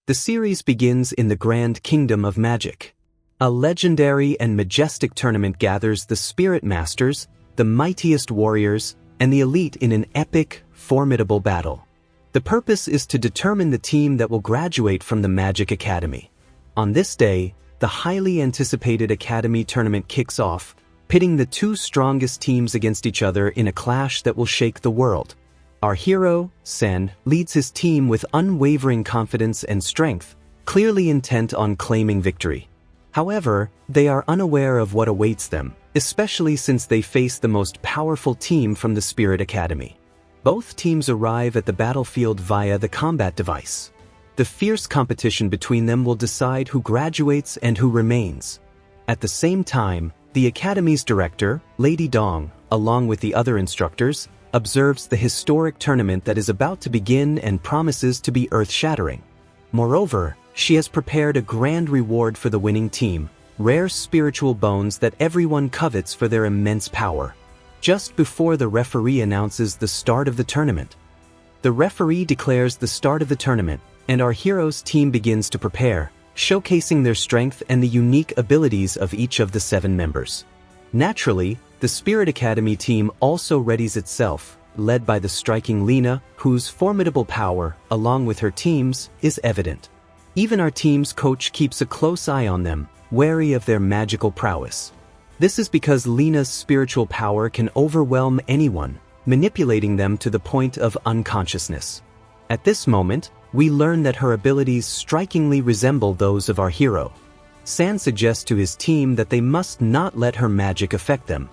The series begins in the Grand Kingdom of Magic. A legendary and majestic tournament gathers the Spirit Masters, the mightiest warriors, and the elite in an epic, formidable battle. The purpose is to determine the team that will graduate from the Magic Academy. On this day, the highly anticipated Academy tournament kicks off, pitting the two strongest teams against each other in a clash that will shake the world. Our hero, Sen, leads his team with unwavering confidence and strength, clearly intent on claiming victory. However, they are unaware of what awaits them, especially since they face the most powerful team from the Spirit Academy. Both teams arrive at the battlefield via the combat device. The fierce competition between them will decide who graduates and who remains. At the same time, the Academy's director, Lady Dong, along with the other instructors, observes the historic tournament that is about to begin and promises to be earth-shattering. Moreover, she has prepared a grand reward for the winning team, rare spiritual bones that everyone covets for their immense power. Just before the referee announces the start of the tournament. The referee declares the start of the tournament, and our hero's team begins to prepare, showcasing their strength and the unique abilities of each of the 7 members. Naturally, the Spirit Academy team also readies itself, led by the striking Lena, whose formidable power, along with her team's, is evident. Even our team's coach keeps a close eye on them, wary of their magical prowess. This is because Lena's spiritual power can overwhelm anyone, manipulating them to the point of unconsciousness. At this moment, we learn that her abilities strikingly resemble those of our hero. San suggests to his team that they must not let her magic affect them.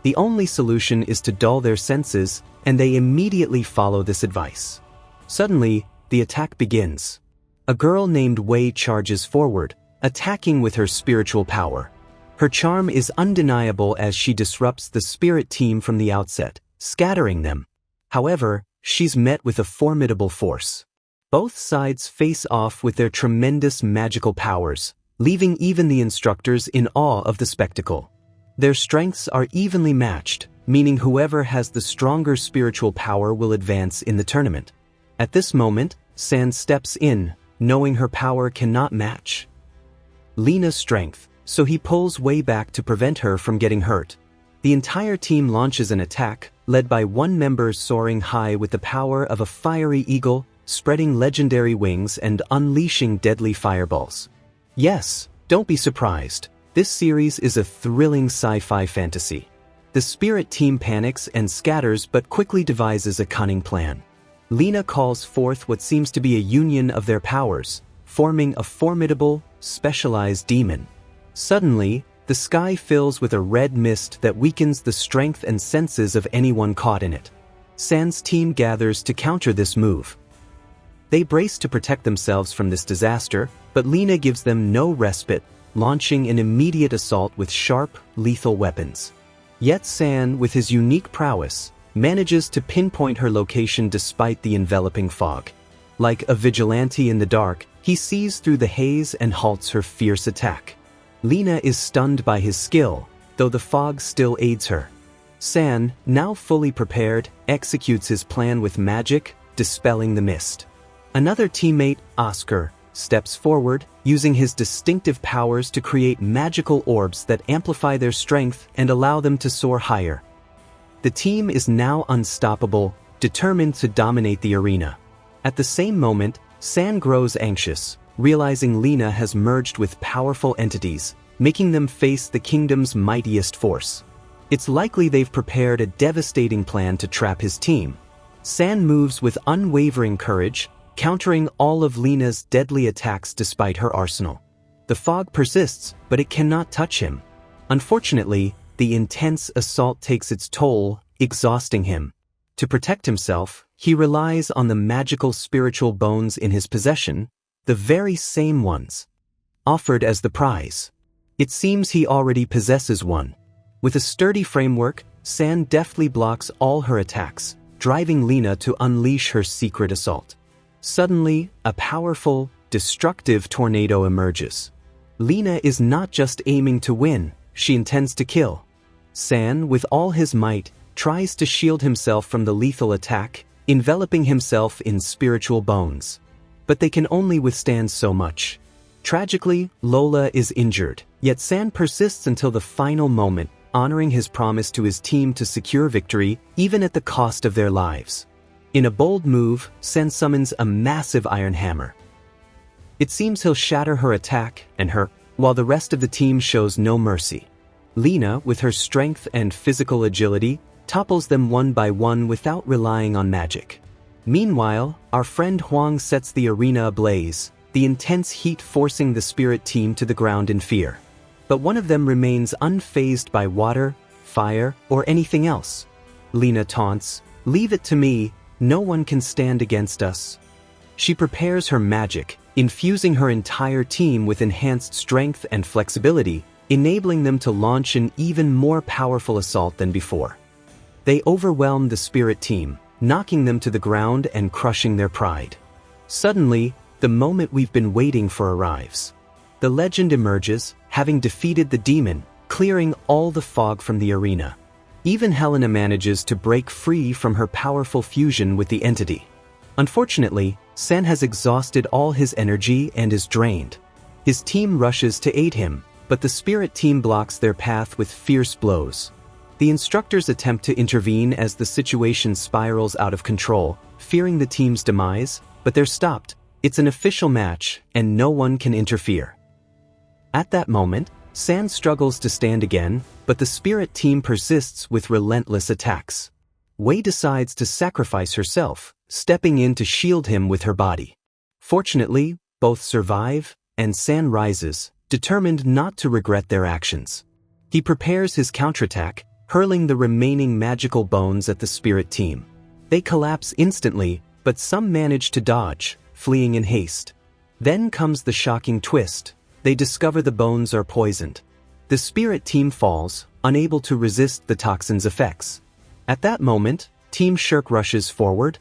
The only solution is to dull their senses, and they immediately follow this advice. Suddenly, the attack begins. A girl named Wei charges forward, attacking with her spiritual power. Her charm is undeniable as she disrupts the spirit team from the outset, scattering them. However, she's met with a formidable force. Both sides face off with their tremendous magical powers, leaving even the instructors in awe of the spectacle. Their strengths are evenly matched, meaning whoever has the stronger spiritual power will advance in the tournament. At this moment, San steps in, knowing her power cannot match Lena's strength, so he pulls Wei back to prevent her from getting hurt. The entire team launches an attack, led by one member soaring high with the power of a fiery eagle, spreading legendary wings and unleashing deadly fireballs. Yes, don't be surprised. This series is a thrilling sci-fi fantasy. The spirit team panics and scatters but quickly devises a cunning plan. Lena calls forth what seems to be a union of their powers, forming a formidable, specialized demon. Suddenly, the sky fills with a red mist that weakens the strength and senses of anyone caught in it. San's team gathers to counter this move. They brace to protect themselves from this disaster, but Lena gives them no respite, launching an immediate assault with sharp, lethal weapons. Yet San, with his unique prowess, manages to pinpoint her location despite the enveloping fog. Like a vigilante in the dark, he sees through the haze and halts her fierce attack. Lena is stunned by his skill, though the fog still aids her. San, now fully prepared, executes his plan with magic, dispelling the mist. Another teammate, Oscar, steps forward, using his distinctive powers to create magical orbs that amplify their strength and allow them to soar higher. The team is now unstoppable, determined to dominate the arena. At the same moment, San grows anxious, realizing Lena has merged with powerful entities, making them face the kingdom's mightiest force. It's likely they've prepared a devastating plan to trap his team. San moves with unwavering courage, countering all of Lena's deadly attacks despite her arsenal. The fog persists, but it cannot touch him. Unfortunately, the intense assault takes its toll, exhausting him. To protect himself, he relies on the magical spiritual bones in his possession, the very same ones offered as the prize. It seems he already possesses one. With a sturdy framework, San deftly blocks all her attacks, driving Lena to unleash her secret assault. Suddenly, a powerful, destructive tornado emerges. Lena is not just aiming to win, she intends to kill. San, with all his might, tries to shield himself from the lethal attack, enveloping himself in spiritual bones. but they can only withstand so much. Tragically, Lola is injured, yet San persists until the final moment, honoring his promise to his team to secure victory even at the cost of their lives. In a bold move, San summons a massive iron hammer. It seems he'll shatter her attack and her, while the rest of the team shows no mercy. Lena, with her strength and physical agility, topples them one by one without relying on magic. Meanwhile, our friend Huang sets the arena ablaze, the intense heat forcing the spirit team to the ground in fear. But one of them remains unfazed by water, fire, or anything else. Lena taunts, "Leave it to me, no one can stand against us." She prepares her magic, infusing her entire team with enhanced strength and flexibility, enabling them to launch an even more powerful assault than before. They overwhelm the spirit team, knocking them to the ground and crushing their pride. Suddenly, the moment we've been waiting for arrives. The legend emerges, having defeated the demon, clearing all the fog from the arena. Even Helena manages to break free from her powerful fusion with the entity. Unfortunately, San has exhausted all his energy and is drained. His team rushes to aid him, but the spirit team blocks their path with fierce blows. The instructors attempt to intervene as the situation spirals out of control, fearing the team's demise, but they're stopped. It's an official match, and no one can interfere. At that moment, San struggles to stand again, but the spirit team persists with relentless attacks. Wei decides to sacrifice herself, stepping in to shield him with her body. Fortunately, both survive, and San rises, determined not to regret their actions. He prepares his counterattack, hurling the remaining magical bones at the spirit team. They collapse instantly, but some manage to dodge, fleeing in haste. Then comes the shocking twist. They discover the bones are poisoned. The spirit team falls, unable to resist the toxin's effects. At that moment, Team Shirk rushes forward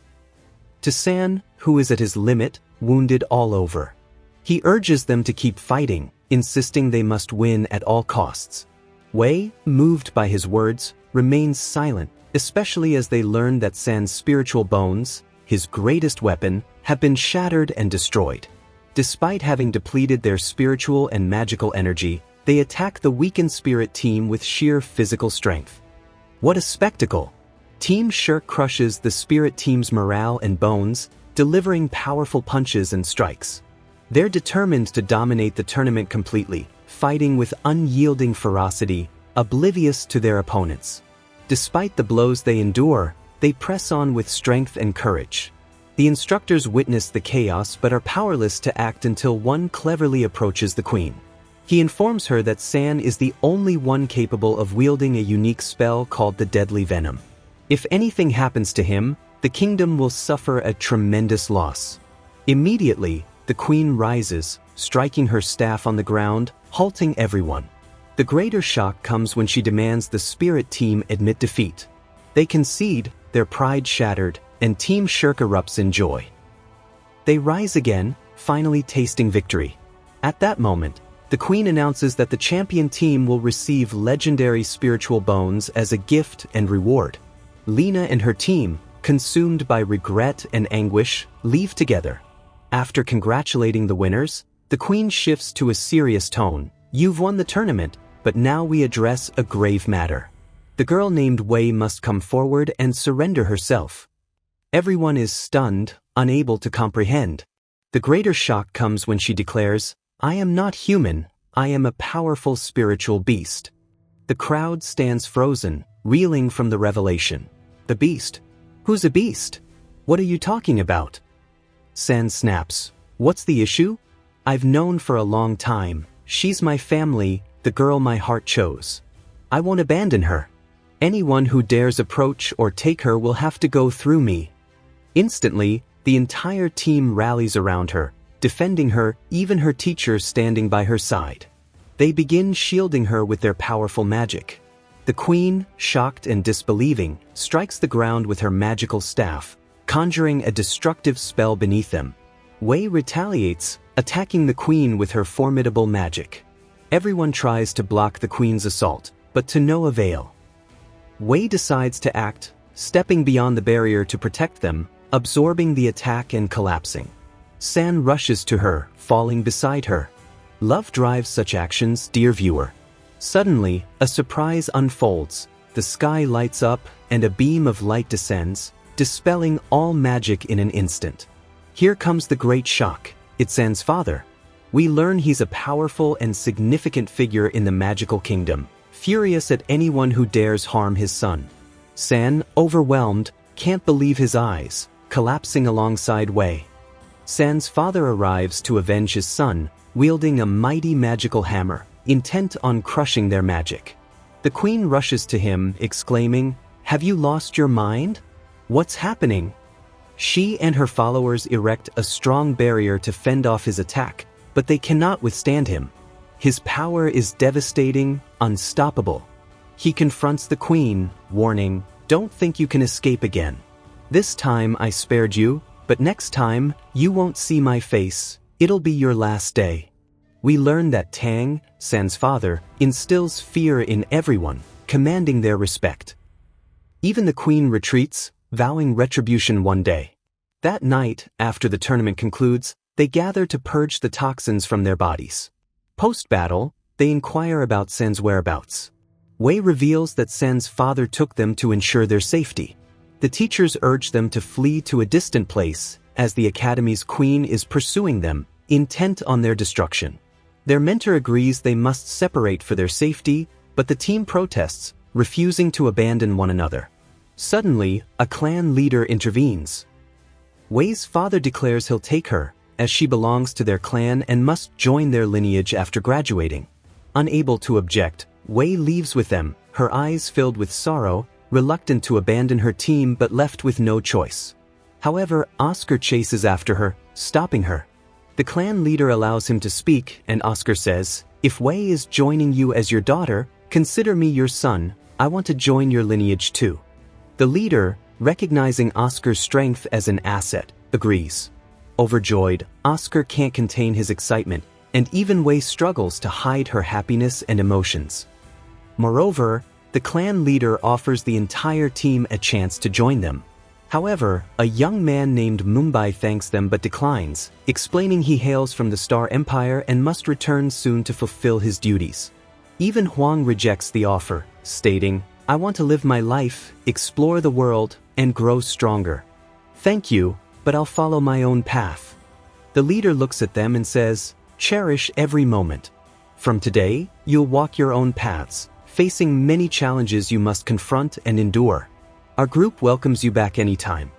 to San, who is at his limit, wounded all over. He urges them to keep fighting, insisting they must win at all costs. Wei, moved by his words, remains silent, especially as they learn that San's spiritual bones, his greatest weapon, have been shattered and destroyed. Despite having depleted their spiritual and magical energy, they attack the weakened spirit team with sheer physical strength. What a spectacle! Team Shirk crushes the spirit team's morale and bones, delivering powerful punches and strikes. They're determined to dominate the tournament completely, fighting with unyielding ferocity, oblivious to their opponents. Despite the blows they endure, they press on with strength and courage. The instructors witness the chaos but are powerless to act until one cleverly approaches the queen. He informs her that San is the only one capable of wielding a unique spell called the Deadly Venom. If anything happens to him, the kingdom will suffer a tremendous loss. Immediately, the queen rises, striking her staff on the ground, halting everyone. The greater shock comes when she demands the spirit team admit defeat. They concede, their pride shattered, and Team Shirk erupts in joy. They rise again, finally tasting victory. At that moment, the queen announces that the champion team will receive legendary spiritual bones as a gift and reward. Lena and her team, consumed by regret and anguish, leave together. After congratulating the winners, the queen shifts to a serious tone. "You've won the tournament, but now we address a grave matter. The girl named Wei must come forward and surrender herself." Everyone is stunned, unable to comprehend. The greater shock comes when she declares, "I am not human, I am a powerful spiritual beast." The crowd stands frozen, reeling from the revelation. "The beast? Who's a beast? What are you talking about?" San snaps, "What's the issue? I've known for a long time. She's my family, the girl my heart chose. I won't abandon her. Anyone who dares approach or take her will have to go through me." Instantly, the entire team rallies around her, defending her, even her teacher standing by her side. They begin shielding her with their powerful magic. The queen, shocked and disbelieving, strikes the ground with her magical staff, conjuring a destructive spell beneath them. Wei retaliates, attacking the queen with her formidable magic. Everyone tries to block the queen's assault, but to no avail. Wei decides to act, stepping beyond the barrier to protect them, absorbing the attack and collapsing. San rushes to her, falling beside her. Love drives such actions, dear viewer. Suddenly, a surprise unfolds. The sky lights up, and a beam of light descends, dispelling all magic in an instant. Here comes the great shock. It's San's father. We learn he's a powerful and significant figure in the magical kingdom, furious at anyone who dares harm his son. San, overwhelmed, can't believe his eyes, collapsing alongside Wei. San's father arrives to avenge his son, wielding a mighty magical hammer, intent on crushing their magic. The queen rushes to him, exclaiming, "Have you lost your mind? What's happening?" She and her followers erect a strong barrier to fend off his attack, but they cannot withstand him. His power is devastating, unstoppable. He confronts the queen, warning, "Don't think you can escape again. This time I spared you, but next time, you won't see my face. It'll be your last day." We learn that Tang, San's father, instills fear in everyone, commanding their respect. Even the queen retreats, vowing retribution one day. That night, after the tournament concludes, they gather to purge the toxins from their bodies. Post-battle, they inquire about San's whereabouts. Wei reveals that San's father took them to ensure their safety. The teachers urge them to flee to a distant place, as the academy's queen is pursuing them, intent on their destruction. Their mentor agrees they must separate for their safety, but the team protests, refusing to abandon one another. Suddenly, a clan leader intervenes. Wei's father declares he'll take her, as she belongs to their clan and must join their lineage after graduating. Unable to object, Wei leaves with them, her eyes filled with sorrow, reluctant to abandon her team but left with no choice. However, Oscar chases after her, stopping her. The clan leader allows him to speak, and Oscar says, "If Wei is joining you as your daughter, consider me your son. I want to join your lineage too." The leader, recognizing Oscar's strength as an asset, agrees. Overjoyed, Oscar can't contain his excitement, and even Wei struggles to hide her happiness and emotions. Moreover, the clan leader offers the entire team a chance to join them. However, a young man named Mumbai thanks them but declines, explaining he hails from the Star Empire and must return soon to fulfill his duties. Even Huang rejects the offer, stating, "I want to live my life, explore the world, and grow stronger. Thank you, but I'll follow my own path." The leader looks at them and says, "Cherish every moment. From today, you'll walk your own paths, facing many challenges you must confront and endure. Our group welcomes you back anytime."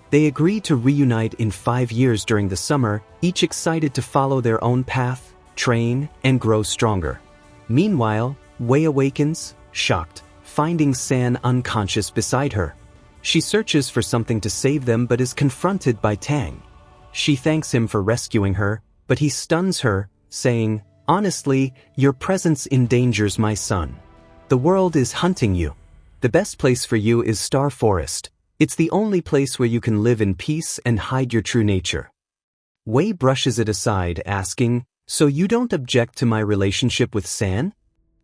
They agree to reunite in 5 years during the summer, each excited to follow their own path, train, and grow stronger. Meanwhile, Wei awakens, shocked, finding San unconscious beside her. She searches for something to save them but is confronted by Tang. She thanks him for rescuing her, but he stuns her, saying, "Honestly, your presence endangers my son. The world is hunting you. The best place for you is Star Forest. It's the only place where you can live in peace and hide your true nature." Wei brushes it aside, asking, "So you don't object to my relationship with San?"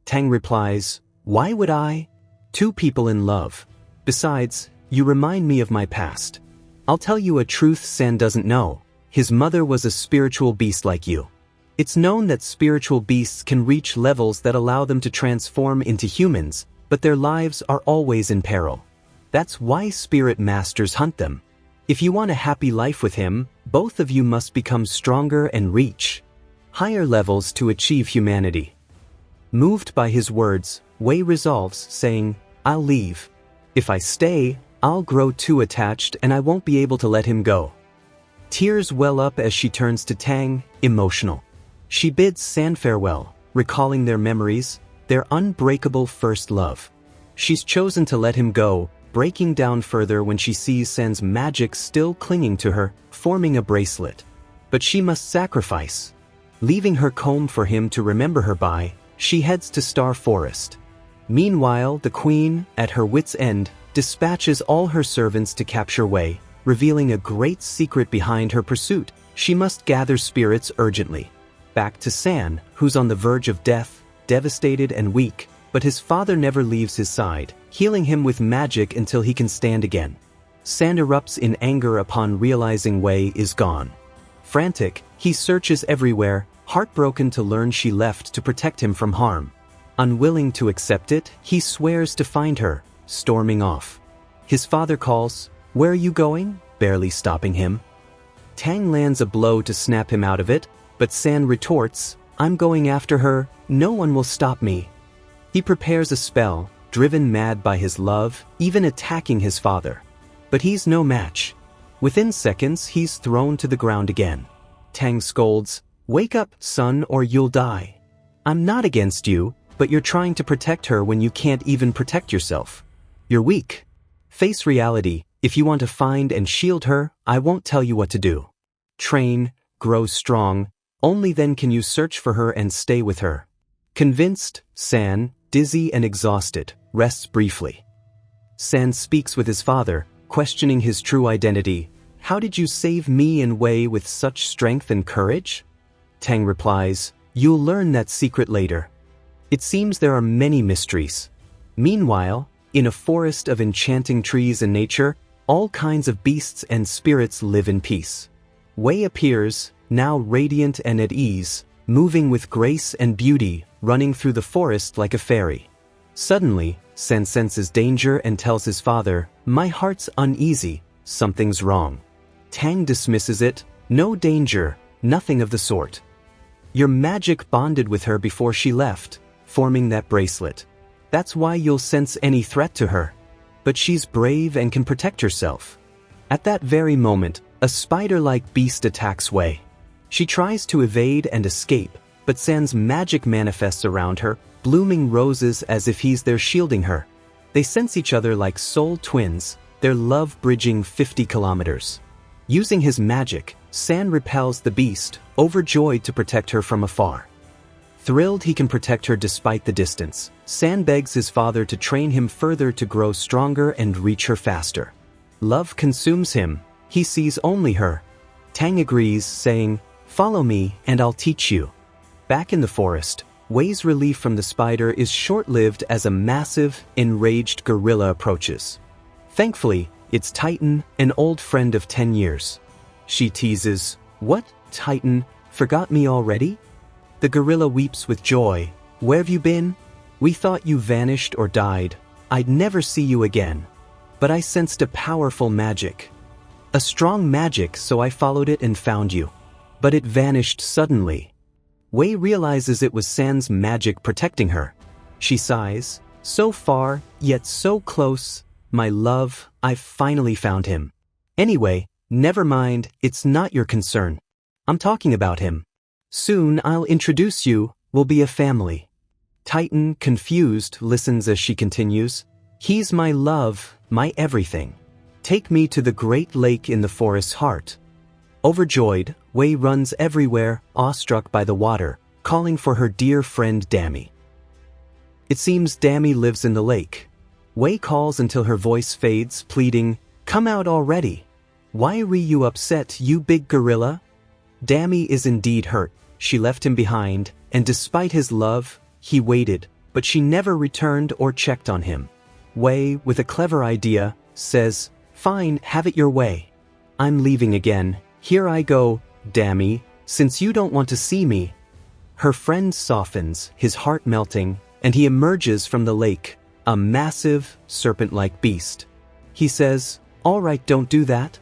Tang replies, "Why would I? Two people in love. Besides, you remind me of my past. I'll tell you a truth San doesn't know. His mother was a spiritual beast like you. It's known that spiritual beasts can reach levels that allow them to transform into humans, but their lives are always in peril. That's why spirit masters hunt them. If you want a happy life with him, both of you must become stronger and reach higher levels to achieve humanity." Moved by his words, Wei resolves, saying, "I'll leave. If I stay, I'll grow too attached and I won't be able to let him go." Tears well up as she turns to Tang, emotional. She bids San farewell, recalling their memories, their unbreakable first love. She's chosen to let him go, breaking down further when she sees San's magic still clinging to her, forming a bracelet. But she must sacrifice. Leaving her comb for him to remember her by, she heads to Star Forest. Meanwhile, the queen, at her wit's end, dispatches all her servants to capture Wei, revealing a great secret behind her pursuit. She must gather spirits urgently. Back to San, who's on the verge of death, devastated and weak, but his father never leaves his side, healing him with magic until he can stand again. San erupts in anger upon realizing Wei is gone. Frantic, he searches everywhere, heartbroken to learn she left to protect him from harm. Unwilling to accept it, he swears to find her, storming off. His father calls, "Where are you going?" barely stopping him. Tang lands a blow to snap him out of it, but San retorts, "I'm going after her, no one will stop me." He prepares a spell, driven mad by his love, even attacking his father. But he's no match. Within seconds, he's thrown to the ground again. Tang scolds, "Wake up, son, or you'll die. I'm not against you, but you're trying to protect her when you can't even protect yourself. You're weak. Face reality. If you want to find and shield her, I won't tell you what to do. Train, grow strong, only then can you search for her and stay with her." Convinced, San, dizzy and exhausted, rests briefly. San speaks with his father, questioning his true identity. "How did you save me and Wei with such strength and courage?" Tang replies, "You'll learn that secret later." It seems there are many mysteries. Meanwhile, in a forest of enchanting trees and nature, all kinds of beasts and spirits live in peace. Wei appears, now radiant and at ease, moving with grace and beauty, running through the forest like a fairy. Suddenly, San senses danger and tells his father, "My heart's uneasy, something's wrong." Tang dismisses it, "No danger, nothing of the sort. Your magic bonded with her before she left, forming that bracelet. That's why you'll sense any threat to her. But she's brave and can protect herself." At that very moment, a spider-like beast attacks Wei. She tries to evade and escape, but San's magic manifests around her, blooming roses as if he's there shielding her. They sense each other like soul twins, their love bridging 50 kilometers. Using his magic, San repels the beast, overjoyed to protect her from afar. Thrilled he can protect her despite the distance, San begs his father to train him further to grow stronger and reach her faster. Love consumes him. He sees only her. Tang agrees, saying, "Follow me and I'll teach you." Back in the forest, Wei's relief from the spider is short-lived as a massive, enraged gorilla approaches. Thankfully, it's Titan, an old friend of 10 years. She teases, "What, Titan, forgot me already?" The gorilla weeps with joy. "Where have you been? We thought you vanished or died. I'd never see you again. But I sensed a powerful magic. A strong magic, so I followed it and found you. But it vanished suddenly." Wei realizes it was San's magic protecting her. She sighs, "So far, yet so close. My love, I've finally found him. Anyway, never mind, it's not your concern. I'm talking about him. Soon I'll introduce you, we'll be a family." Titan, confused, listens as she continues, "He's my love, my everything. Take me to the great lake in the forest's heart." Overjoyed, Wei runs everywhere, awestruck by the water, calling for her dear friend Dami. It seems Dami lives in the lake. Wei calls until her voice fades, pleading, "Come out already. Why are you upset, you big gorilla?" Dami is indeed hurt. She left him behind, and despite his love, he waited, but she never returned or checked on him. Wei, with a clever idea, says, "Fine, have it your way. I'm leaving again. Here I go, Dami, since you don't want to see me." Her friend softens, his heart melting, and he emerges from the lake, a massive, serpent-like beast. He says, "All right, don't do that.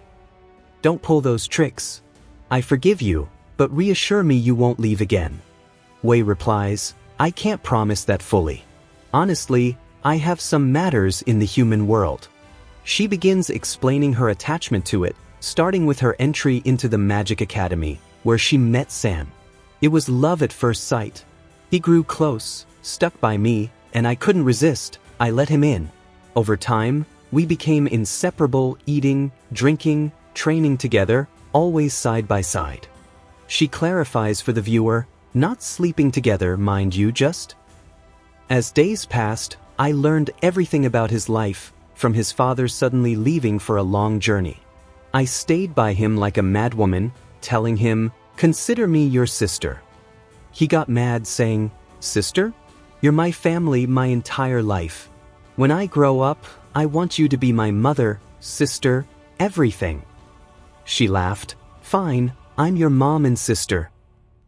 Don't pull those tricks. I forgive you, but reassure me you won't leave again." Wei replies, "I can't promise that fully. Honestly, I have some matters in the human world." She begins explaining her attachment to it, starting with her entry into the Magic Academy, where she met San. It was love at first sight. He grew close, stuck by me, and I couldn't resist. I let him in. Over time, we became inseparable, eating, drinking, training together, always side by side. She clarifies for the viewer, not sleeping together, mind you, just. As days passed, I learned everything about his life, from his father suddenly leaving for a long journey. I stayed by him like a madwoman, telling him, "Consider me your sister." He got mad, saying, "Sister? You're my family my entire life. When I grow up, I want you to be my mother, sister, everything." She laughed, "Fine, I'm your mom and sister."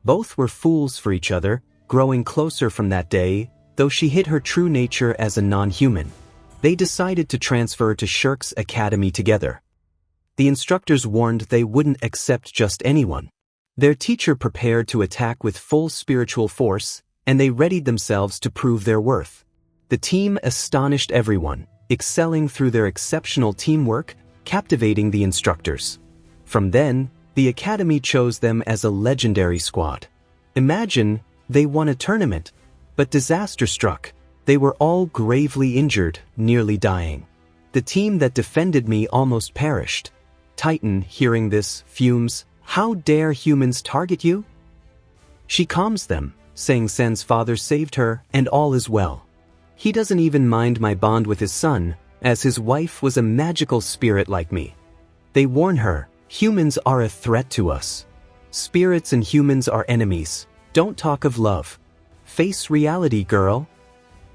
Both were fools for each other, growing closer from that day, though she hid her true nature as a non-human. They decided to transfer to Shirk's academy together. The instructors warned they wouldn't accept just anyone. Their teacher prepared to attack with full spiritual force, and they readied themselves to prove their worth. The team astonished everyone, excelling through their exceptional teamwork, captivating the instructors. From then, the academy chose them as a legendary squad. Imagine, they won a tournament, but disaster struck. They were all gravely injured, nearly dying. The team that defended me almost perished. Titan, hearing this, fumes, "How dare humans target you?" She calms them, saying Sen's father saved her and all is well. He doesn't even mind my bond with his son, as his wife was a magical spirit like me. They warn her, "Humans are a threat to us. Spirits and humans are enemies. Don't talk of love. Face reality, girl."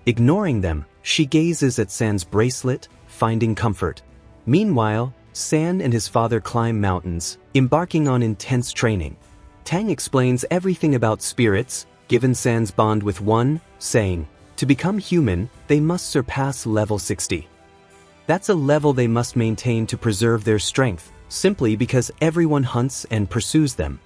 Ignoring them, she gazes at San's bracelet, finding comfort. Meanwhile, San and his father climb mountains, embarking on intense training. Tang explains everything about spirits, given San's bond with one, saying, to become human, they must surpass level 60. That's a level they must maintain to preserve their strength, simply because everyone hunts and pursues them.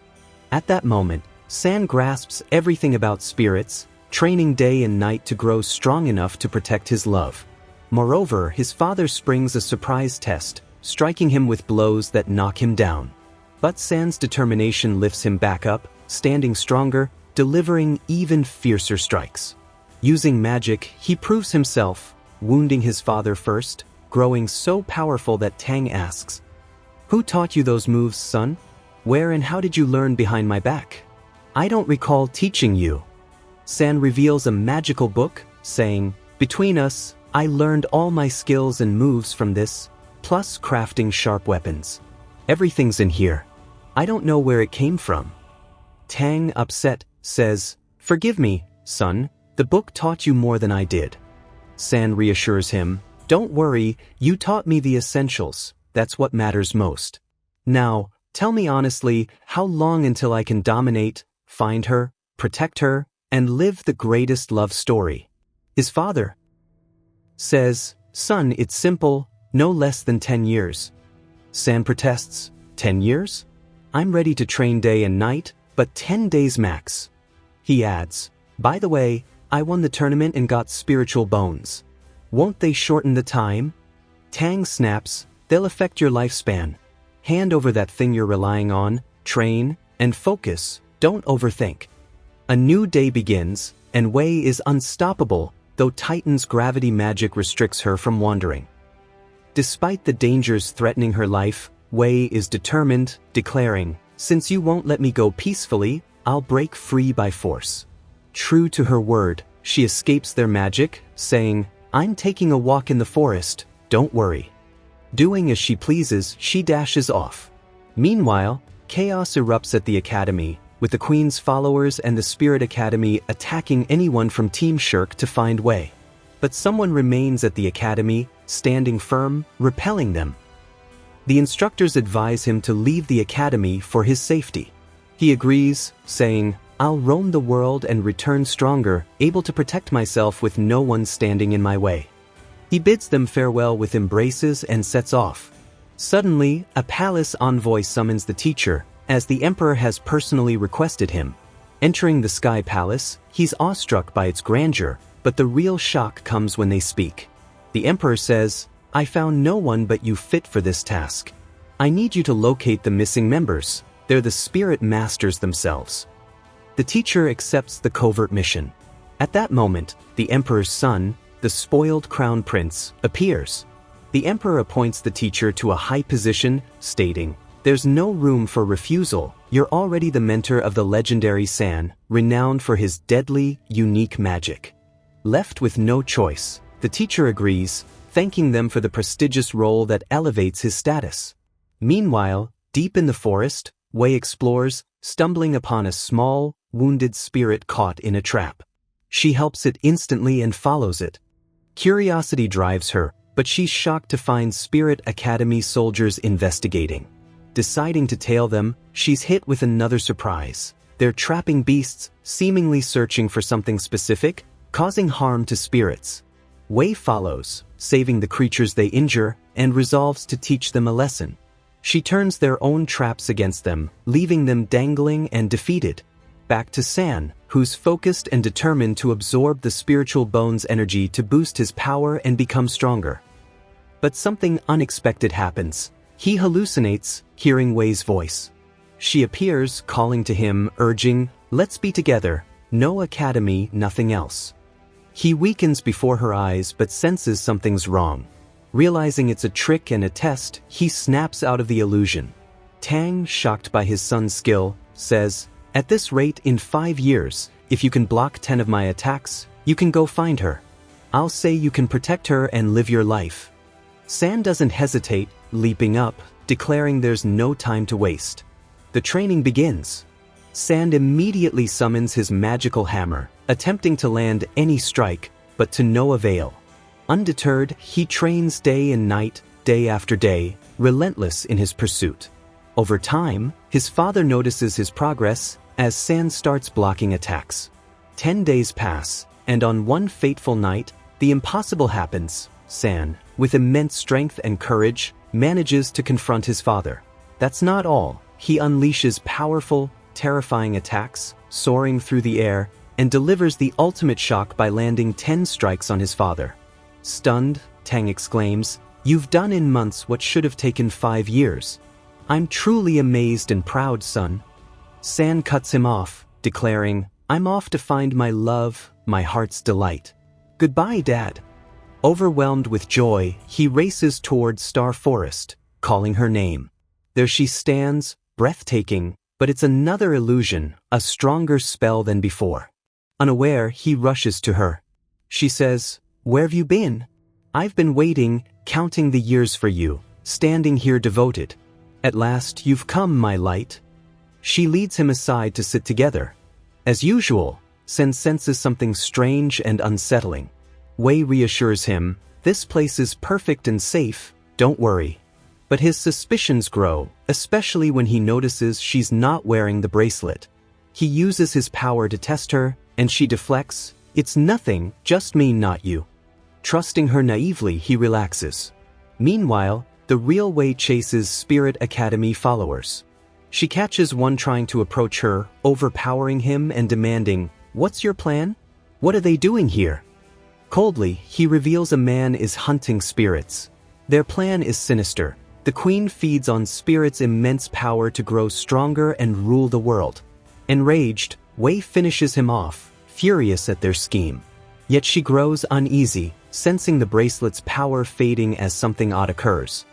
At that moment, San grasps everything about spirits, training day and night to grow strong enough to protect his love. Moreover, his father springs a surprise test, striking him with blows that knock him down. But San's determination lifts him back up, standing stronger, delivering even fiercer strikes. Using magic, he proves himself, wounding his father first, growing so powerful that Tang asks, "Who taught you those moves, son? Where and how did you learn behind my back?" "I don't recall teaching you." San reveals a magical book, saying, "Between us, I learned all my skills and moves from this, plus crafting sharp weapons. Everything's in here. I don't know where it came from." Tang, upset, says, "Forgive me, son, the book taught you more than I did." San reassures him, "Don't worry, you taught me the essentials, that's what matters most. Now, tell me honestly, how long until I can dominate, find her, protect her, and live the greatest love story?" His father says, "Son, it's simple, no less than 10 years. San protests, 10 years? I'm ready to train day and night, but 10 days max. He adds, "By the way, I won the tournament and got spiritual bones. Won't they shorten the time?" Tang snaps, "They'll affect your lifespan. Hand over that thing you're relying on, train, and focus, don't overthink." A new day begins, and Wei is unstoppable, though Titan's gravity magic restricts her from wandering. Despite the dangers threatening her life, Wei is determined, declaring, "Since you won't let me go peacefully, I'll break free by force." True to her word, she escapes their magic, saying, "I'm taking a walk in the forest, don't worry." Doing as she pleases, she dashes off. Meanwhile, chaos erupts at the academy, with the Queen's followers and the Spirit Academy attacking anyone from Team Shirk to find Wei. But someone remains at the academy, standing firm, repelling them. The instructors advise him to leave the academy for his safety. He agrees, saying, "I'll roam the world and return stronger, able to protect myself with no one standing in my way." He bids them farewell with embraces and sets off. Suddenly, a palace envoy summons the teacher, as the emperor has personally requested him. Entering the Sky Palace, he's awestruck by its grandeur, but the real shock comes when they speak. The emperor says, "I found no one but you fit for this task. I need you to locate the missing members. They're the spirit masters themselves." The teacher accepts the covert mission. At that moment, the emperor's son, the spoiled crown prince, appears. The emperor appoints the teacher to a high position, stating, "There's no room for refusal. You're already the mentor of the legendary San, renowned for his deadly, unique magic." Left with no choice, the teacher agrees, thanking them for the prestigious role that elevates his status. Meanwhile, deep in the forest, Wei explores, stumbling upon a small, wounded spirit caught in a trap. She helps it instantly and follows it. Curiosity drives her, but she's shocked to find Spirit Academy soldiers investigating. Deciding to tail them, she's hit with another surprise. They're trapping beasts, seemingly searching for something specific, causing harm to spirits. Wei follows, saving the creatures they injure, and resolves to teach them a lesson. She turns their own traps against them, leaving them dangling and defeated. Back to San, who's focused and determined to absorb the spiritual bone's energy to boost his power and become stronger. But something unexpected happens. He hallucinates, hearing Wei's voice. She appears, calling to him, urging, "Let's be together, no academy, nothing else." He weakens before her eyes but senses something's wrong. Realizing it's a trick and a test, he snaps out of the illusion. Tang, shocked by his son's skill, says, "At this rate, in 5 years, if you can block 10 of my attacks, you can go find her. I'll say you can protect her and live your life." San doesn't hesitate, leaping up, declaring there's no time to waste. The training begins. San immediately summons his magical hammer, attempting to land any strike, but to no avail. Undeterred, he trains day and night, day after day, relentless in his pursuit. Over time, his father notices his progress as San starts blocking attacks. 10 days pass, and on one fateful night, the impossible happens. San, with immense strength and courage, manages to confront his father. That's not all. He unleashes powerful, terrifying attacks, soaring through the air, and delivers the ultimate shock by landing 10 strikes on his father. Stunned, Tang exclaims, "You've done in months what should have taken 5 years. I'm truly amazed and proud, son." San cuts him off, declaring, "I'm off to find my love, my heart's delight. Goodbye, Dad." Overwhelmed with joy, he races toward Star Forest, calling her name. There she stands, breathtaking, but it's another illusion, a stronger spell than before. Unaware, he rushes to her. She says, "Where have you been? I've been waiting, counting the years for you, standing here devoted. At last you've come, my light." She leads him aside to sit together. As usual, Sen senses something strange and unsettling. Wei reassures him, "This place is perfect and safe, don't worry." But his suspicions grow, especially when he notices she's not wearing the bracelet. He uses his power to test her, and she deflects, "It's nothing, just me, not you." Trusting her naively, he relaxes. Meanwhile, the real Wei chases Spirit Academy followers. She catches one trying to approach her, overpowering him and demanding, "What's your plan? What are they doing here?" Coldly, he reveals a man is hunting spirits. Their plan is sinister. The queen feeds on spirits' immense power to grow stronger and rule the world. Enraged, Wei finishes him off, furious at their scheme. Yet she grows uneasy, sensing the bracelet's power fading as something odd occurs.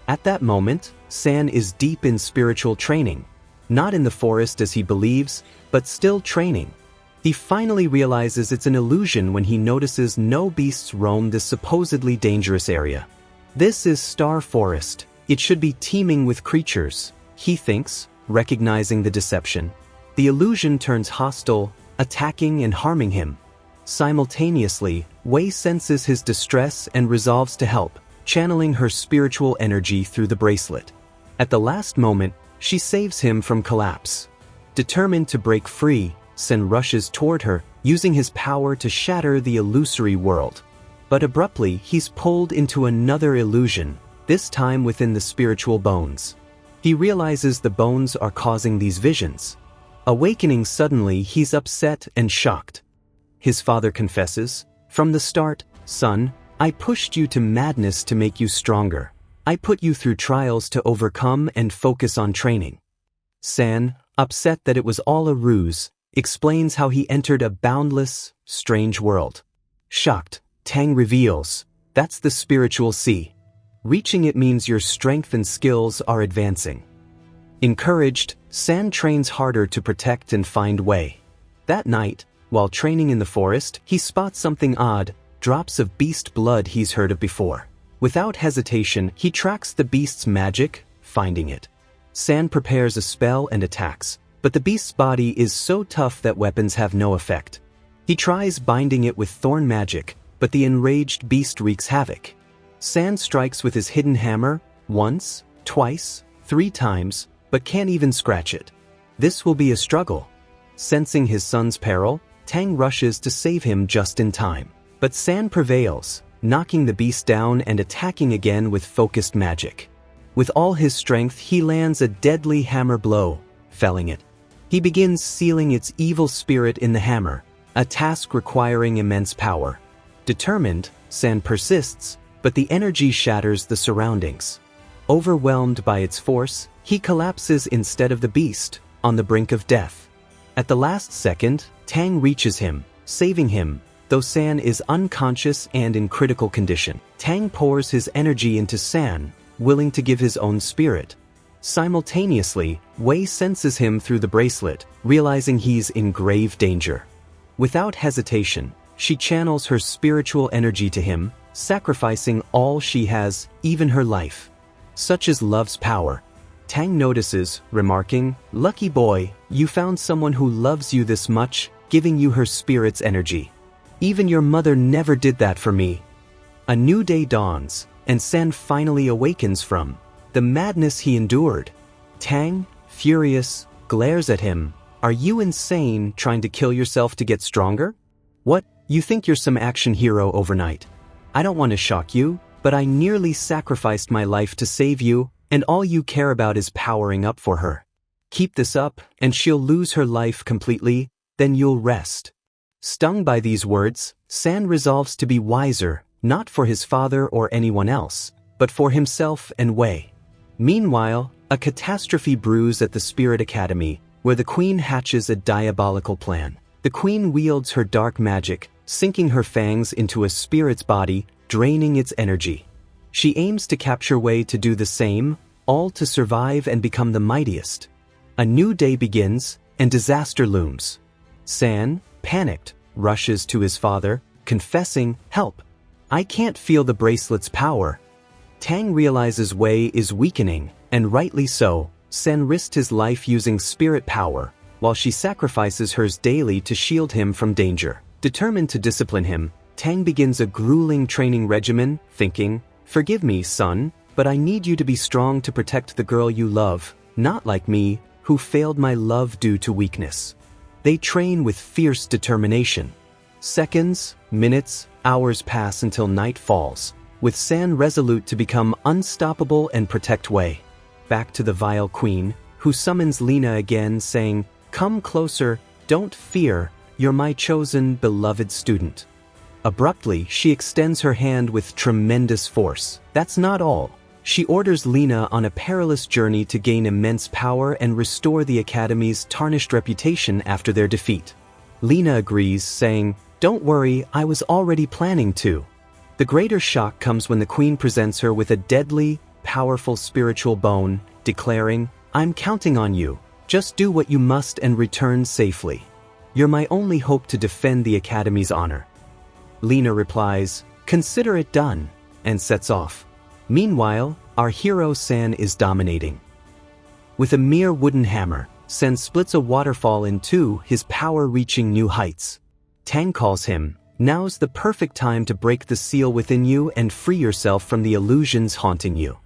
At that moment, San is deep in spiritual training. Not in the forest as he believes, but still training. He finally realizes it's an illusion when he notices no beasts roam this supposedly dangerous area. This is Star Forest. It should be teeming with creatures, he thinks, recognizing the deception. The illusion turns hostile, attacking and harming him. Simultaneously, Wei senses his distress and resolves to help, channeling her spiritual energy through the bracelet. At the last moment, she saves him from collapse. Determined to break free, Sen rushes toward her, using his power to shatter the illusory world. But abruptly, he's pulled into another illusion, this time within the spiritual bones. He realizes the bones are causing these visions. Awakening suddenly, he's upset and shocked. His father confesses, "From the start, son, I pushed you to madness to make you stronger. I put you through trials to overcome and focus on training." San, upset that it was all a ruse, explains how he entered a boundless, strange world. Shocked, Tang reveals, "That's the spiritual sea. Reaching it means your strength and skills are advancing." Encouraged, San trains harder to protect and find Wei. That night, while training in the forest, he spots something odd, drops of beast blood he's heard of before. Without hesitation, he tracks the beast's magic, finding it. San prepares a spell and attacks, but the beast's body is so tough that weapons have no effect. He tries binding it with thorn magic, but the enraged beast wreaks havoc. San strikes with his hidden hammer, once, twice, 3 times, but can't even scratch it. This will be a struggle. Sensing his son's peril, Tang rushes to save him just in time. But San prevails, knocking the beast down and attacking again with focused magic. With all his strength, he lands a deadly hammer blow, felling it. He begins sealing its evil spirit in the hammer, a task requiring immense power. Determined, San persists, but the energy shatters the surroundings. Overwhelmed by its force, he collapses instead of the beast, on the brink of death. At the last second, Tang reaches him, saving him, though San is unconscious and in critical condition. Tang pours his energy into San, willing to give his own spirit. Simultaneously, Wei senses him through the bracelet, realizing he's in grave danger. Without hesitation, she channels her spiritual energy to him, sacrificing all she has, even her life. Such is love's power. Tang notices, remarking, "Lucky boy, you found someone who loves you this much, giving you her spirit's energy. Even your mother never did that for me." A new day dawns, and San finally awakens from the madness he endured. Tang, furious, glares at him. "Are you insane, trying to kill yourself to get stronger? What, you think you're some action hero overnight? I don't want to shock you, but I nearly sacrificed my life to save you, and all you care about is powering up for her. Keep this up, and she'll lose her life completely, then you'll rest." Stung by these words, San resolves to be wiser, not for his father or anyone else, but for himself and Wei. Meanwhile, a catastrophe brews at the Spirit Academy, where the Queen hatches a diabolical plan. The Queen wields her dark magic, sinking her fangs into a spirit's body, draining its energy. She aims to capture Wei to do the same, all to survive and become the mightiest. A new day begins, and disaster looms. San, panicked, rushes to his father, confessing, "Help! I can't feel the bracelet's power." Tang realizes Wei is weakening, and rightly so. San risked his life using spirit power, while she sacrifices hers daily to shield him from danger. Determined to discipline him, Tang begins a grueling training regimen, thinking, "Forgive me, son, but I need you to be strong to protect the girl you love, not like me, who failed my love due to weakness." They train with fierce determination. Seconds, minutes, hours pass until night falls, with San resolute to become unstoppable and protect Wei. Back to the vile queen, who summons Lina again, saying, "Come closer, don't fear, you're my chosen, beloved student." Abruptly, she extends her hand with tremendous force. That's not all. She orders Lina on a perilous journey to gain immense power and restore the Academy's tarnished reputation after their defeat. Lina agrees, saying, "Don't worry, I was already planning to." The greater shock comes when the Queen presents her with a deadly, powerful spiritual bone, declaring, "I'm counting on you. Just do what you must and return safely. You're my only hope to defend the Academy's honor." Lina replies, "Consider it done," and sets off. Meanwhile, our hero San is dominating. With a mere wooden hammer, San splits a waterfall in two, his power reaching new heights. Tang calls him, "Now's the perfect time to break the seal within you and free yourself from the illusions haunting you."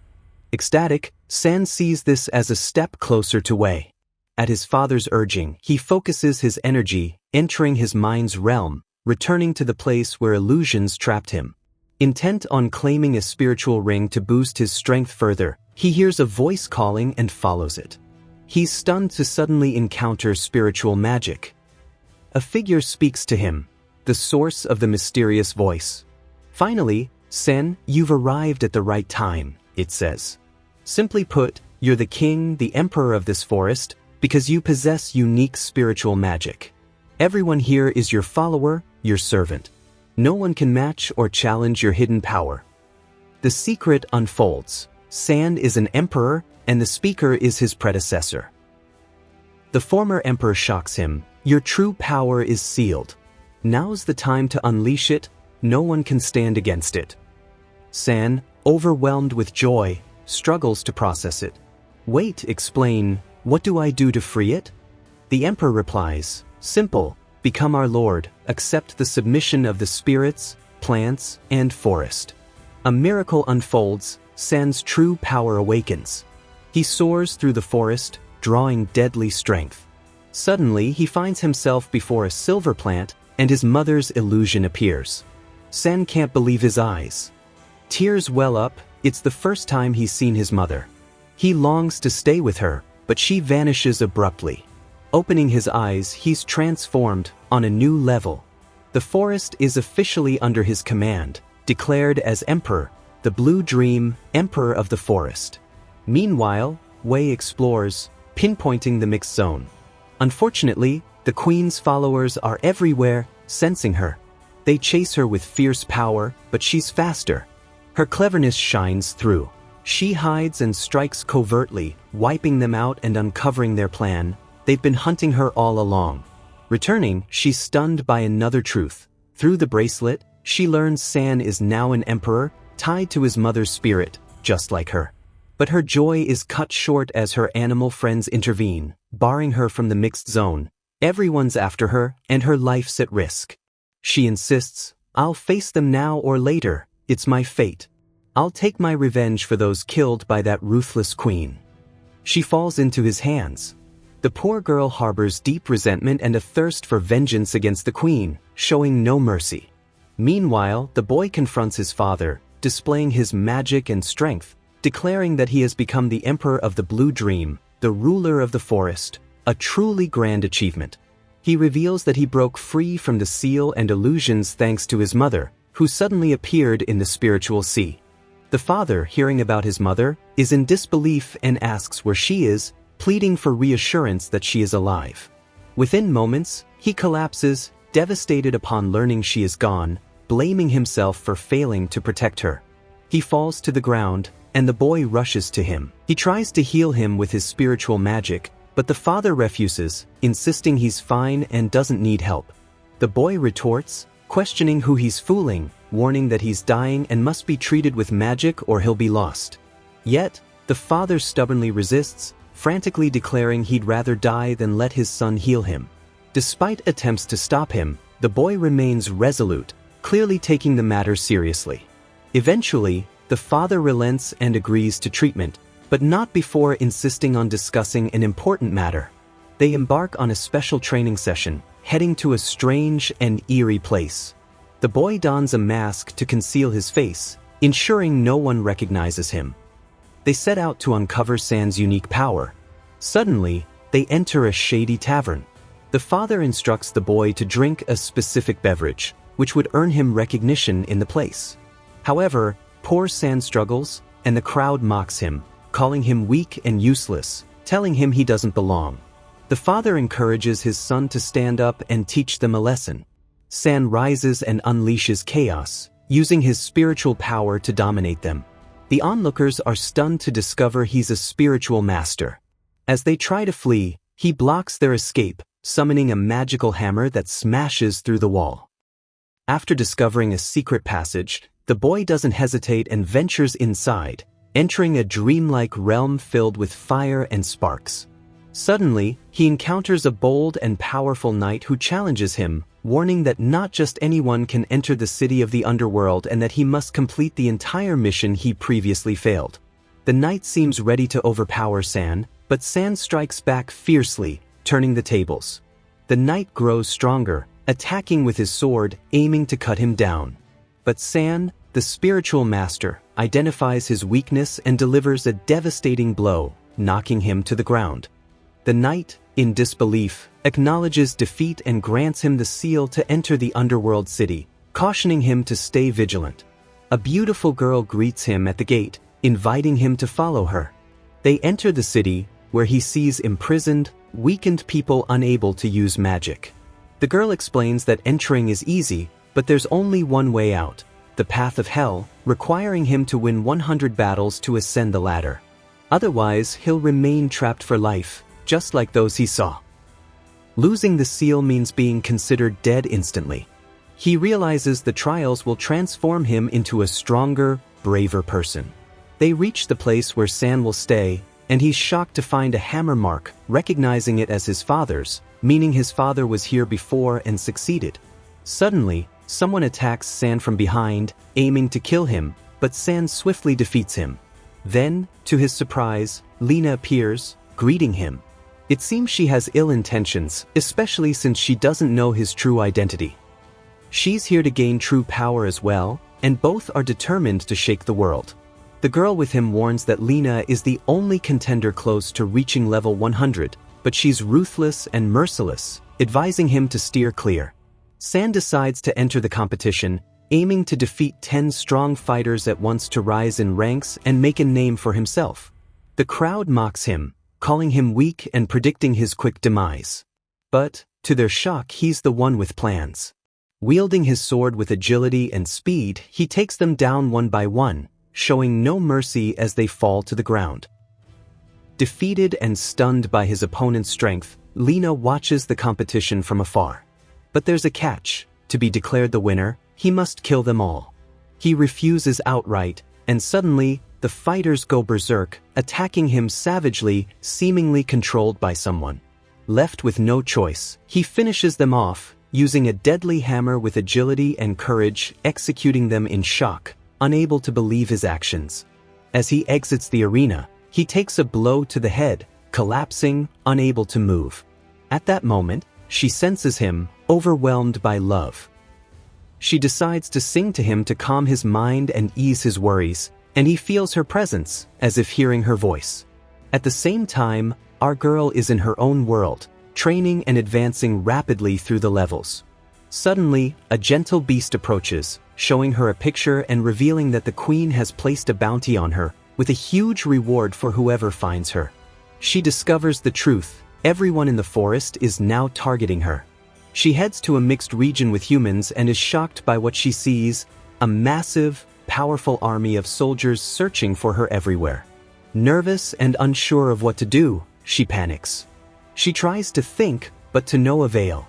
Ecstatic, San sees this as a step closer to Wei. At his father's urging, he focuses his energy, entering his mind's realm, returning to the place where illusions trapped him. Intent on claiming a spiritual ring to boost his strength further, he hears a voice calling and follows it. He's stunned to suddenly encounter spiritual magic. A figure speaks to him, the source of the mysterious voice. "Finally, Sen, you've arrived at the right time," it says. "Simply put, you're the king, the emperor of this forest, because you possess unique spiritual magic. Everyone here is your follower, your servant. No one can match or challenge your hidden power." The secret unfolds. San is an emperor, and the speaker is his predecessor. The former emperor shocks him. "Your true power is sealed. Now's the time to unleash it. No one can stand against it." San, overwhelmed with joy, struggles to process it. "Wait, explain, what do I do to free it?" The emperor replies, "Simple. Become our lord, accept the submission of the spirits, plants, and forest." A miracle unfolds, San's true power awakens. He soars through the forest, drawing deadly strength. Suddenly, he finds himself before a silver plant, and his mother's illusion appears. San can't believe his eyes. Tears well up, it's the first time he's seen his mother. He longs to stay with her, but she vanishes abruptly. Opening his eyes, he's transformed on a new level. The forest is officially under his command, declared as Emperor, the Blue Dream, Emperor of the Forest. Meanwhile, Wei explores, pinpointing the mixed zone. Unfortunately, the Queen's followers are everywhere, sensing her. They chase her with fierce power, but she's faster. Her cleverness shines through. She hides and strikes covertly, wiping them out and uncovering their plan. They've been hunting her all along. Returning, she's stunned by another truth. Through the bracelet, she learns San is now an emperor, tied to his mother's spirit, just like her. But her joy is cut short as her animal friends intervene, barring her from the mixed zone. Everyone's after her, and her life's at risk. She insists, "I'll face them now or later, it's my fate. I'll take my revenge for those killed by that ruthless queen." She falls into his hands. The poor girl harbors deep resentment and a thirst for vengeance against the queen, showing no mercy. Meanwhile, the boy confronts his father, displaying his magic and strength, declaring that he has become the Emperor of the Blue Dream, the ruler of the forest, a truly grand achievement. He reveals that he broke free from the seal and illusions thanks to his mother, who suddenly appeared in the spiritual sea. The father, hearing about his mother, is in disbelief and asks where she is, pleading for reassurance that she is alive. Within moments, he collapses, devastated upon learning she is gone, blaming himself for failing to protect her. He falls to the ground, and the boy rushes to him. He tries to heal him with his spiritual magic, but the father refuses, insisting he's fine and doesn't need help. The boy retorts, questioning who he's fooling, warning that he's dying and must be treated with magic or he'll be lost. Yet, the father stubbornly resists, frantically declaring he'd rather die than let his son heal him. Despite attempts to stop him, the boy remains resolute, clearly taking the matter seriously. Eventually, the father relents and agrees to treatment, but not before insisting on discussing an important matter. They embark on a special training session, heading to a strange and eerie place. The boy dons a mask to conceal his face, ensuring no one recognizes him. They set out to uncover San's unique power. Suddenly, they enter a shady tavern. The father instructs the boy to drink a specific beverage, which would earn him recognition in the place. However, poor San struggles, and the crowd mocks him, calling him weak and useless, telling him he doesn't belong. The father encourages his son to stand up and teach them a lesson. San rises and unleashes chaos, using his spiritual power to dominate them. The onlookers are stunned to discover he's a spiritual master. As they try to flee, he blocks their escape, summoning a magical hammer that smashes through the wall. After discovering a secret passage, the boy doesn't hesitate and ventures inside, entering a dreamlike realm filled with fire and sparks. Suddenly, he encounters a bold and powerful knight who challenges him, warning that not just anyone can enter the city of the underworld and that he must complete the entire mission he previously failed. The knight seems ready to overpower San, but San strikes back fiercely, turning the tables. The knight grows stronger, attacking with his sword, aiming to cut him down. But San, the spiritual master, identifies his weakness and delivers a devastating blow, knocking him to the ground. The knight, in disbelief, acknowledges defeat and grants him the seal to enter the underworld city, cautioning him to stay vigilant. A beautiful girl greets him at the gate, inviting him to follow her. They enter the city, where he sees imprisoned, weakened people unable to use magic. The girl explains that entering is easy, but there's only one way out, the path of hell, requiring him to win 100 battles to ascend the ladder. Otherwise, he'll remain trapped for life, just like those he saw. Losing the seal means being considered dead instantly. He realizes the trials will transform him into a stronger, braver person. They reach the place where San will stay, and he's shocked to find a hammer mark, recognizing it as his father's, meaning his father was here before and succeeded. Suddenly, someone attacks San from behind, aiming to kill him, but San swiftly defeats him. Then, to his surprise, Lena appears, greeting him. It seems she has ill intentions, especially since she doesn't know his true identity. She's here to gain true power as well, and both are determined to shake the world. The girl with him warns that Lena is the only contender close to reaching level 100, but she's ruthless and merciless, advising him to steer clear. San decides to enter the competition, aiming to defeat 10 strong fighters at once to rise in ranks and make a name for himself. The crowd mocks him, calling him weak and predicting his quick demise. But, to their shock, he's the one with plans. Wielding his sword with agility and speed, he takes them down one by one, showing no mercy as they fall to the ground. Defeated and stunned by his opponent's strength, Lena watches the competition from afar. But there's a catch. To be declared the winner, he must kill them all. He refuses outright, and suddenly, the fighters go berserk, attacking him savagely, seemingly controlled by someone. Left with no choice, he finishes them off, using a deadly hammer with agility and courage, executing them in shock, unable to believe his actions. As he exits the arena, he takes a blow to the head, collapsing, unable to move. At that moment, she senses him, overwhelmed by love. She decides to sing to him to calm his mind and ease his worries, and he feels her presence, as if hearing her voice. At the same time, our girl is in her own world, training and advancing rapidly through the levels. Suddenly, a gentle beast approaches, showing her a picture and revealing that the queen has placed a bounty on her, with a huge reward for whoever finds her. She discovers the truth. Everyone in the forest is now targeting her. She heads to a mixed region with humans and is shocked by what she sees, a massive, powerful army of soldiers searching for her everywhere. Nervous and unsure of what to do, she panics. She tries to think, but to no avail.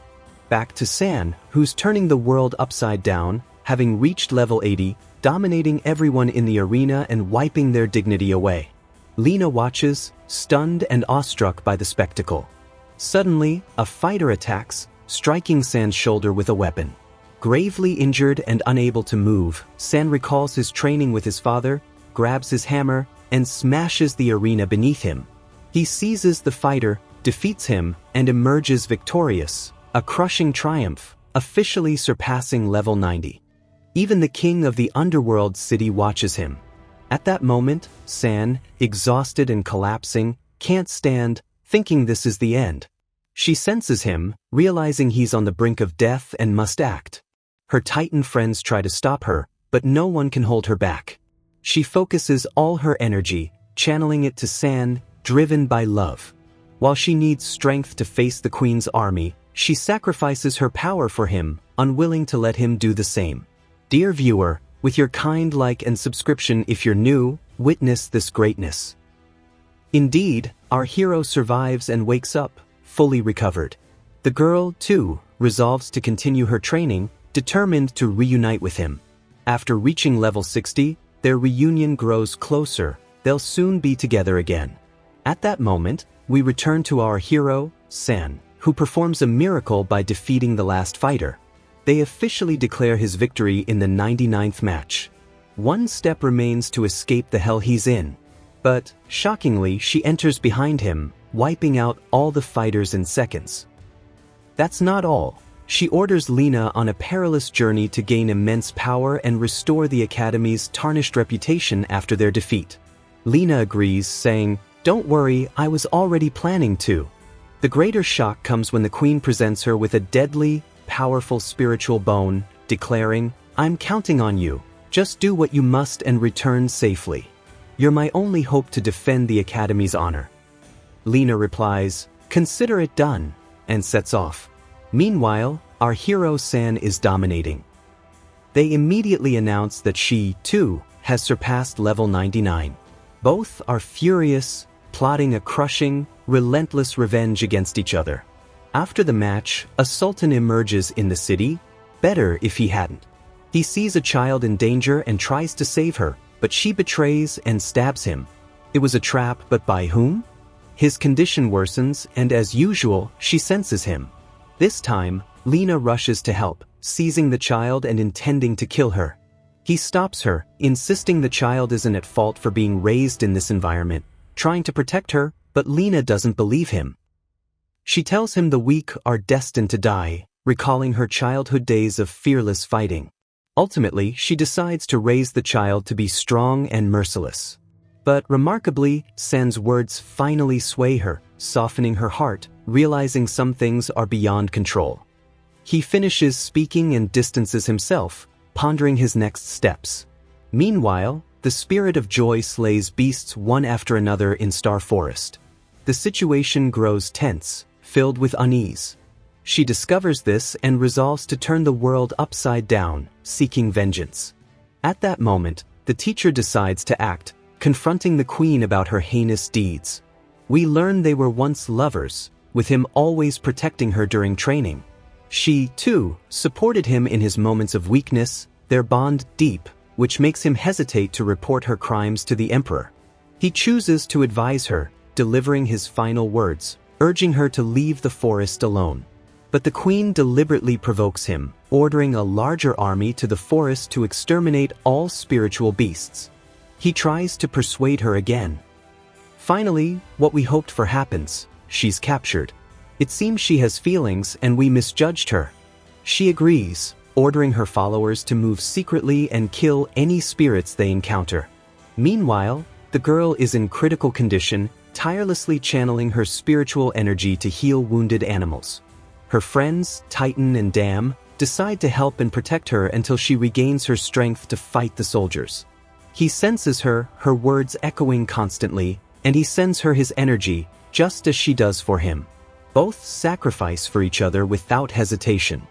Back to San, who's turning the world upside down, having reached level 80, dominating everyone in the arena and wiping their dignity away. Lena watches, stunned and awestruck by the spectacle. Suddenly, a fighter attacks, striking San's shoulder with a weapon. Gravely injured and unable to move, San recalls his training with his father, grabs his hammer, and smashes the arena beneath him. He seizes the fighter, defeats him, and emerges victorious, a crushing triumph, officially surpassing level 90. Even the king of the underworld city watches him. At that moment, San, exhausted and collapsing, can't stand, thinking this is the end. She senses him, realizing he's on the brink of death and must act. Her Titan friends try to stop her, but no one can hold her back. She focuses all her energy, channeling it to San, driven by love. While she needs strength to face the queen's army, she sacrifices her power for him, unwilling to let him do the same. Dear viewer, with your kind like and subscription if you're new, witness this greatness. Indeed, our hero survives and wakes up, fully recovered. The girl, too, resolves to continue her training, determined to reunite with him. After reaching level 60, their reunion grows closer. They'll soon be together again. At that moment, we return to our hero, San, who performs a miracle by defeating the last fighter. They officially declare his victory in the 99th match. One step remains to escape the hell he's in. But, shockingly, she enters behind him, wiping out all the fighters in seconds. That's not all. She orders Lena on a perilous journey to gain immense power and restore the Academy's tarnished reputation after their defeat. Lena agrees, saying, "Don't worry, I was already planning to." The greater shock comes when the queen presents her with a deadly, powerful spiritual bone, declaring, "I'm counting on you. Just do what you must and return safely. You're my only hope to defend the Academy's honor." Lena replies, "Consider it done," and sets off. Meanwhile, our hero San is dominating. They immediately announce that she, too, has surpassed level 99. Both are furious, plotting a crushing, relentless revenge against each other. After the match, a sultan emerges in the city. Better if he hadn't. He sees a child in danger and tries to save her, but she betrays and stabs him. It was a trap, but by whom? His condition worsens, and as usual, she senses him. This time, Lena rushes to help, seizing the child and intending to kill her. He stops her, insisting the child isn't at fault for being raised in this environment, trying to protect her, but Lena doesn't believe him. She tells him the weak are destined to die, recalling her childhood days of fearless fighting. Ultimately, she decides to raise the child to be strong and merciless. But remarkably, Sen's words finally sway her, softening her heart, realizing some things are beyond control. He finishes speaking and distances himself, pondering his next steps. Meanwhile, the spirit of joy slays beasts one after another in Star Forest. The situation grows tense, filled with unease. She discovers this and resolves to turn the world upside down, seeking vengeance. At that moment, the teacher decides to act, confronting the queen about her heinous deeds. We learn they were once lovers, with him always protecting her during training. She, too, supported him in his moments of weakness, their bond deep, which makes him hesitate to report her crimes to the emperor. He chooses to advise her, delivering his final words, urging her to leave the forest alone. But the queen deliberately provokes him, ordering a larger army to the forest to exterminate all spiritual beasts. He tries to persuade her again. Finally, what we hoped for happens. She's captured. It seems she has feelings and we misjudged her. She agrees, ordering her followers to move secretly and kill any spirits they encounter. Meanwhile, the girl is in critical condition, tirelessly channeling her spiritual energy to heal wounded animals. Her friends, Titan and Dam, decide to help and protect her until she regains her strength to fight the soldiers. He senses her, her words echoing constantly, and he sends her his energy, just as she does for him. Both sacrifice for each other without hesitation.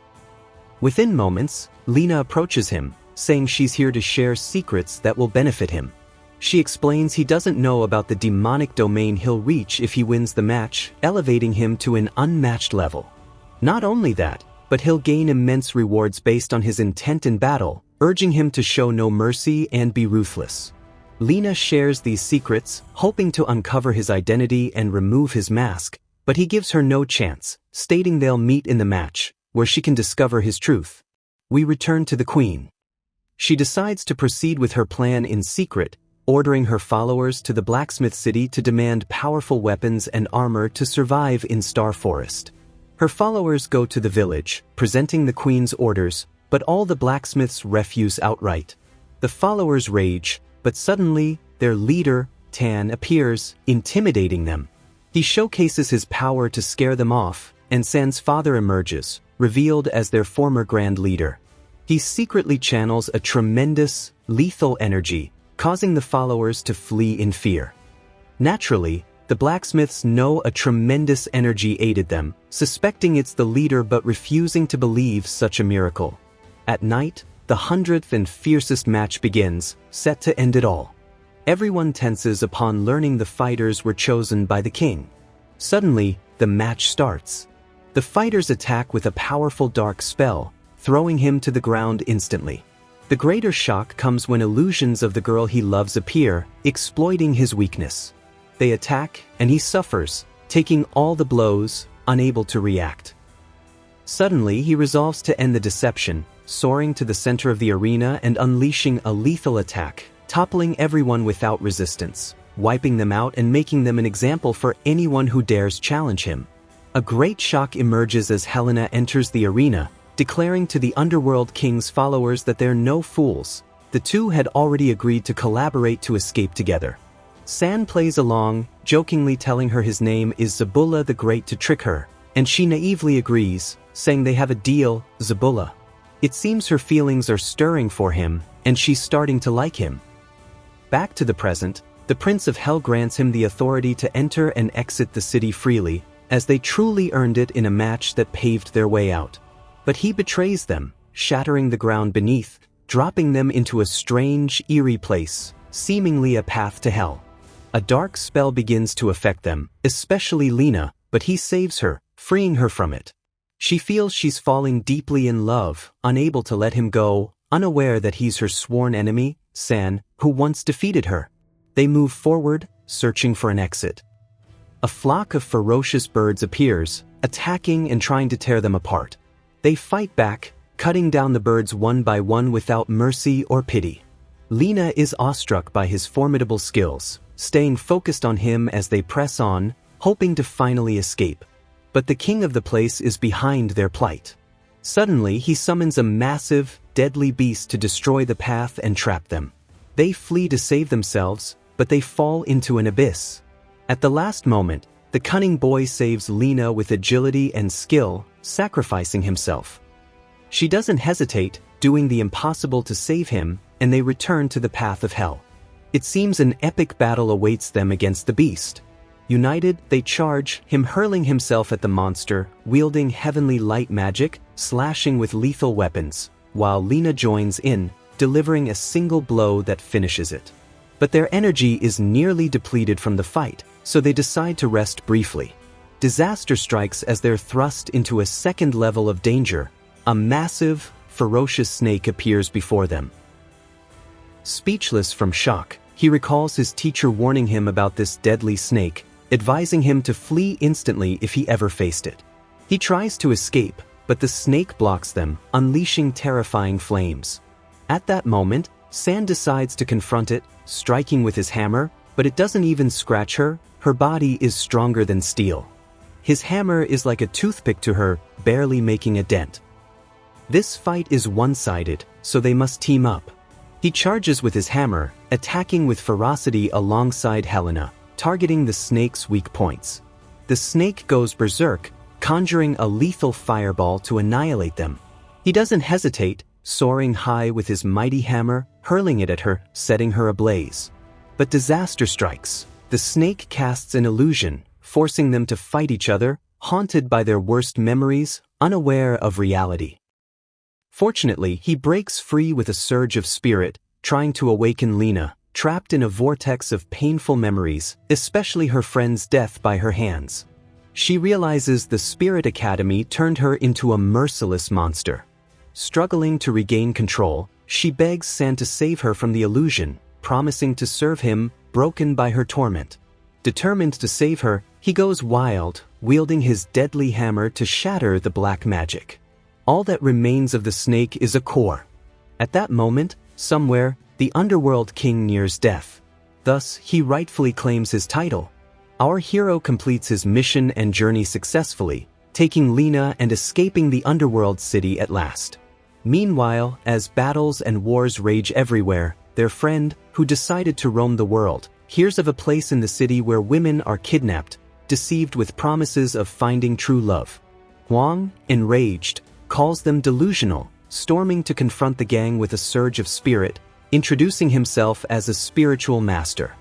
Within moments, Lena approaches him, saying she's here to share secrets that will benefit him. She explains he doesn't know about the demonic domain he'll reach if he wins the match, elevating him to an unmatched level. Not only that, but he'll gain immense rewards based on his intent in battle, urging him to show no mercy and be ruthless. Lena shares these secrets, hoping to uncover his identity and remove his mask, but he gives her no chance, stating they'll meet in the match, where she can discover his truth. We return to the queen. She decides to proceed with her plan in secret, ordering her followers to the blacksmith city to demand powerful weapons and armor to survive in Star Forest. Her followers go to the village, presenting the queen's orders, but all the blacksmiths refuse outright. The followers rage, but suddenly, their leader, Tan, appears, intimidating them. He showcases his power to scare them off, and San's father emerges, revealed as their former grand leader. He secretly channels a tremendous, lethal energy, causing the followers to flee in fear. Naturally, the blacksmiths know a tremendous energy aided them, suspecting it's the leader but refusing to believe such a miracle. At night, the 100th and fiercest match begins, set to end it all. Everyone tenses upon learning the fighters were chosen by the king. Suddenly, the match starts. The fighters attack with a powerful dark spell, throwing him to the ground instantly. The greater shock comes when illusions of the girl he loves appear, exploiting his weakness. They attack, and he suffers, taking all the blows, unable to react. Suddenly, he resolves to end the deception, soaring to the center of the arena and unleashing a lethal attack, toppling everyone without resistance, wiping them out and making them an example for anyone who dares challenge him. A great shock emerges as Helena enters the arena, declaring to the Underworld King's followers that they're no fools. The two had already agreed to collaborate to escape together. San plays along, jokingly telling her his name is Zabulla the Great to trick her, and she naively agrees, saying they have a deal, Zabulla. It seems her feelings are stirring for him, and she's starting to like him. Back to the present, the Prince of Hell grants him the authority to enter and exit the city freely, as they truly earned it in a match that paved their way out. But he betrays them, shattering the ground beneath, dropping them into a strange, eerie place, seemingly a path to hell. A dark spell begins to affect them, especially Lena, but he saves her, freeing her from it. She feels she's falling deeply in love, unable to let him go, unaware that he's her sworn enemy, San, who once defeated her. They move forward, searching for an exit. A flock of ferocious birds appears, attacking and trying to tear them apart. They fight back, cutting down the birds one by one without mercy or pity. Lena is awestruck by his formidable skills, staying focused on him as they press on, hoping to finally escape. But the king of the place is behind their plight. Suddenly, he summons a massive, deadly beast to destroy the path and trap them. They flee to save themselves, but they fall into an abyss. At the last moment, the cunning boy saves Lena with agility and skill, sacrificing himself. She doesn't hesitate, doing the impossible to save him, and they return to the path of hell. It seems an epic battle awaits them against the beast. United, they charge, him hurling himself at the monster, wielding heavenly light magic, slashing with lethal weapons, while Lena joins in, delivering a single blow that finishes it. But their energy is nearly depleted from the fight, so they decide to rest briefly. Disaster strikes as they're thrust into a second level of danger. A massive, ferocious snake appears before them. Speechless from shock, he recalls his teacher warning him about this deadly snake, advising him to flee instantly if he ever faced it. He tries to escape, but the snake blocks them, unleashing terrifying flames. At that moment, Sam decides to confront it, striking with his hammer, but it doesn't even scratch her. Her body is stronger than steel. His hammer is like a toothpick to her, barely making a dent. This fight is one-sided, so they must team up. He charges with his hammer, attacking with ferocity alongside Helena, targeting the snake's weak points. The snake goes berserk, conjuring a lethal fireball to annihilate them. He doesn't hesitate, soaring high with his mighty hammer, hurling it at her, setting her ablaze. But disaster strikes. The snake casts an illusion, forcing them to fight each other, haunted by their worst memories, unaware of reality. Fortunately, he breaks free with a surge of spirit, trying to awaken Lena, trapped in a vortex of painful memories, especially her friend's death by her hands. She realizes the Spirit Academy turned her into a merciless monster. Struggling to regain control, she begs Sam to save her from the illusion, promising to serve him, broken by her torment. Determined to save her, he goes wild, wielding his deadly hammer to shatter the black magic. All that remains of the snake is a core. At that moment, somewhere, the underworld king nears death. Thus, he rightfully claims his title. Our hero completes his mission and journey successfully, taking Lena and escaping the underworld city at last. Meanwhile, as battles and wars rage everywhere, their friend, who decided to roam the world, hears of a place in the city where women are kidnapped, deceived with promises of finding true love. Huang, enraged, calls them delusional, storming to confront the gang with a surge of spirit, introducing himself as a spiritual master.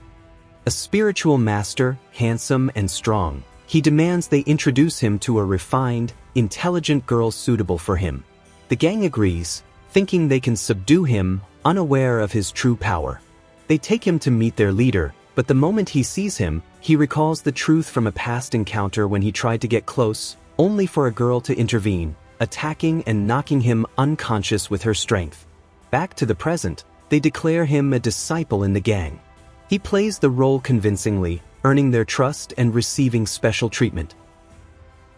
A spiritual master, handsome and strong, he demands they introduce him to a refined, intelligent girl suitable for him. The gang agrees, thinking they can subdue him, unaware of his true power. They take him to meet their leader, but the moment he sees him, he recalls the truth from a past encounter when he tried to get close, only for a girl to intervene, attacking and knocking him unconscious with her strength. Back to the present, they declare him a disciple in the gang. He plays the role convincingly, earning their trust and receiving special treatment.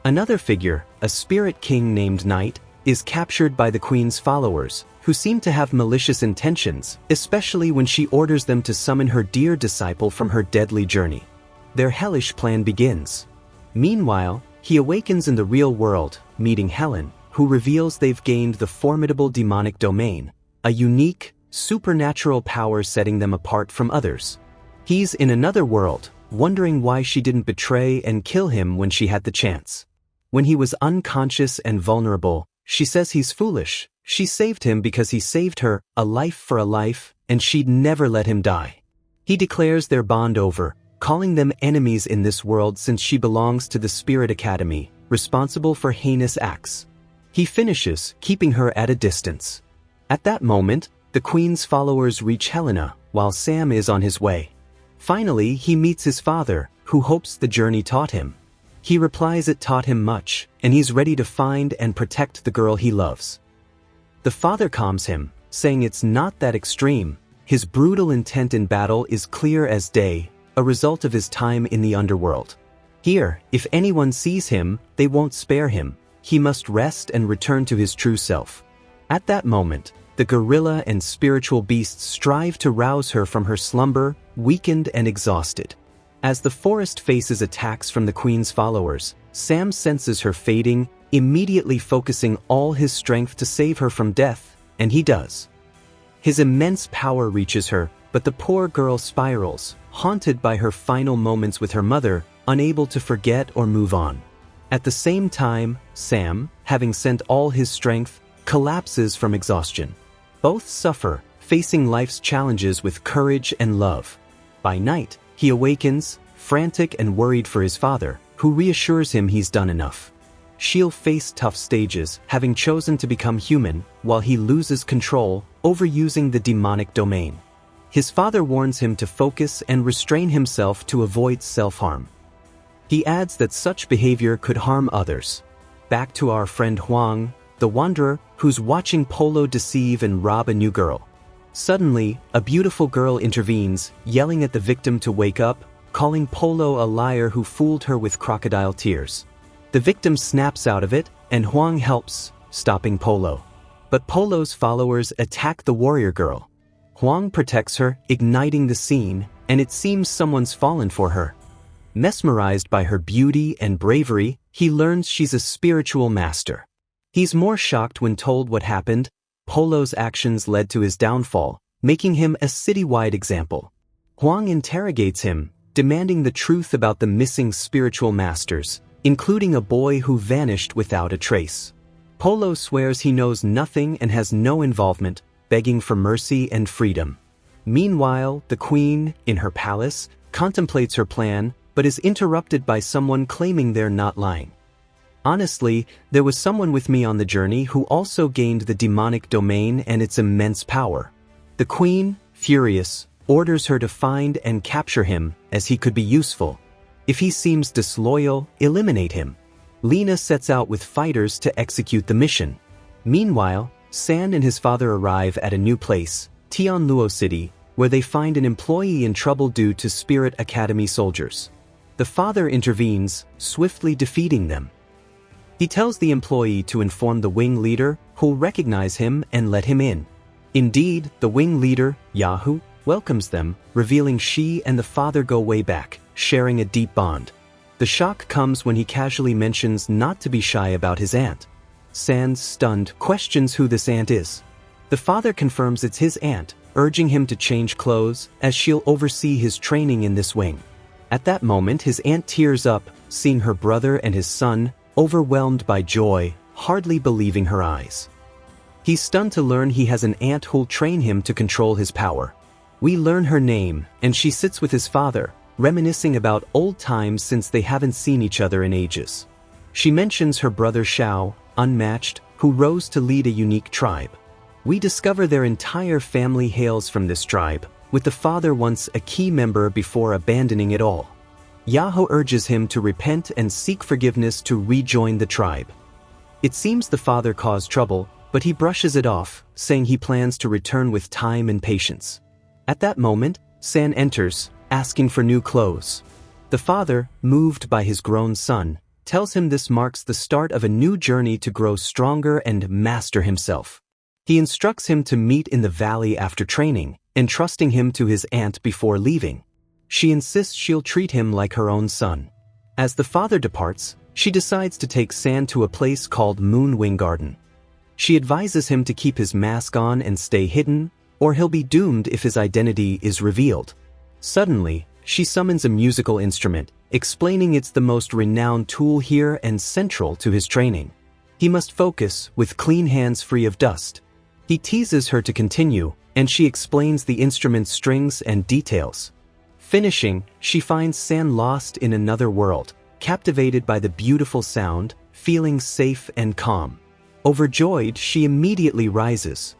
Another figure, a spirit king named Knight, is captured by the queen's followers, who seem to have malicious intentions, especially when she orders them to summon her dear disciple from her deadly journey. Their hellish plan begins. Meanwhile, he awakens in the real world, meeting Helen, who reveals they've gained the formidable demonic domain, a unique, supernatural power setting them apart from others. He's in another world, wondering why she didn't betray and kill him when she had the chance. When he was unconscious and vulnerable, she says he's foolish. She saved him because he saved her, a life for a life, and she'd never let him die. He declares their bond over, calling them enemies in this world since she belongs to the Spirit Academy, responsible for heinous acts. He finishes, keeping her at a distance. At that moment, the queen's followers reach Helena, while Sam is on his way. Finally, he meets his father, who hopes the journey taught him. He replies it taught him much, and he's ready to find and protect the girl he loves. The father calms him, saying it's not that extreme. His brutal intent in battle is clear as day, a result of his time in the underworld. Here, if anyone sees him, they won't spare him. He must rest and return to his true self. At that moment, the gorilla and spiritual beasts strive to rouse her from her slumber, weakened and exhausted. As the forest faces attacks from the queen's followers, Sam senses her fading, immediately focusing all his strength to save her from death, and he does. His immense power reaches her, but the poor girl spirals, haunted by her final moments with her mother, unable to forget or move on. At the same time, Sam, having sent all his strength, collapses from exhaustion. Both suffer, facing life's challenges with courage and love. By night, he awakens, frantic and worried for his father, who reassures him he's done enough. She'll face tough stages, having chosen to become human, while he loses control, overusing the demonic domain. His father warns him to focus and restrain himself to avoid self-harm. He adds that such behavior could harm others. Back to our friend Huang, the wanderer, who's watching Polo deceive and rob a new girl. Suddenly, a beautiful girl intervenes, yelling at the victim to wake up, calling Polo a liar who fooled her with crocodile tears. The victim snaps out of it, and Huang helps, stopping Polo. But Polo's followers attack the warrior girl. Huang protects her, igniting the scene, and it seems someone's fallen for her. Mesmerized by her beauty and bravery, he learns she's a spiritual master. He's more shocked when told what happened. Polo's actions led to his downfall, making him a citywide example. Huang interrogates him, demanding the truth about the missing spiritual masters, including a boy who vanished without a trace. Polo swears he knows nothing and has no involvement, begging for mercy and freedom. Meanwhile, the queen, in her palace, contemplates her plan, but is interrupted by someone claiming they're not lying. Honestly, there was someone with me on the journey who also gained the demonic domain and its immense power. The queen, furious, orders her to find and capture him, as he could be useful. If he seems disloyal, eliminate him. Lena sets out with fighters to execute the mission. Meanwhile, San and his father arrive at a new place, Tianluo City, where they find an employee in trouble due to Spirit Academy soldiers. The father intervenes, swiftly defeating them. He tells the employee to inform the wing leader, who'll recognize him and let him in. Indeed, the wing leader, Yahoo, welcomes them, revealing she and the father go way back, sharing a deep bond. The shock comes when he casually mentions not to be shy about his aunt. Sans, stunned, questions who this aunt is. The father confirms it's his aunt, urging him to change clothes, as she'll oversee his training in this wing. At that moment, his aunt tears up, seeing her brother and his son, overwhelmed by joy, hardly believing her eyes. He's stunned to learn he has an aunt who'll train him to control his power. We learn her name, and she sits with his father, reminiscing about old times since they haven't seen each other in ages. She mentions her brother Xiao, unmatched, who rose to lead a unique tribe. We discover their entire family hails from this tribe, with the father once a key member before abandoning it all. Yahoo urges him to repent and seek forgiveness to rejoin the tribe. It seems the father caused trouble, but he brushes it off, saying he plans to return with time and patience. At that moment, San enters, asking for new clothes. The father, moved by his grown son, tells him this marks the start of a new journey to grow stronger and master himself. He instructs him to meet in the valley after training, entrusting him to his aunt before leaving. She insists she'll treat him like her own son. As the father departs, she decides to take San to a place called Moonwing Garden. She advises him to keep his mask on and stay hidden, or he'll be doomed if his identity is revealed. Suddenly, she summons a musical instrument, explaining it's the most renowned tool here and central to his training. He must focus, with clean hands free of dust. He teases her to continue, and she explains the instrument's strings and details. Finishing, she finds San lost in another world, captivated by the beautiful sound, feeling safe and calm. Overjoyed, she immediately rises.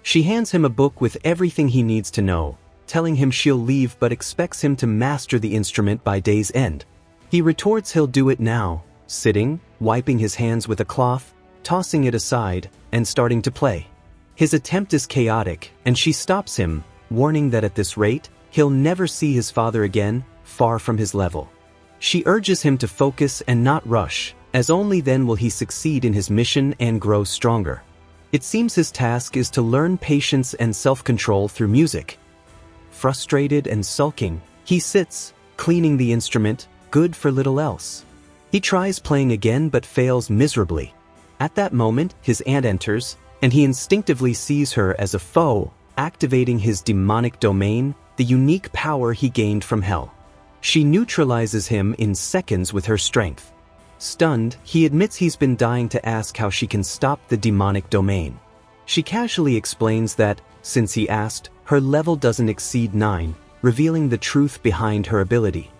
She hands him a book with everything he needs to know, telling him she'll leave but expects him to master the instrument by day's end. He retorts he'll do it now, sitting, wiping his hands with a cloth, tossing it aside, and starting to play. His attempt is chaotic, and she stops him, warning that at this rate, he'll never see his father again, far from his level. She urges him to focus and not rush, as only then will he succeed in his mission and grow stronger. It seems his task is to learn patience and self-control through music. Frustrated and sulking, he sits, cleaning the instrument, good for little else. He tries playing again but fails miserably. At that moment, his aunt enters, and he instinctively sees her as a foe, activating his demonic domain, the unique power he gained from hell. She neutralizes him in seconds with her strength. Stunned, he admits he's been dying to ask how she can stop the demonic domain. She casually explains that, since he asked, her level doesn't exceed 9, revealing the truth behind her ability.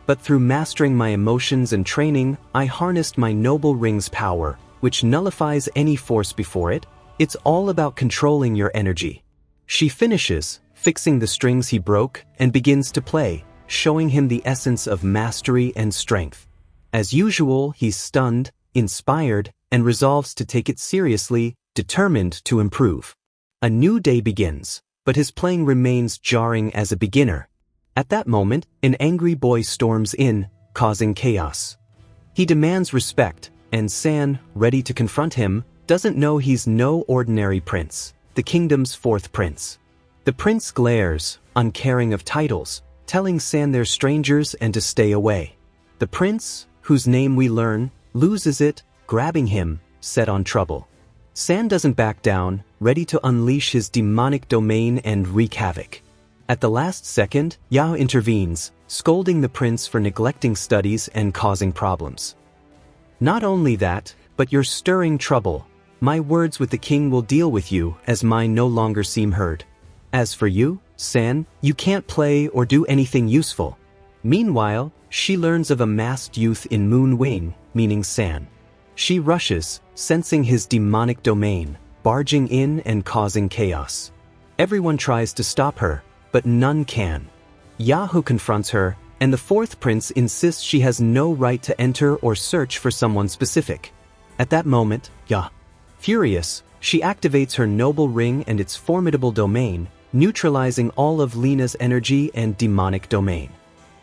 But through mastering my emotions and training, I harnessed my noble ring's power, which nullifies any force before it. It's all about controlling your energy. She finishes, fixing the strings he broke, and begins to play, showing him the essence of mastery and strength. As usual, he's stunned, inspired, and resolves to take it seriously, determined to improve. A new day begins, but his playing remains jarring as a beginner. At that moment, an angry boy storms in, causing chaos. He demands respect, and San, ready to confront him, doesn't know he's no ordinary prince, the kingdom's 4th prince. The prince glares, uncaring of titles, telling San they're strangers and to stay away. The prince, whose name we learn, loses it, grabbing him, set on trouble. San doesn't back down, ready to unleash his demonic domain and wreak havoc. At the last second, Yao intervenes, scolding the prince for neglecting studies and causing problems. Not only that, but you're stirring trouble. My words with the king will deal with you, as mine no longer seem heard. As for you, San, you can't play or do anything useful. Meanwhile, she learns of a masked youth in Moon Wing, meaning San. She rushes, sensing his demonic domain, barging in and causing chaos. Everyone tries to stop her, but none can. Yahoo confronts her, and the 4th prince insists she has no right to enter or search for someone specific. At that moment, furious, she activates her noble ring and its formidable domain, neutralizing all of Lena's energy and demonic domain.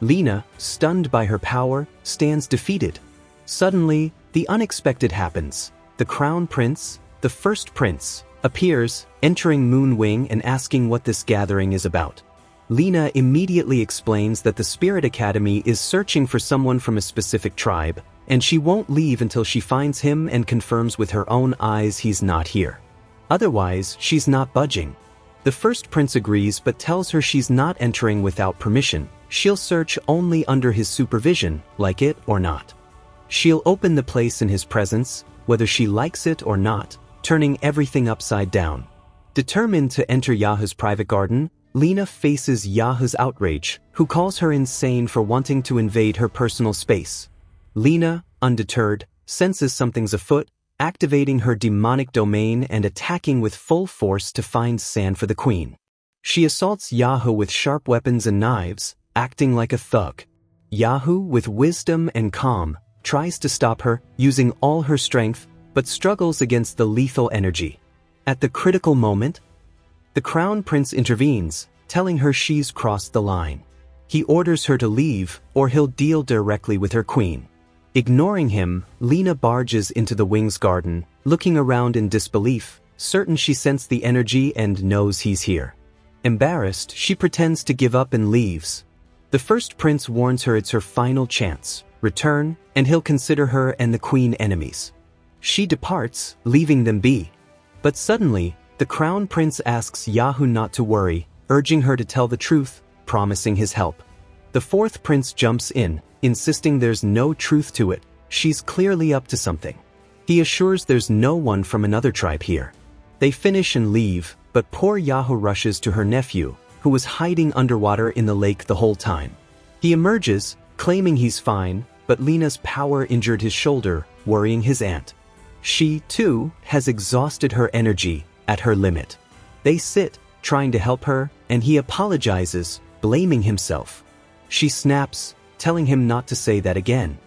Lena, stunned by her power, stands defeated. Suddenly, the unexpected happens. The crown prince, the 1st prince, appears, entering Moon Wing and asking what this gathering is about. Lena immediately explains that the Spirit Academy is searching for someone from a specific tribe, and she won't leave until she finds him and confirms with her own eyes he's not here. Otherwise, she's not budging. The 1st prince agrees but tells her she's not entering without permission. She'll search only under his supervision, like it or not. She'll open the place in his presence, whether she likes it or not, turning everything upside down. Determined to enter Yahoo's private garden, Lena faces Yahoo's outrage, who calls her insane for wanting to invade her personal space. Lena, undeterred, senses something's afoot, activating her demonic domain and attacking with full force to find San for the queen. She assaults Yahoo with sharp weapons and knives, acting like a thug. Yahoo, with wisdom and calm, tries to stop her, using all her strength, but struggles against the lethal energy. At the critical moment, the crown prince intervenes, telling her she's crossed the line. He orders her to leave, or he'll deal directly with her queen. Ignoring him, Lena barges into the Wings garden, looking around in disbelief, certain she sensed the energy and knows he's here. Embarrassed, she pretends to give up and leaves. The 1st prince warns her it's her final chance. Return, and he'll consider her and the queen enemies. She departs, leaving them be. But suddenly, the crown prince asks Yahoo not to worry, urging her to tell the truth, promising his help. The 4th prince jumps in, insisting there's no truth to it. She's clearly up to something. He assures there's no one from another tribe here. They finish and leave, but poor Yahoo rushes to her nephew, who was hiding underwater in the lake the whole time. He emerges, claiming he's fine, but Lena's power injured his shoulder, worrying his aunt. She, too, has exhausted her energy, at her limit. They sit, trying to help her, and he apologizes, blaming himself. She snaps, telling him not to say that again.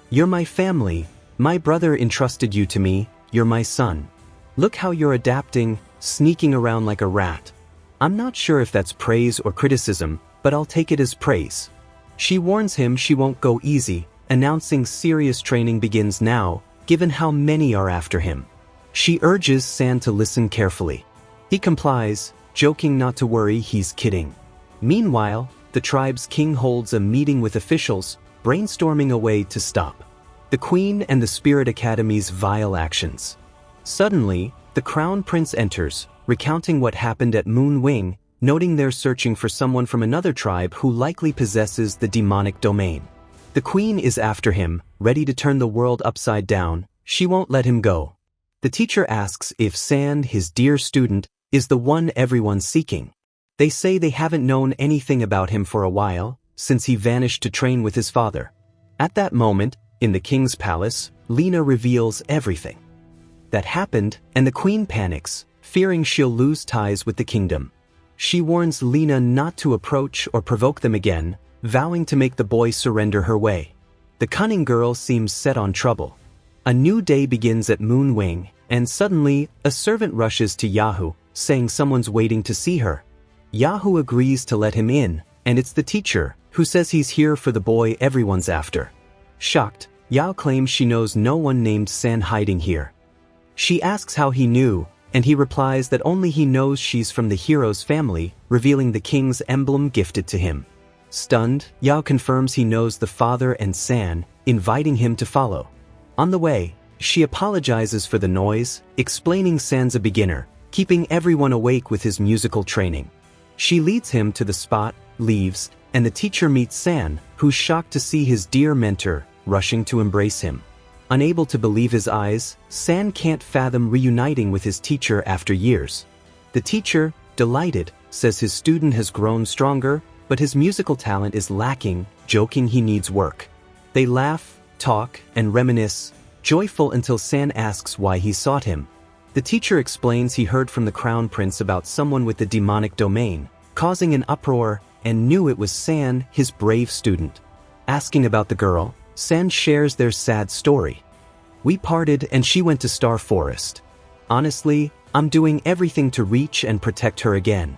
You're my family. My brother entrusted you to me. You're my son. Look how you're adapting, sneaking around like a rat. I'm not sure if that's praise or criticism, but I'll take it as praise. She warns him she won't go easy, announcing serious training begins now, given how many are after him. She urges San to listen carefully. He complies, joking not to worry, he's kidding. Meanwhile, the tribe's king holds a meeting with officials, brainstorming a way to stop the Queen and the Spirit Academy's vile actions. Suddenly, the Crown Prince enters, recounting what happened at Moon Wing, noting they're searching for someone from another tribe who likely possesses the demonic domain. The Queen is after him, ready to turn the world upside down. She won't let him go. The teacher asks if San, his dear student, is the one everyone's seeking. They say they haven't known anything about him for a while, since he vanished to train with his father. At that moment, in the king's palace, Lena reveals everything that happened, and the Queen panics, fearing she'll lose ties with the kingdom. She warns Lena not to approach or provoke them again, vowing to make the boy surrender her way. The cunning girl seems set on trouble. A new day begins at Moon Wing, and suddenly, a servant rushes to Yahoo, saying someone's waiting to see her. Yahoo agrees to let him in, and it's the teacher, who says he's here for the boy everyone's after. Shocked, Yao claims she knows no one named San hiding here. She asks how he knew, and he replies that only he knows she's from the hero's family, revealing the king's emblem gifted to him. Stunned, Yao confirms he knows the father and San, inviting him to follow. On the way, she apologizes for the noise, explaining San's a beginner, keeping everyone awake with his musical training. She leads him to the spot, leaves, and the teacher meets San, who's shocked to see his dear mentor, rushing to embrace him. Unable to believe his eyes, San can't fathom reuniting with his teacher after years. The teacher, delighted, says his student has grown stronger, but his musical talent is lacking, joking he needs work. They laugh, talk, and reminisce, joyful until San asks why he sought him. The teacher explains he heard from the Crown Prince about someone with the demonic domain, causing an uproar, and knew it was San, his brave student. Asking about the girl, San shares their sad story. We parted and she went to Star Forest. Honestly, I'm doing everything to reach and protect her again.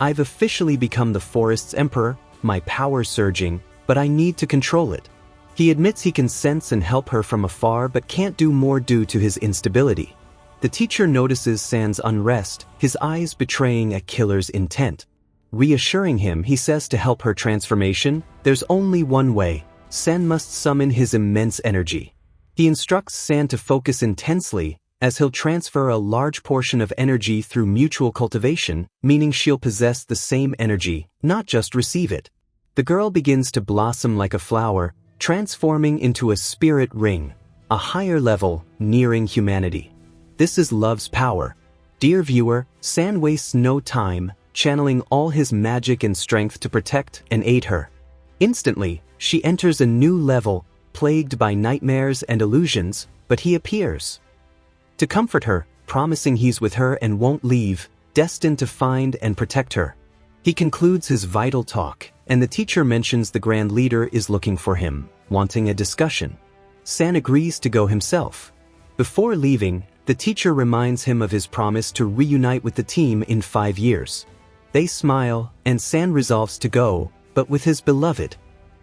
I've officially become the forest's emperor, my power surging, but I need to control it. He admits he can sense and help her from afar but can't do more due to his instability. The teacher notices San's unrest, his eyes betraying a killer's intent. Reassuring him, he says to help her transformation, there's only one way. San must summon his immense energy. He instructs San to focus intensely, as he'll transfer a large portion of energy through mutual cultivation, meaning she'll possess the same energy, not just receive it. The girl begins to blossom like a flower, transforming into a spirit ring, a higher level, nearing humanity. This is love's power. Dear viewer, San wastes no time, channeling all his magic and strength to protect and aid her. Instantly, she enters a new level, plagued by nightmares and illusions, but he appears to comfort her, promising he's with her and won't leave, destined to find and protect her. He concludes his vital talk, and the teacher mentions the Grand Leader is looking for him, wanting a discussion. San agrees to go himself. Before leaving, the teacher reminds him of his promise to reunite with the team in 5 years. They smile, and San resolves to go, but with his beloved.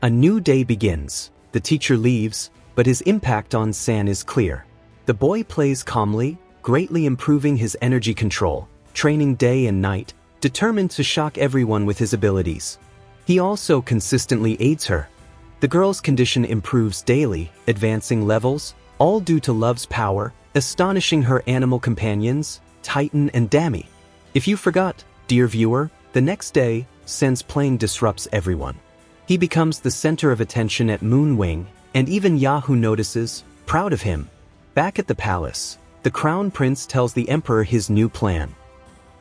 A new day begins. The teacher leaves, but his impact on San is clear. The boy plays calmly, greatly improving his energy control, training day and night, determined to shock everyone with his abilities. He also consistently aids her. The girl's condition improves daily, advancing levels, all due to love's power, astonishing her animal companions, Titan and Dami. If you forgot, dear viewer, the next day, San's playing disrupts everyone. He becomes the center of attention at Moon Wing, and even Yahoo notices, proud of him. Back at the palace, the Crown Prince tells the Emperor his new plan: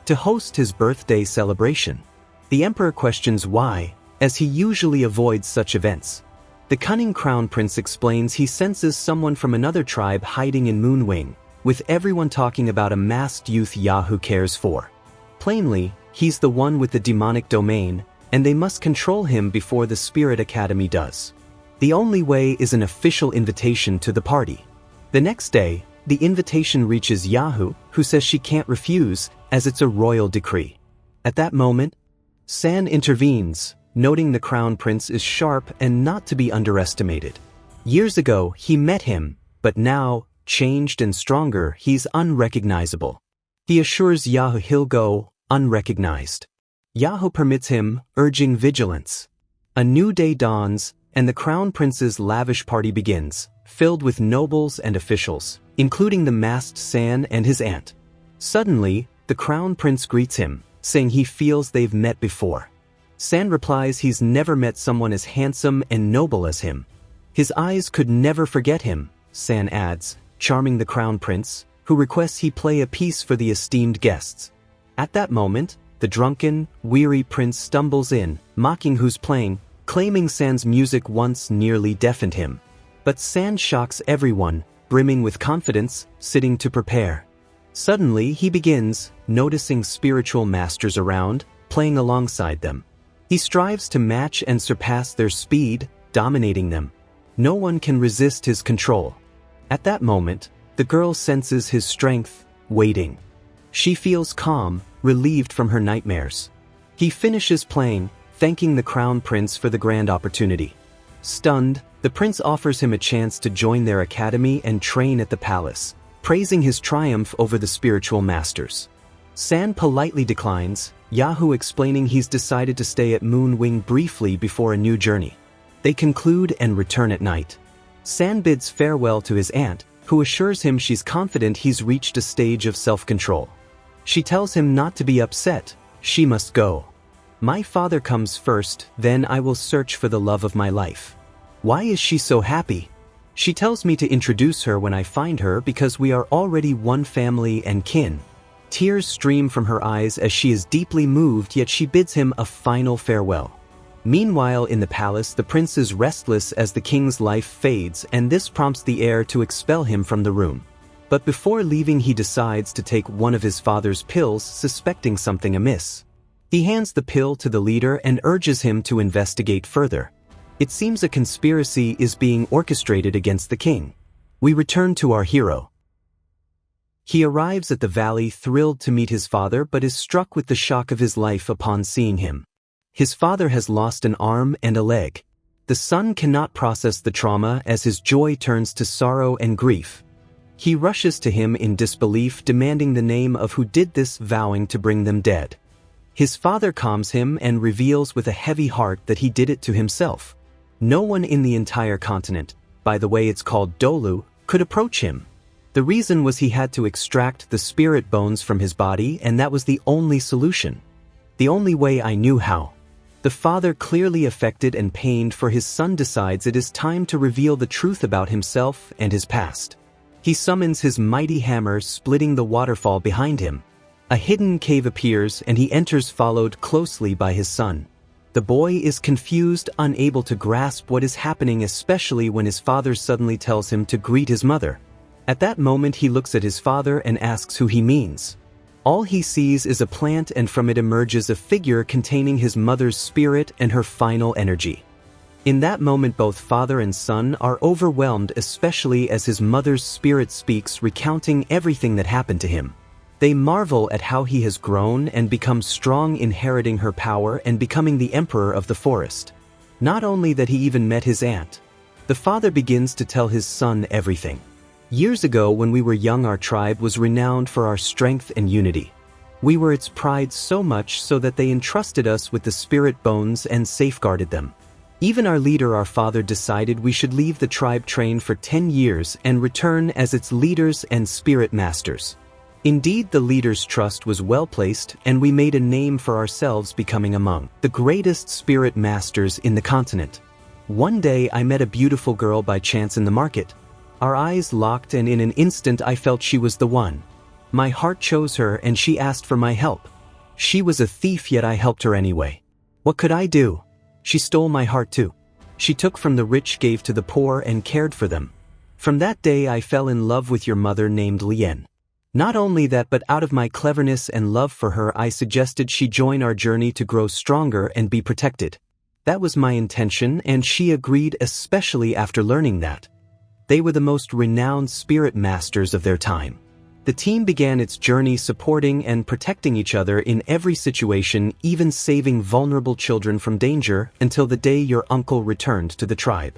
to host his birthday celebration. The Emperor questions why, as he usually avoids such events. The cunning Crown Prince explains he senses someone from another tribe hiding in Moon Wing, with everyone talking about a masked youth Yahoo cares for. Plainly, he's the one with the demonic domain, and they must control him before the Spirit Academy does. The only way is an official invitation to the party. The next day, the invitation reaches Yahoo, who says she can't refuse, as it's a royal decree. At that moment, San intervenes, noting the Crown Prince is sharp and not to be underestimated. Years ago, he met him, but now, changed and stronger, he's unrecognizable. He assures Yahoo he'll go unrecognized. Yahoo permits him, urging vigilance. A new day dawns, and the Crown Prince's lavish party begins, filled with nobles and officials, including the masked San and his aunt. Suddenly, the Crown Prince greets him, saying he feels they've met before. San replies he's never met someone as handsome and noble as him. His eyes could never forget him, San adds, charming the Crown Prince, who requests he play a piece for the esteemed guests. At that moment, the drunken, weary prince stumbles in, mocking who's playing, claiming San's music once nearly deafened him. But San shocks everyone, brimming with confidence, sitting to prepare. Suddenly he begins, noticing spiritual masters around, playing alongside them. He strives to match and surpass their speed, dominating them. No one can resist his control. At that moment, the girl senses his strength, waiting. She feels calm, relieved from her nightmares. He finishes playing, thanking the Crown Prince for the grand opportunity. Stunned, the prince offers him a chance to join their academy and train at the palace, praising his triumph over the spiritual masters. San politely declines, Yahoo explaining he's decided to stay at Moonwing briefly before a new journey. They conclude and return at night. San bids farewell to his aunt, who assures him she's confident he's reached a stage of self-control. She tells him not to be upset, she must go. My father comes first, then I will search for the love of my life. Why is she so happy? She tells me to introduce her when I find her because we are already one family and kin. Tears stream from her eyes as she is deeply moved, yet she bids him a final farewell. Meanwhile, in the palace, the prince is restless as the king's life fades, and this prompts the heir to expel him from the room. But before leaving, he decides to take one of his father's pills, suspecting something amiss. He hands the pill to the leader and urges him to investigate further. It seems a conspiracy is being orchestrated against the king. We return to our hero. He arrives at the valley thrilled to meet his father, but is struck with the shock of his life upon seeing him. His father has lost an arm and a leg. The son cannot process the trauma as his joy turns to sorrow and grief. He rushes to him in disbelief, demanding the name of who did this, vowing to bring them dead. His father calms him and reveals with a heavy heart that he did it to himself. No one in the entire continent, by the way it's called Dolu, could approach him. The reason was he had to extract the spirit bones from his body, and that was the only solution. The only way I knew how. The father, clearly affected and pained for his son, decides it is time to reveal the truth about himself and his past. He summons his mighty hammer, splitting the waterfall behind him. A hidden cave appears and he enters, followed closely by his son. The boy is confused, unable to grasp what is happening, especially when his father suddenly tells him to greet his mother. At that moment he looks at his father and asks who he means. All he sees is a plant, and from it emerges a figure containing his mother's spirit and her final energy. In that moment both father and son are overwhelmed, especially as his mother's spirit speaks, recounting everything that happened to him. They marvel at how he has grown and become strong, inheriting her power and becoming the emperor of the forest. Not only that, he even met his aunt. The father begins to tell his son everything. Years ago, when we were young, our tribe was renowned for our strength and unity. We were its pride, so much so that they entrusted us with the spirit bones and safeguarded them. Even our leader, our father, decided we should leave the tribe, train for 10 years, and return as its leaders and spirit masters. Indeed, the leader's trust was well placed, and we made a name for ourselves, becoming among the greatest spirit masters in the continent. One day I met a beautiful girl by chance in the market. Our eyes locked, and in an instant I felt she was the one. My heart chose her, and she asked for my help. She was a thief, yet I helped her anyway. What could I do? She stole my heart too. She took from the rich, gave to the poor, and cared for them. From that day I fell in love with your mother, named Lien. Not only that, but out of my cleverness and love for her, I suggested she join our journey to grow stronger and be protected. That was my intention, and she agreed, especially after learning that they were the most renowned spirit masters of their time. The team began its journey supporting and protecting each other in every situation, even saving vulnerable children from danger, until the day your uncle returned to the tribe.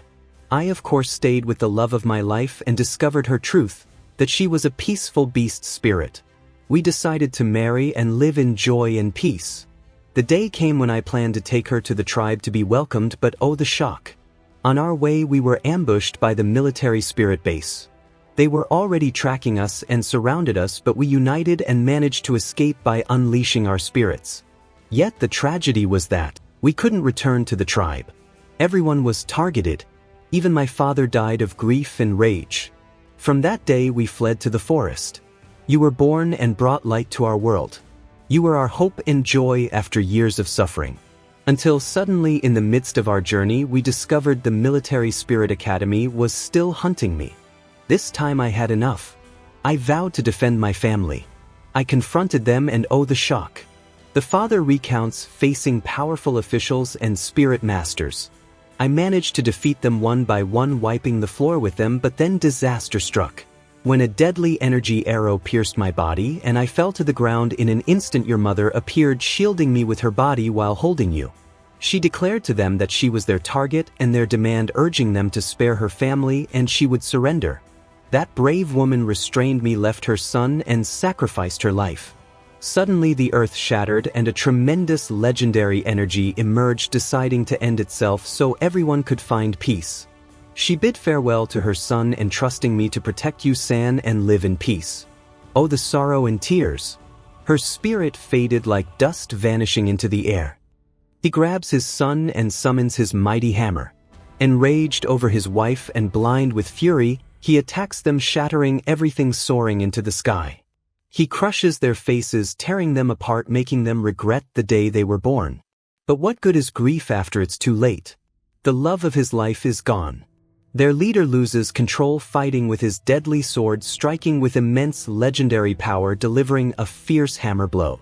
I, of course, stayed with the love of my life and discovered her truth, that she was a peaceful beast spirit. We decided to marry and live in joy and peace. The day came when I planned to take her to the tribe to be welcomed, but oh, the shock. On our way we were ambushed by the military spirit base. They were already tracking us and surrounded us, but we united and managed to escape by unleashing our spirits. Yet the tragedy was that we couldn't return to the tribe. Everyone was targeted. Even my father died of grief and rage. From that day we fled to the forest. You were born and brought light to our world. You were our hope and joy after years of suffering. Until suddenly in the midst of our journey we discovered the military spirit academy was still hunting me. This time I had enough. I vowed to defend my family. I confronted them and oh, the shock. The father recounts facing powerful officials and spirit masters. I managed to defeat them one by one, wiping the floor with them, but then disaster struck. When a deadly energy arrow pierced my body and I fell to the ground in an instant, your mother appeared, shielding me with her body while holding you. She declared to them that she was their target and their demand, urging them to spare her family and she would surrender. That brave woman restrained me, left her son and sacrificed her life. Suddenly the earth shattered and a tremendous legendary energy emerged, deciding to end itself so everyone could find peace. She bid farewell to her son, entrusting me to protect you, San, and live in peace. Oh, the sorrow and tears. Her spirit faded like dust, vanishing into the air. He grabs his son and summons his mighty hammer. Enraged over his wife and blind with fury, he attacks them, shattering everything, soaring into the sky. He crushes their faces, tearing them apart, making them regret the day they were born. But what good is grief after it's too late? The love of his life is gone. Their leader loses control, fighting with his deadly sword, striking with immense legendary power, delivering a fierce hammer blow.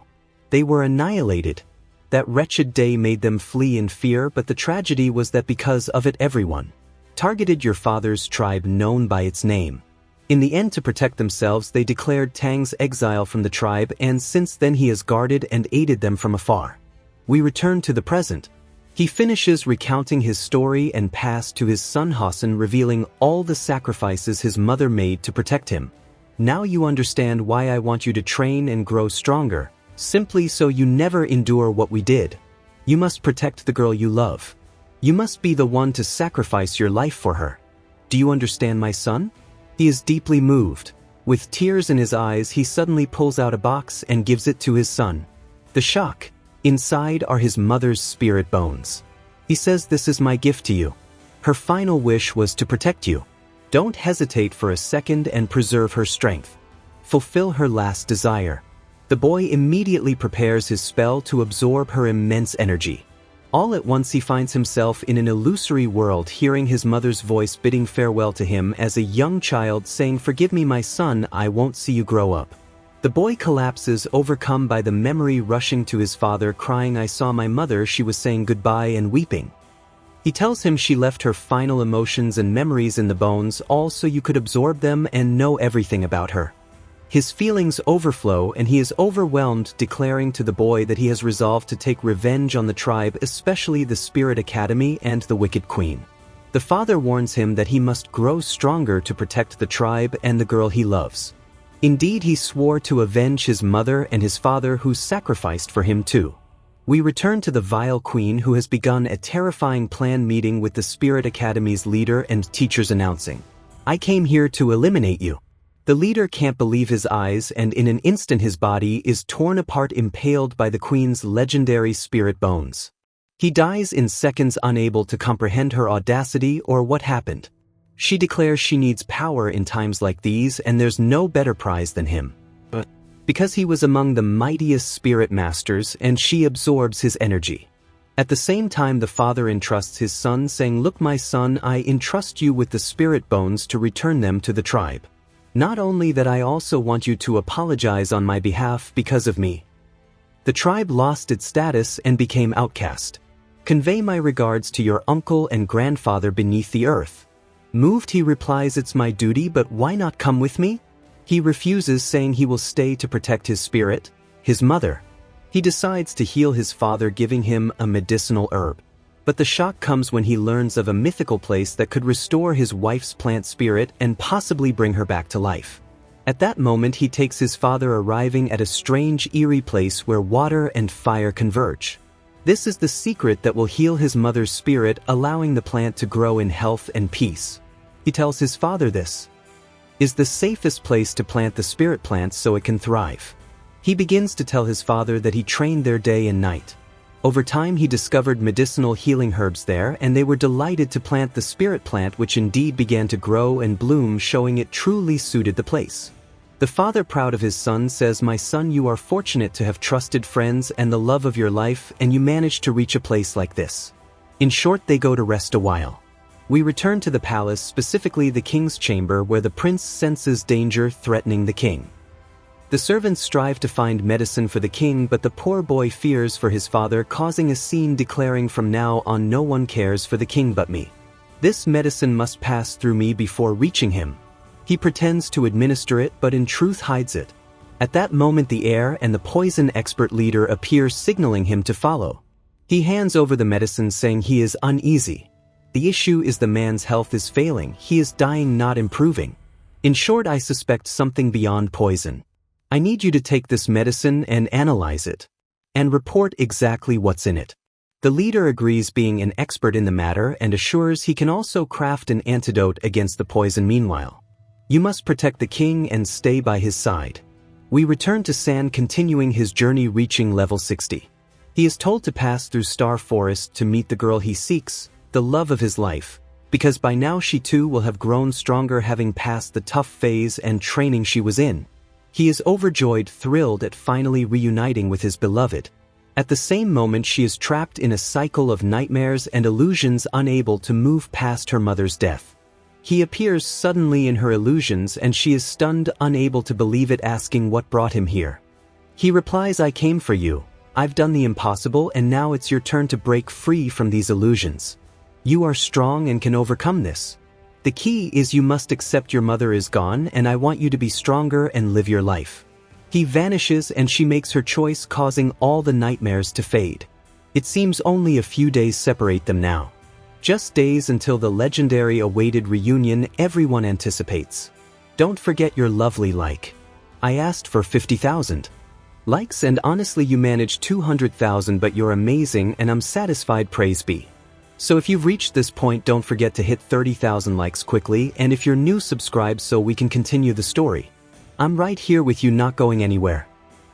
They were annihilated. That wretched day made them flee in fear, but the tragedy was that because of it everyone targeted your father's tribe, known by its name. In the end, to protect themselves, they declared Tang's exile from the tribe, and since then he has guarded and aided them from afar. We return to the present. He finishes recounting his story and past to his son Hassan, revealing all the sacrifices his mother made to protect him. Now you understand why I want you to train and grow stronger, simply so you never endure what we did. You must protect the girl you love. You must be the one to sacrifice your life for her. Do you understand, my son? He is deeply moved. With tears in his eyes, he suddenly pulls out a box and gives it to his son. The shock. Inside are his mother's spirit bones. He says, "This is my gift to you." Her final wish was to protect you. Don't hesitate for a second and preserve her strength. Fulfill her last desire. The boy immediately prepares his spell to absorb her immense energy. All at once he finds himself in an illusory world, hearing his mother's voice bidding farewell to him as a young child, saying, "Forgive me, my son, I won't see you grow up." The boy collapses, overcome by the memory, rushing to his father, crying, "I saw my mother, she was saying goodbye," and weeping. He tells him she left her final emotions and memories in the bones, all so you could absorb them and know everything about her. His feelings overflow and he is overwhelmed, declaring to the boy that he has resolved to take revenge on the tribe, especially the Spirit Academy and the Wicked Queen. The father warns him that he must grow stronger to protect the tribe and the girl he loves. Indeed, he swore to avenge his mother and his father, who sacrificed for him too. We return to the vile queen, who has begun a terrifying plan, meeting with the Spirit Academy's leader and teachers, announcing, "I came here to eliminate you." The leader can't believe his eyes, and in an instant his body is torn apart, impaled by the queen's legendary spirit bones. He dies in seconds, unable to comprehend her audacity or what happened. She declares she needs power in times like these, and there's no better prize than him. But because he was among the mightiest spirit masters, and she absorbs his energy. At the same time, the father entrusts his son, saying, "Look, my son, I entrust you with the spirit bones to return them to the tribe. Not only that, I also want you to apologize on my behalf because of me. The tribe lost its status and became outcast. Convey my regards to your uncle and grandfather beneath the earth." Moved, he replies, "It's my duty, but why not come with me?" He refuses, saying he will stay to protect his spirit, his mother. He decides to heal his father, giving him a medicinal herb. But the shock comes when he learns of a mythical place that could restore his wife's plant spirit and possibly bring her back to life. At that moment he takes his father, arriving at a strange, eerie place where water and fire converge. This is the secret that will heal his mother's spirit, allowing the plant to grow in health and peace. He tells his father this is the safest place to plant the spirit plant so it can thrive. He begins to tell his father that he trained there day and night. Over time he discovered medicinal healing herbs there, and they were delighted to plant the spirit plant, which indeed began to grow and bloom, showing it truly suited the place. The father, proud of his son, says, "My son, you are fortunate to have trusted friends and the love of your life, and you managed to reach a place like this." In short, they go to rest a while. We return to the palace, specifically the king's chamber, where the prince senses danger threatening the king. The servants strive to find medicine for the king, but the poor boy fears for his father, causing a scene, declaring, "From now on no one cares for the king but me. This medicine must pass through me before reaching him." He pretends to administer it, but in truth hides it. At that moment the heir and the poison expert leader appear, signaling him to follow. He hands over the medicine, saying he is uneasy. The issue is the man's health is failing, he is dying, not improving. In short, I suspect something beyond poison. I need you to take this medicine and analyze it, and report exactly what's in it. The leader agrees, being an expert in the matter, and assures he can also craft an antidote against the poison. Meanwhile, you must protect the king and stay by his side. We return to San, continuing his journey, reaching level 60. He is told to pass through Star Forest to meet the girl he seeks, the love of his life, because by now she too will have grown stronger, having passed the tough phase and training she was in. He is overjoyed, thrilled at finally reuniting with his beloved. At the same moment she is trapped in a cycle of nightmares and illusions, unable to move past her mother's death. He appears suddenly in her illusions and she is stunned, unable to believe it, asking what brought him here. He replies, "I came for you. I've done the impossible, and now it's your turn to break free from these illusions. You are strong and can overcome this. The key is you must accept your mother is gone, and I want you to be stronger and live your life." He vanishes and she makes her choice, causing all the nightmares to fade. It seems only a few days separate them now. Just days until the legendary awaited reunion everyone anticipates. Don't forget your lovely like. I asked for 50,000 likes, and honestly you managed 200,000, but you're amazing and I'm satisfied, praise be. So if you've reached this point, don't forget to hit 30,000 likes quickly, and if you're new, subscribe so we can continue the story. I'm right here with you, not going anywhere.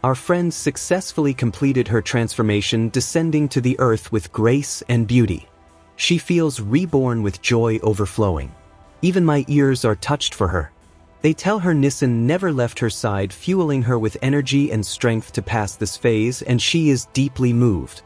Our friend successfully completed her transformation, descending to the earth with grace and beauty. She feels reborn with joy overflowing. Even my ears are touched for her. They tell her Nissan never left her side, fueling her with energy and strength to pass this phase, and she is deeply moved.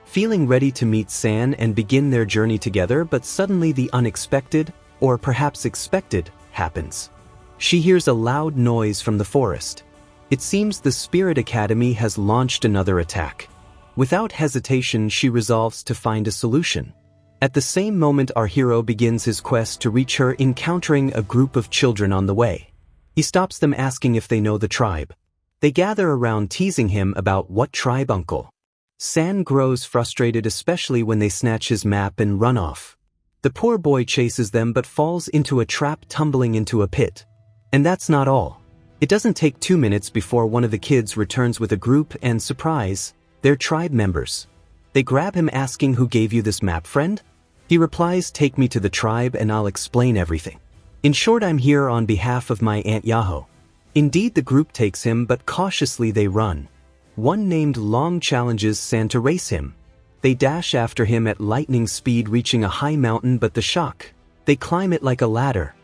Feeling ready to meet San and begin their journey together, but suddenly the unexpected, or perhaps expected, happens. She hears a loud noise from the forest. It seems the Spirit Academy has launched another attack. Without hesitation, she resolves to find a solution. At the same moment, our hero begins his quest to reach her, encountering a group of children on the way. He stops them, asking if they know the tribe. They gather around, teasing him about what tribe, uncle. San grows frustrated, especially when they snatch his map and run off. The poor boy chases them but falls into a trap, tumbling into a pit. And that's not all. It doesn't take 2 minutes before one of the kids returns with a group, and surprise, they're tribe members. They grab him, asking, "Who gave you this map, friend?" He replies, "Take me to the tribe and I'll explain everything. In short, I'm here on behalf of my Aunt Yaho." Indeed, the group takes him, but cautiously they run. One named Long challenges San to race him. They dash after him at lightning speed, reaching a high mountain, but the shock, they climb it like a ladder.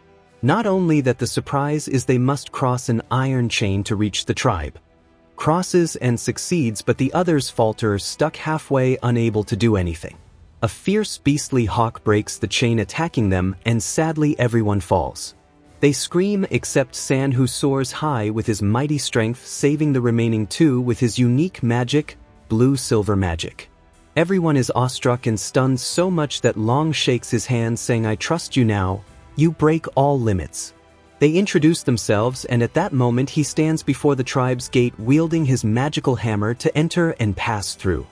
Not only that, the surprise is they must cross an iron chain to reach the tribe. Crosses and succeeds, but the others falter, stuck halfway, unable to do anything. A fierce beastly hawk breaks the chain, attacking them, and sadly everyone falls. They scream except San, who soars high with his mighty strength, saving the remaining two with his unique magic, blue-silver magic. Everyone is awestruck and stunned, so much that Long shakes his hand, saying, "I trust you now. You break all limits." They introduce themselves, and at that moment he stands before the tribe's gate, wielding his magical hammer to enter and pass through.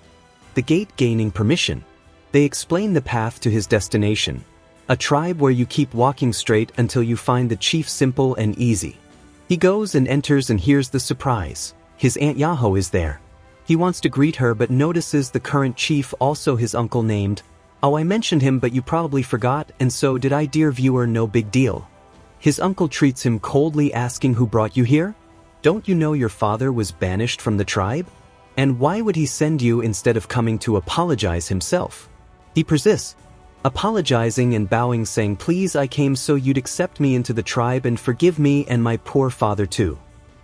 The gate gaining permission, they explain the path to his destination. A tribe where you keep walking straight until you find the chief, simple and easy. He goes and enters and hears the surprise. His Aunt Yaho is there. He wants to greet her but notices the current chief, also his uncle named. Oh, I mentioned him but you probably forgot, and so did I, dear viewer, no big deal. His uncle treats him coldly, asking, who brought you here? Don't you know your father was banished from the tribe? And why would he send you instead of coming to apologize himself? He persists, apologizing and bowing, saying, please, I came so you'd accept me into the tribe and forgive me and my poor father too.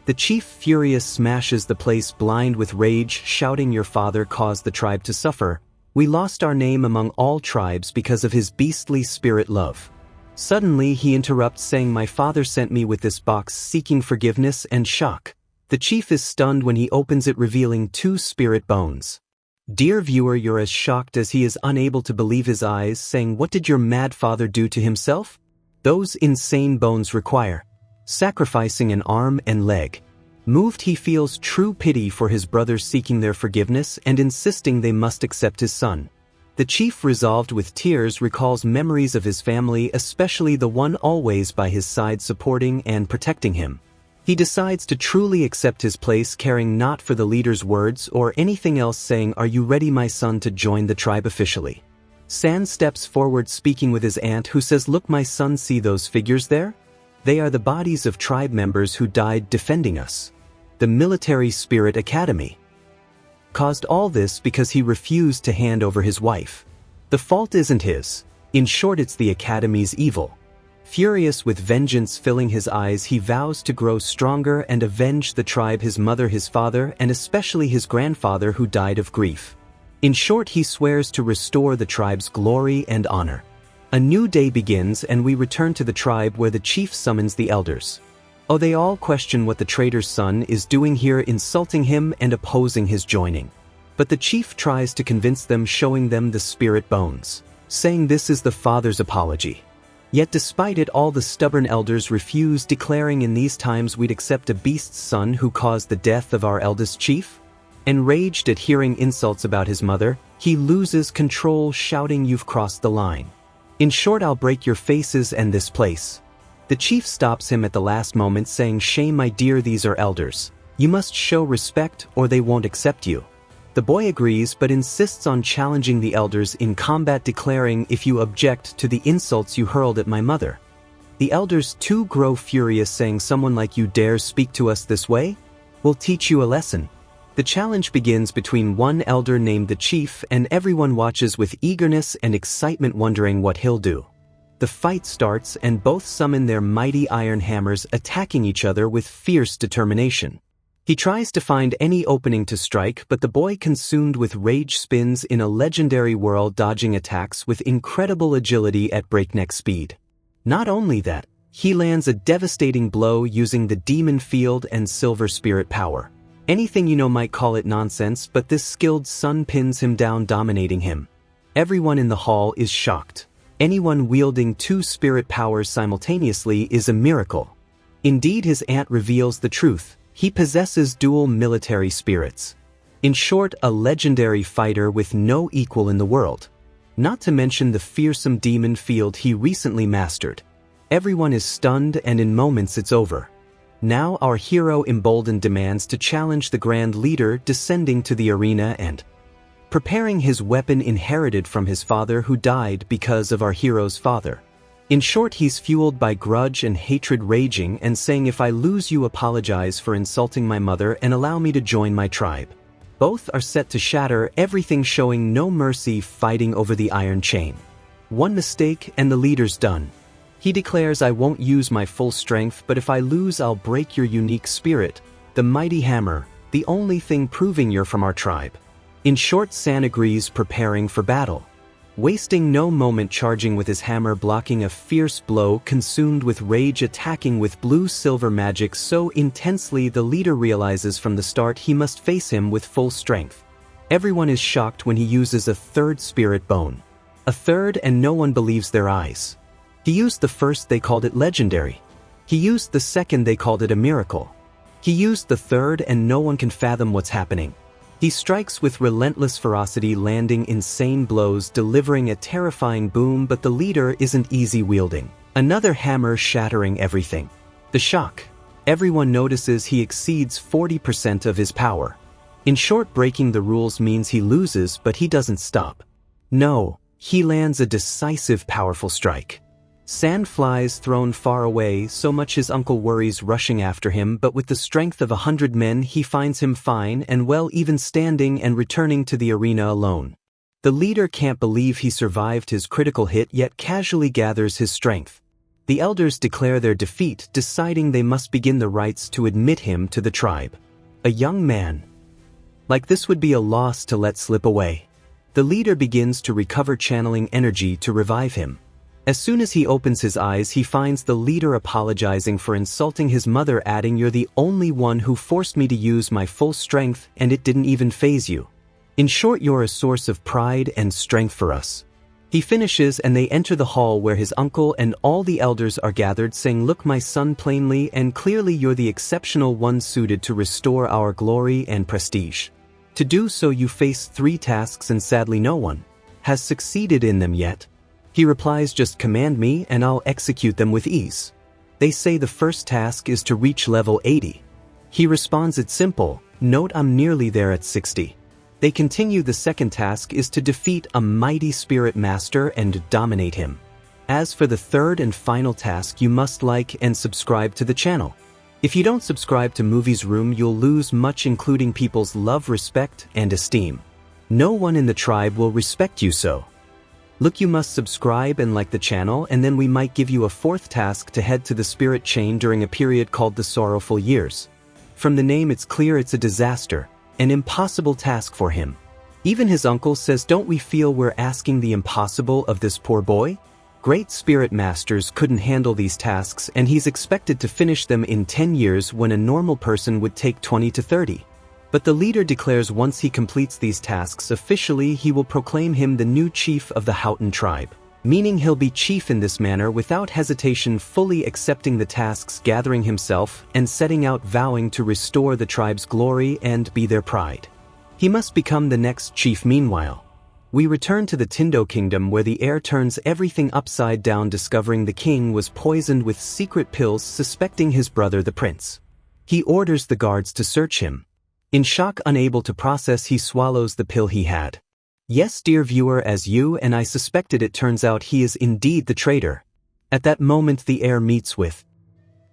The chief, furious, smashes the place blind with rage, shouting, your father caused the tribe to suffer. We lost our name among all tribes because of his beastly spirit love. Suddenly he interrupts, saying, my father sent me with this box seeking forgiveness and shock. The chief is stunned when he opens it, revealing 2 spirit bones. Dear viewer, you're as shocked as he is, unable to believe his eyes, saying, what did your mad father do to himself? Those insane bones require sacrificing an arm and leg. Moved, he feels true pity for his brothers, seeking their forgiveness and insisting they must accept his son. The chief, resolved with tears, recalls memories of his family, especially the one always by his side supporting and protecting him. He decides to truly accept his place, caring not for the leader's words or anything else, saying, are you ready, my son, to join the tribe officially? San steps forward, speaking with his aunt, who says, look, my son, see those figures there? They are the bodies of tribe members who died defending us. The Military Spirit Academy caused all this because he refused to hand over his wife. The fault isn't his. In short, it's the Academy's evil. Furious, with vengeance filling his eyes, he vows to grow stronger and avenge the tribe, his mother, his father, and especially his grandfather who died of grief. In short, he swears to restore the tribe's glory and honor. A new day begins and we return to the tribe, where the chief summons the elders. Oh, they all question what the traitor's son is doing here, insulting him and opposing his joining. But the chief tries to convince them, showing them the spirit bones, saying this is the father's apology. Yet despite it all, the stubborn elders refuse, declaring, in these times we'd accept a beast's son who caused the death of our eldest chief? Enraged at hearing insults about his mother, he loses control, shouting, you've crossed the line. In short, I'll break your faces and this place. The chief stops him at the last moment, saying, shame, my dear, these are elders. You must show respect or they won't accept you. The boy agrees but insists on challenging the elders in combat, declaring, if you object to the insults you hurled at my mother. The elders too grow furious, saying, someone like you dares speak to us this way? We'll teach you a lesson. The challenge begins between one elder named the chief, and everyone watches with eagerness and excitement, wondering what he'll do. The fight starts and both summon their mighty iron hammers, attacking each other with fierce determination. He tries to find any opening to strike, but the boy, consumed with rage, spins in a legendary whirl, dodging attacks with incredible agility at breakneck speed. Not only that, he lands a devastating blow using the demon field and silver spirit power. Anything you know might call it nonsense, but this skilled son pins him down, dominating him. Everyone in the hall is shocked. Anyone wielding 2 spirit powers simultaneously is a miracle. Indeed, his aunt reveals the truth. He possesses dual military spirits. In short, a legendary fighter with no equal in the world. Not to mention the fearsome demon field he recently mastered. Everyone is stunned, and in moments it's over. Now our hero, emboldened, demands to challenge the grand leader, descending to the arena and preparing his weapon inherited from his father, who died because of our hero's father. In short, he's fueled by grudge and hatred, raging and saying, if I lose, you apologize for insulting my mother and allow me to join my tribe. Both are set to shatter everything, showing no mercy, fighting over the iron chain. One mistake and the leader's done. He declares, I won't use my full strength, but if I lose, I'll break your unique spirit, the mighty hammer, the only thing proving you're from our tribe. In short, San agrees, preparing for battle. Wasting no moment, charging with his hammer, blocking a fierce blow, consumed with rage, attacking with blue-silver magic so intensely the leader realizes from the start he must face him with full strength. Everyone is shocked when he uses a 3rd spirit bone. A 3rd, and no one believes their eyes. He used the first, they called it legendary. He used the second, they called it a miracle. He used the 3rd, and no one can fathom what's happening. He strikes with relentless ferocity, landing insane blows, delivering a terrifying boom, but the leader isn't easy wielding. Another hammer shattering everything. The shock. Everyone notices he exceeds 40% of his power. In short, breaking the rules means he loses, but he doesn't stop. No, he lands a decisive, powerful strike. Sand flies thrown far away, so much his uncle worries rushing after him, but with the strength of 100 men he finds him fine and well, even standing and returning to the arena alone. The leader can't believe he survived his critical hit, yet casually gathers his strength. The elders declare their defeat, deciding they must begin the rites to admit him to the tribe. A young man. Like this would be a loss to let slip away. The leader begins to recover, channeling energy to revive him. As soon as he opens his eyes, he finds the leader apologizing for insulting his mother, adding, "You're the only one who forced me to use my full strength, and it didn't even faze you. In short, you're a source of pride and strength for us." He finishes and they enter the hall where his uncle and all the elders are gathered, saying, "Look, my son, plainly and clearly you're the exceptional one suited to restore our glory and prestige. To do so you face 3 tasks and sadly no one has succeeded in them yet." He replies, "Just command me and I'll execute them with ease." They say the first task is to reach level 80. He responds, "It's simple. Note I'm nearly there at 60. They continue, the second task is to defeat a mighty spirit master and dominate him. As for the third and final task, you must like and subscribe to the channel. If you don't subscribe to Movies Room, you'll lose much, including people's love, respect, and esteem. No one in the tribe will respect you, so look, you must subscribe and like the channel, and then we might give you a fourth task to head to the spirit chain during a period called the Sorrowful Years. From the name it's clear it's a disaster, an impossible task for him. Even his uncle says, don't we feel we're asking the impossible of this poor boy? Great spirit masters couldn't handle these tasks, and he's expected to finish them in 10 years when a normal person would take 20 to 30. But the leader declares once he completes these tasks officially, he will proclaim him the new chief of the Houghton tribe, meaning he'll be chief in this manner without hesitation, fully accepting the tasks, gathering himself, and setting out, vowing to restore the tribe's glory and be their pride. He must become the next chief. Meanwhile, we return to the Tindo kingdom where the heir turns everything upside down, discovering the king was poisoned with secret pills, suspecting his brother the prince. He orders the guards to search him. In shock, unable to process, he swallows the pill he had. Yes, dear viewer, as you and I suspected, it turns out he is indeed the traitor. At that moment the heir meets with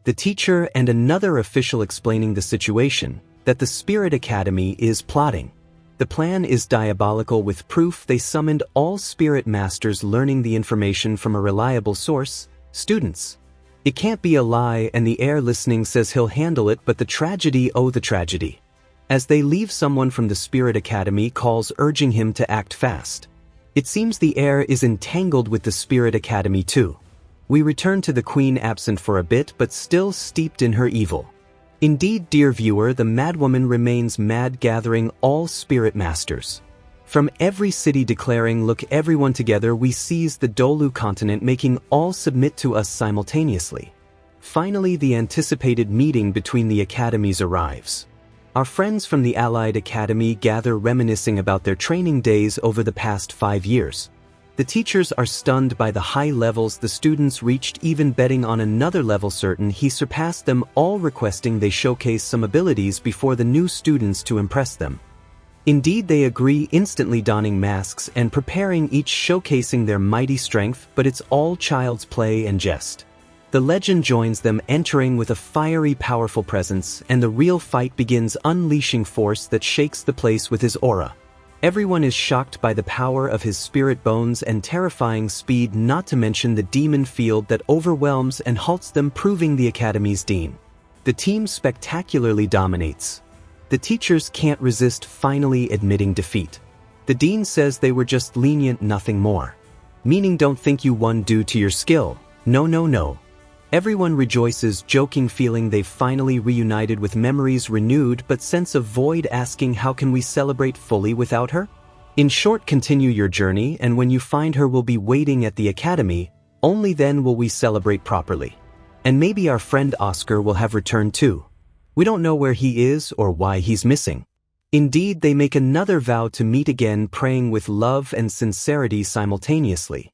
the teacher and another official, explaining the situation, that the Spirit Academy is plotting. The plan is diabolical. With proof, they summoned all spirit masters, learning the information from a reliable source, students. It can't be a lie, and the heir, listening, says he'll handle it, but the tragedy, oh the tragedy. As they leave, someone from the Spirit Academy calls, urging him to act fast. It seems the heir is entangled with the Spirit Academy too. We return to the queen, absent for a bit but still steeped in her evil. Indeed, dear viewer, the madwoman remains mad, gathering all spirit masters from every city, declaring, look everyone together, we seize the Dolu continent, making all submit to us simultaneously. Finally, the anticipated meeting between the academies arrives. Our friends from the Allied Academy gather, reminiscing about their training days over the past 5 years. The teachers are stunned by the high levels the students reached, even betting on another level certain he surpassed them all, requesting they showcase some abilities before the new students to impress them. Indeed, they agree, instantly donning masks and preparing, each showcasing their mighty strength, but it's all child's play and jest. The legend joins them, entering with a fiery, powerful presence, and the real fight begins, unleashing force that shakes the place with his aura. Everyone is shocked by the power of his spirit bones and terrifying speed, not to mention the demon field that overwhelms and halts them, proving the Academy's dean. The team spectacularly dominates. The teachers can't resist, finally admitting defeat. The dean says they were just lenient, nothing more. Meaning, don't think you won due to your skill. No, no, no. Everyone rejoices, joking, feeling they've finally reunited with memories renewed, but sense of void, asking, how can we celebrate fully without her? In short, continue your journey, and when you find her, we'll be waiting at the academy. Only then will we celebrate properly. And maybe our friend Oscar will have returned too. We don't know where he is or why he's missing. Indeed, they make another vow to meet again, praying with love and sincerity simultaneously.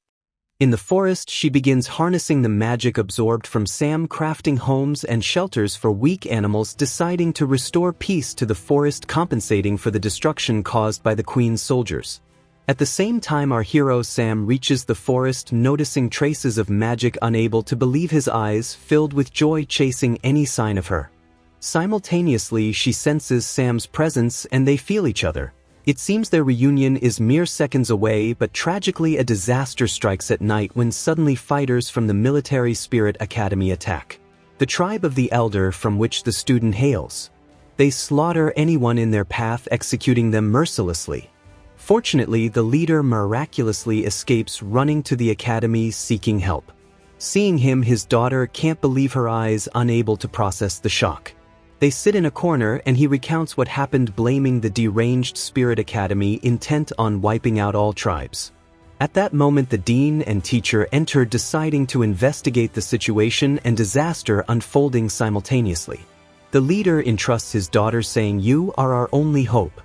In the forest, she begins harnessing the magic absorbed from Sam, crafting homes and shelters for weak animals, deciding to restore peace to the forest, compensating for the destruction caused by the Queen's soldiers. At the same time, our hero Sam reaches the forest, noticing traces of magic, unable to believe his eyes, filled with joy, chasing any sign of her. Simultaneously, she senses Sam's presence and they feel each other. It seems their reunion is mere seconds away, but tragically a disaster strikes at night when suddenly fighters from the Military Spirit Academy attack the tribe of the Elder from which the student hails. They slaughter anyone in their path, executing them mercilessly. Fortunately, the leader miraculously escapes, running to the academy seeking help. Seeing him, his daughter can't believe her eyes, unable to process the shock. They sit in a corner and he recounts what happened, blaming the deranged Spirit Academy, intent on wiping out all tribes. At that moment, the dean and teacher enter, deciding to investigate the situation and disaster unfolding simultaneously. The leader entrusts his daughter, saying, "You are our only hope.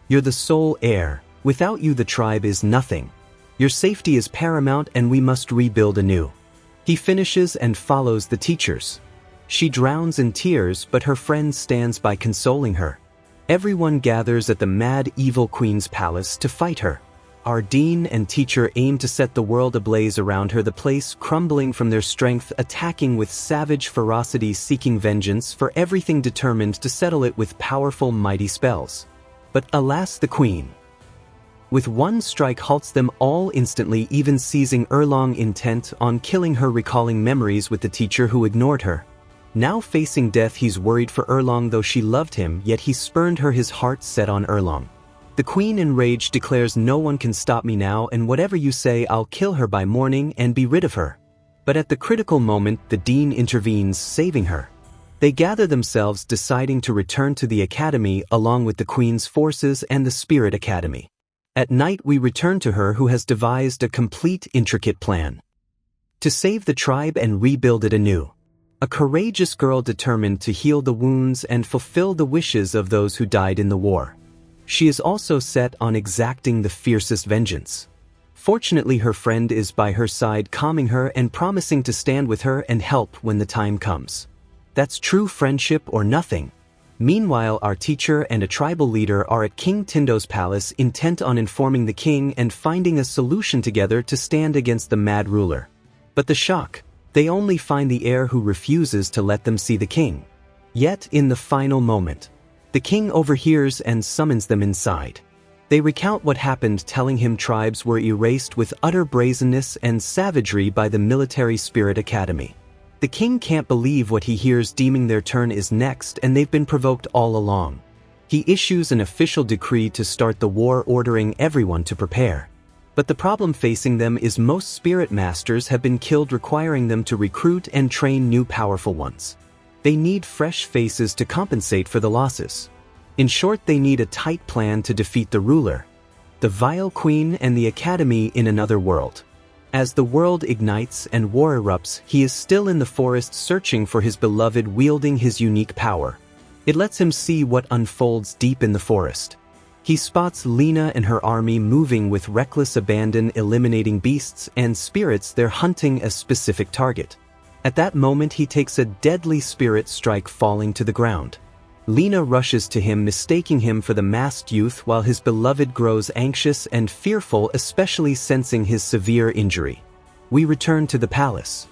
You're the sole heir. Without you, the tribe is nothing. Your safety is paramount and we must rebuild anew." He finishes and follows the teachers. She drowns in tears, but her friend stands by, consoling her. Everyone gathers at the mad evil queen's palace to fight her. Our dean and teacher aim to set the world ablaze around her, the place crumbling from their strength, attacking with savage ferocity, seeking vengeance for everything, determined to settle it with powerful, mighty spells. But alas, the queen, with one strike, halts them all instantly, even seizing Erlong, intent on killing her, recalling memories with the teacher who ignored her. Now facing death, he's worried for Erlong, though she loved him, yet he spurned her, his heart set on Erlong. The queen, enraged, declares, "No one can stop me now, and whatever you say, I'll kill her by morning and be rid of her." But at the critical moment, the dean intervenes, saving her. They gather themselves, deciding to return to the academy along with the queen's forces and the Spirit Academy. At night, we return to her, who has devised a complete, intricate plan to save the tribe and rebuild it anew. A courageous girl determined to heal the wounds and fulfill the wishes of those who died in the war. She is also set on exacting the fiercest vengeance. Fortunately, her friend is by her side, calming her and promising to stand with her and help when the time comes. That's true friendship or nothing. Meanwhile, our teacher and a tribal leader are at King Tindo's palace, intent on informing the king and finding a solution together to stand against the mad ruler. But the shock, they only find the heir, who refuses to let them see the king. Yet, in the final moment, the king overhears and summons them inside. They recount what happened, telling him tribes were erased with utter brazenness and savagery by the Military Spirit Academy. The king can't believe what he hears, deeming their turn is next and they've been provoked all along. He issues an official decree to start the war, ordering everyone to prepare. But the problem facing them is most spirit masters have been killed, requiring them to recruit and train new powerful ones. They need fresh faces to compensate for the losses. In short, they need a tight plan to defeat the ruler, the vile queen, and the academy in another world. As the world ignites and war erupts, he is still in the forest, searching for his beloved, wielding his unique power. It lets him see what unfolds deep in the forest. He spots Lena and her army moving with reckless abandon, eliminating beasts and spirits they're hunting a specific target. At that moment, he takes a deadly spirit strike, falling to the ground. Lena rushes to him, mistaking him for the masked youth, while his beloved grows anxious and fearful, especially sensing his severe injury. We return to the palace,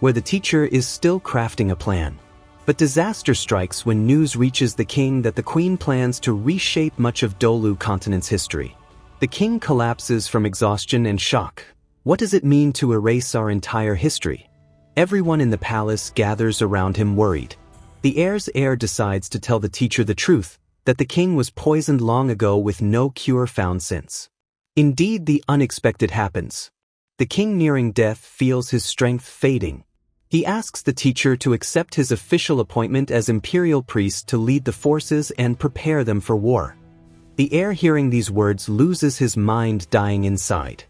where the teacher is still crafting a plan. But disaster strikes when news reaches the king that the queen plans to reshape much of Dolu continent's history. The king collapses from exhaustion and shock. What does it mean to erase our entire history? Everyone in the palace gathers around him, worried. The heir's heir decides to tell the teacher the truth, that the king was poisoned long ago with no cure found since. Indeed, the unexpected happens. The king, nearing death, feels his strength fading. He asks the teacher to accept his official appointment as imperial priest to lead the forces and prepare them for war. The heir, hearing these words, loses his mind, dying inside.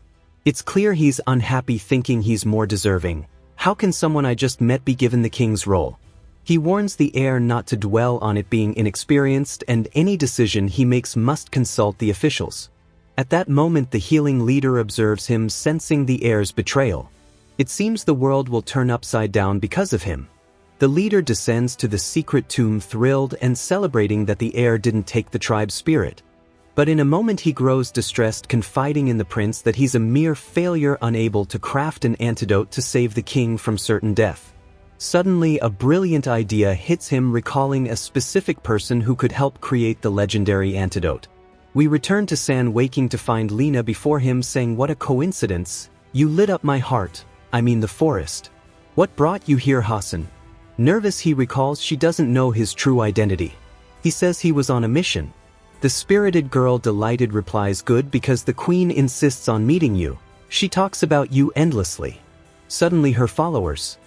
It's clear he's unhappy, thinking he's more deserving. How can someone I just met be given the king's role? He warns the heir not to dwell on it, being inexperienced, and any decision he makes must consult the officials. At that moment the healing leader observes him, sensing the heir's betrayal. It seems the world will turn upside down because of him. The leader descends to the secret tomb, thrilled and celebrating that the heir didn't take the tribe's spirit. But in a moment he grows distressed, confiding in the prince that he's a mere failure, unable to craft an antidote to save the king from certain death. Suddenly a brilliant idea hits him, recalling a specific person who could help create the legendary antidote. We return to San, waking to find Lena before him, saying, "What a coincidence. You lit up my heart, I mean the forest. What brought you here, Hassan?" Nervous, he recalls she doesn't know his true identity. He says he was on a mission. The spirited girl, delighted, replies, "Good, because the queen insists on meeting you. She talks about you endlessly." Suddenly her followers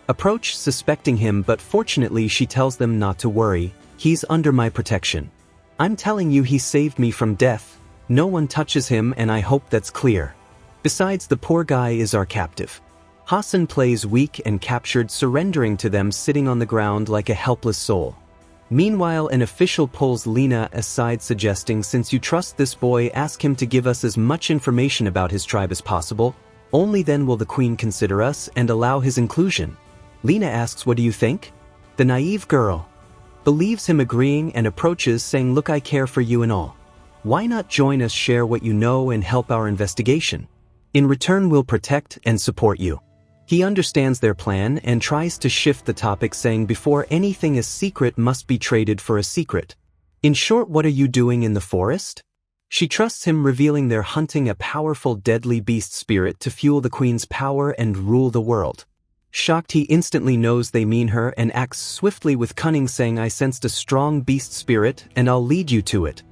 approach, suspecting him, but fortunately she tells them not to worry, he's under my protection. I'm telling you, he saved me from death. No one touches him, and I hope that's clear. Besides, the poor guy is our captive. Hassan plays weak and captured, surrendering to them, sitting on the ground like a helpless soul. Meanwhile, an official pulls Lena aside, suggesting, "Since you trust this boy, ask him to give us as much information about his tribe as possible. Only then will the queen consider us and allow his inclusion." Lena asks, "What do you think?" The naive girl believes him, agreeing, and approaches, saying, "Look, I care for you and all. Why not join us, share what you know, and help our investigation? In return, we'll protect and support you." He understands their plan and tries to shift the topic, saying, "Before anything, a secret must be traded for a secret. In short, what are you doing in the forest?" She trusts him, revealing they're hunting a powerful, deadly beast spirit to fuel the queen's power and rule the world. Shocked, he instantly knows they mean her and acts swiftly with cunning, saying, "I sensed a strong beast spirit, and I'll lead you to it."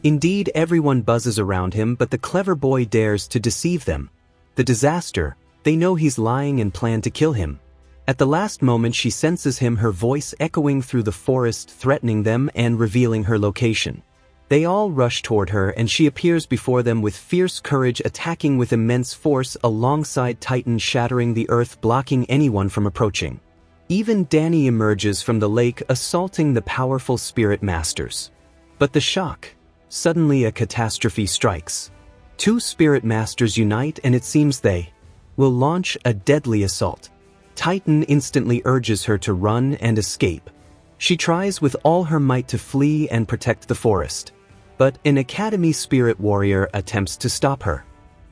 Indeed, everyone buzzes around him, but the clever boy dares to deceive them. The disaster: they know he's lying and plan to kill him. At the last moment she senses him, her voice echoing through the forest, threatening them and revealing her location. They all rush toward her, and she appears before them with fierce courage, attacking with immense force alongside Titan, shattering the earth, blocking anyone from approaching. Even Danny emerges from the lake, assaulting the powerful spirit masters. But the shock: suddenly a catastrophe strikes. Two spirit masters unite, and it seems they will launch a deadly assault. Titan instantly urges her to run and escape. She tries with all her might to flee and protect the forest. But an Academy spirit warrior attempts to stop her.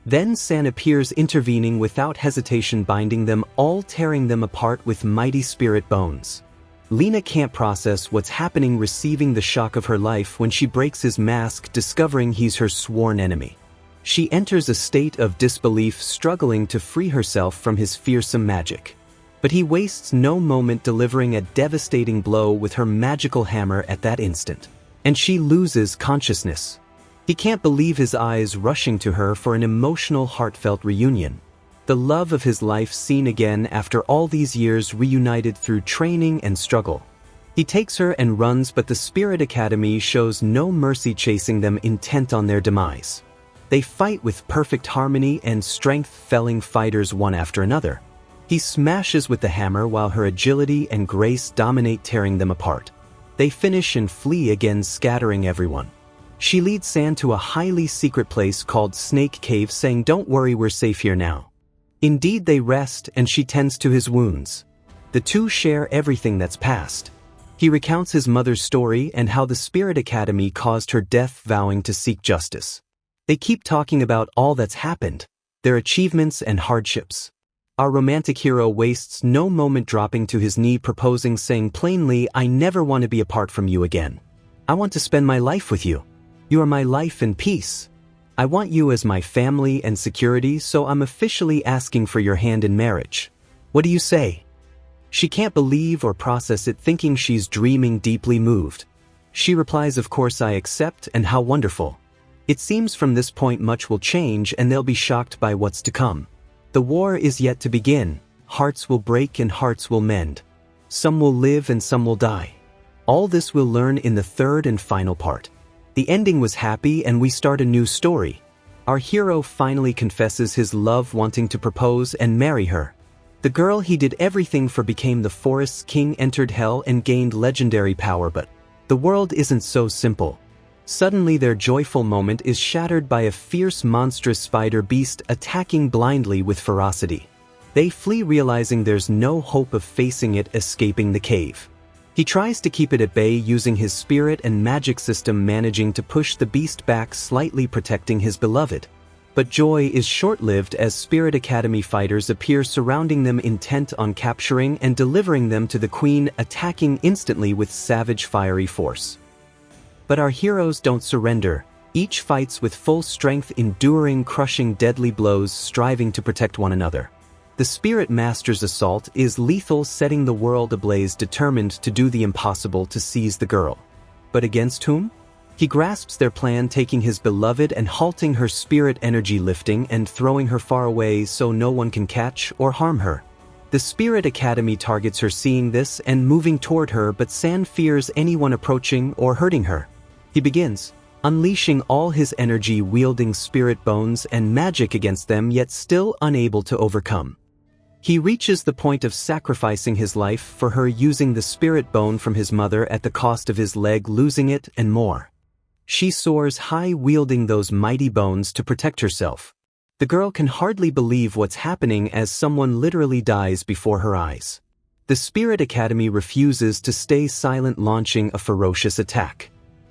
Then San appears, intervening without hesitation, binding them all, tearing them apart with mighty spirit bones. Lena can't process what's happening, receiving the shock of her life when she breaks his mask, discovering he's her sworn enemy. She enters a state of disbelief, struggling to free herself from his fearsome magic. But he wastes no moment, delivering a devastating blow with her magical hammer at that instant. And she loses consciousness. He can't believe his eyes, rushing to her for an emotional, heartfelt reunion. The love of his life seen again after all these years, reunited through training and struggle. He takes her and runs, but the Spirit Academy shows no mercy, chasing them, intent on their demise. They fight with perfect harmony and strength, felling fighters one after another. He smashes with the hammer while her agility and grace dominate, tearing them apart. They finish and flee again, scattering everyone. She leads San to a highly secret place called Snake Cave, saying, "Don't worry, we're safe here now." Indeed, they rest, and she tends to his wounds. The two share everything that's past. He recounts his mother's story and how the Spirit Academy caused her death, vowing to seek justice. They keep talking about all that's happened, their achievements and hardships. Our romantic hero wastes no moment, dropping to his knee, proposing, saying plainly, "I never want to be apart from you again. I want to spend my life with you. You are my life and peace. I want you as my family and security, so I'm officially asking for your hand in marriage. What do you say?" She can't believe or process it, thinking she's dreaming, deeply moved. She replies, "Of course I accept, and how wonderful." It seems from this point much will change, and they'll be shocked by what's to come. The war is yet to begin. Hearts will break and hearts will mend. Some will live and some will die. All this we'll learn in the third and final part. The ending was happy, and we start a new story. Our hero finally confesses his love, wanting to propose and marry her. The girl he did everything for became the forest's king, entered hell and gained legendary power, but the world isn't so simple. Suddenly their joyful moment is shattered by a fierce monstrous spider beast attacking blindly with ferocity. They flee, realizing there's no hope of facing it escaping the cave. He tries to keep it at bay using his spirit and magic system, managing to push the beast back slightly, protecting his beloved. But joy is short-lived as Spirit Academy fighters appear surrounding them, intent on capturing and delivering them to the Queen, attacking instantly with savage fiery force. But our heroes don't surrender. Each fights with full strength, enduring crushing deadly blows, striving to protect one another. The Spirit Master's assault is lethal, setting the world ablaze, determined to do the impossible to seize the girl. But against whom? He grasps their plan, taking his beloved and halting her spirit energy, lifting and throwing her far away so no one can catch or harm her. The Spirit Academy targets her, seeing this and moving toward her, but San fears anyone approaching or hurting her. He begins, unleashing all his energy, wielding spirit bones and magic against them, yet still unable to overcome. He reaches the point of sacrificing his life for her, using the spirit bone from his mother at the cost of his leg, losing it, and more. She soars high, wielding those mighty bones to protect herself. The girl can hardly believe what's happening as someone literally dies before her eyes. The Spirit Academy refuses to stay silent, launching a ferocious attack.